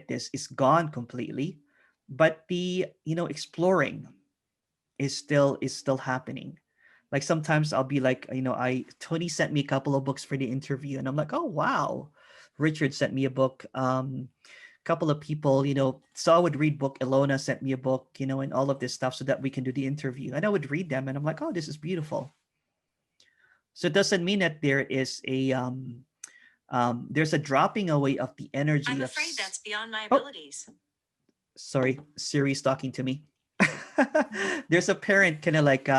this is gone completely, but the exploring is still happening. Like sometimes I'll be like, Tony sent me a couple of books for the interview, and I'm like, oh wow. Richard sent me a book. Couple of people, so I would read book. Ilona sent me a book, and all of this stuff so that we can do the interview. And I would read them, and I'm like, oh, this is beautiful. So it doesn't mean that there is there's a dropping away of the energy. I'm afraid that's beyond my abilities. Sorry, Siri's talking to me. There's a parent kind of like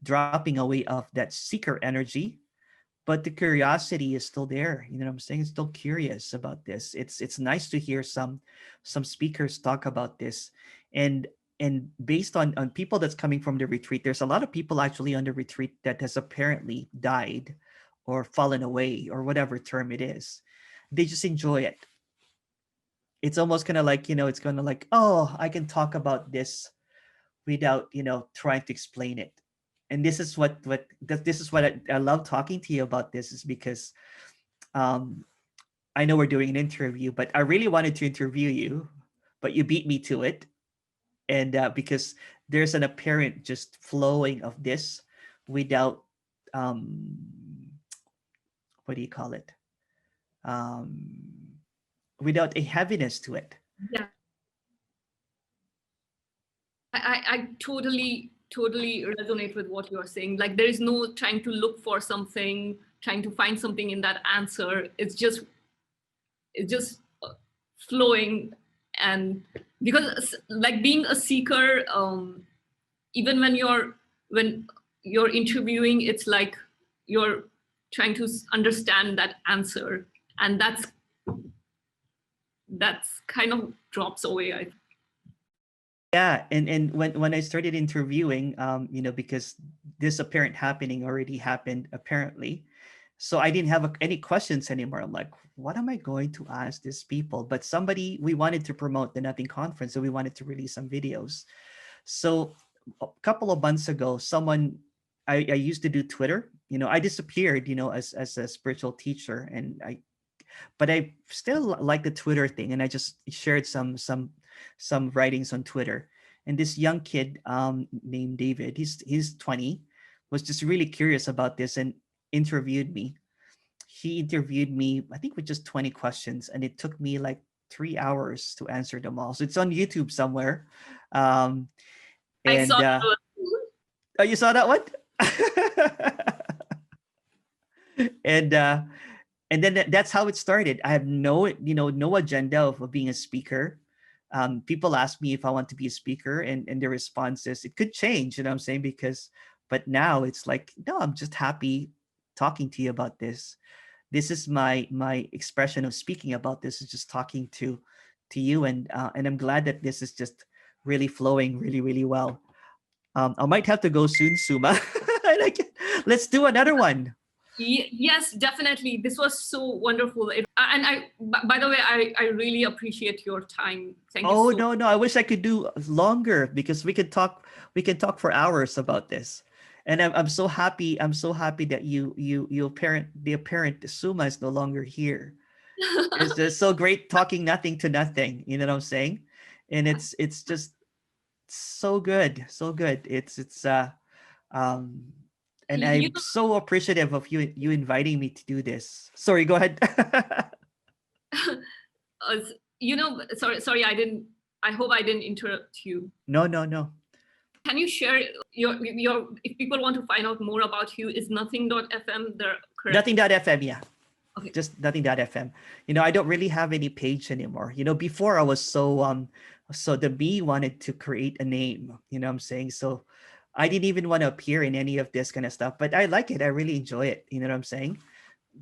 dropping away of that seeker energy, but the curiosity is still there. You know what I'm saying? It's still curious about this. It's nice to hear some speakers talk about this, and based on people that's coming from the retreat, there's a lot of people actually on the retreat that has apparently died or fallen away or whatever term it is. They just enjoy it. It's almost kind of like, it's kind of like, oh, I can talk about this without, trying to explain it. And this is this is what I love talking to you about this, is because um, I know we're doing an interview, but I really wanted to interview you, but you beat me to it. And because there's an apparent just flowing of this without, um, what do you call it? Um, Without a heaviness to it. Yeah. I totally resonate with what you are saying. Like, there is no trying to look for something, trying to find something in that answer. It's just flowing. And because, like, being a seeker, even when you're interviewing, it's like you're trying to understand that answer, and that's kind of drops away, I think. Yeah, and when I started interviewing, because this apparent happening already happened apparently, so I didn't have any questions anymore. I'm like, what am I going to ask these people? But we wanted to promote the Nothing Conference, so we wanted to release some videos. So a couple of months ago, I used to do Twitter. I disappeared, as a spiritual teacher, but I still like the Twitter thing, and I just shared some writings on Twitter. And this young kid named David, he's 20, was just really curious about this and interviewed me. He interviewed me, I think, with just 20 questions, and it took me like 3 hours to answer them all. So it's on YouTube somewhere. Um, I and saw Oh, you saw that one? and and then that's how it started. I have no agenda of being a speaker. People ask me if I want to be a speaker, and the response is it could change. You know what I'm saying? But now it's like, no, I'm just happy talking to you about this. This is my expression of speaking about this, is just talking to you, and I'm glad that this is just really flowing really, really well. I might have to go soon, Suma. Let's do another one. Yes, definitely. This was so wonderful. By the way, I really appreciate your time. Thank you Oh, so no, I wish I could do longer, because we can talk for hours about this. And I'm so happy. I'm so happy that the apparent Suma is no longer here. It's just so great talking nothing to nothing. You know what I'm saying? And it's just so good, so good. Um and you I'm so appreciative of you inviting me to do this. Sorry, go ahead. uh, sorry, I hope I didn't interrupt you. No. Can you share your if people want to find out more about you, is nothing.fm there correct? Nothing.fm, yeah. Okay. Just nothing.fm. I don't really have any page anymore. Before I was so the me wanted to create a name, what I'm saying? So I didn't even want to appear in any of this kind of stuff, but I like it. I really enjoy it. You know what I'm saying?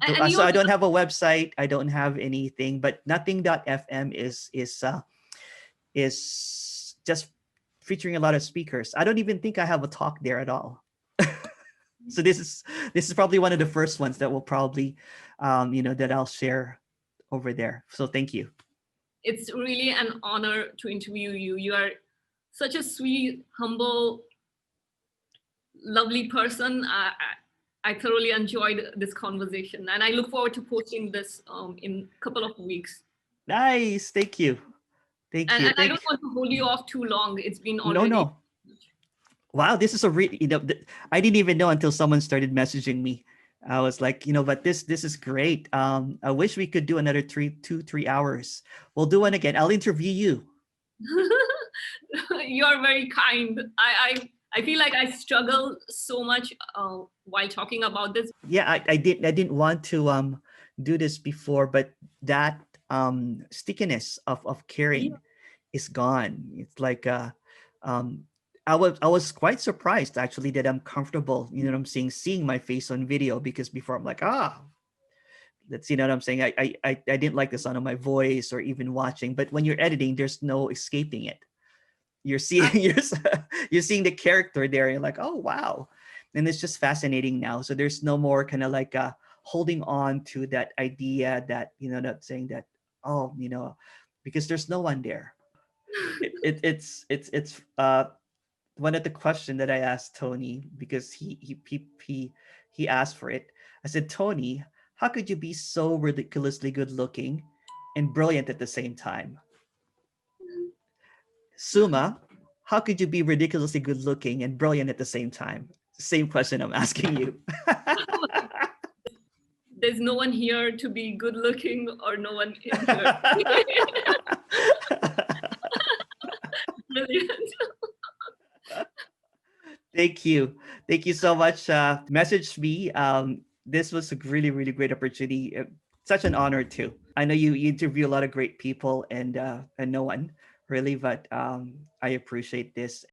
And So I don't have a website. I don't have anything, but nothing.fm is just featuring a lot of speakers. I don't even think I have a talk there at all. So this is probably one of the first ones that will probably, that I'll share over there. So thank you. It's really an honor to interview you. You are such a sweet, humble, lovely person. I thoroughly enjoyed this conversation, and I look forward to posting this in a couple of weeks. Nice. Thank you. Thank you. And I don't want to hold you off too long. It's been already. No. Wow, this is a I didn't even know until someone started messaging me. I was like, but this is great. I wish we could do another 3 hours. We'll do one again. I'll interview you. You're very kind. I feel like I struggle so much while talking about this. Yeah, I didn't want to do this before, but that stickiness of caring is gone. It's like I was quite surprised actually that I'm comfortable, you know what I'm saying, seeing my face on video, because before I'm like, that's, you know what I'm saying. I didn't like the sound of my voice or even watching, but when you're editing, there's no escaping it. You're seeing you're seeing the character there. And you're like, oh wow, and it's just fascinating now. So there's no more kind of like holding on to that idea that, you know, that saying that, oh, you know, because there's no one there. It's one of the question that I asked Tony, because he asked for it. I said, Tony, how could you be so ridiculously good looking and brilliant at the same time? Suma, how could you be ridiculously good looking and brilliant at the same time? Same question I'm asking you. There's no one here to be good looking, or no one in here. Brilliant. Thank you. Thank you so much. Message me. This was a really, really great opportunity. Such an honor too. I know you interview a lot of great people, and no one really, but I appreciate this.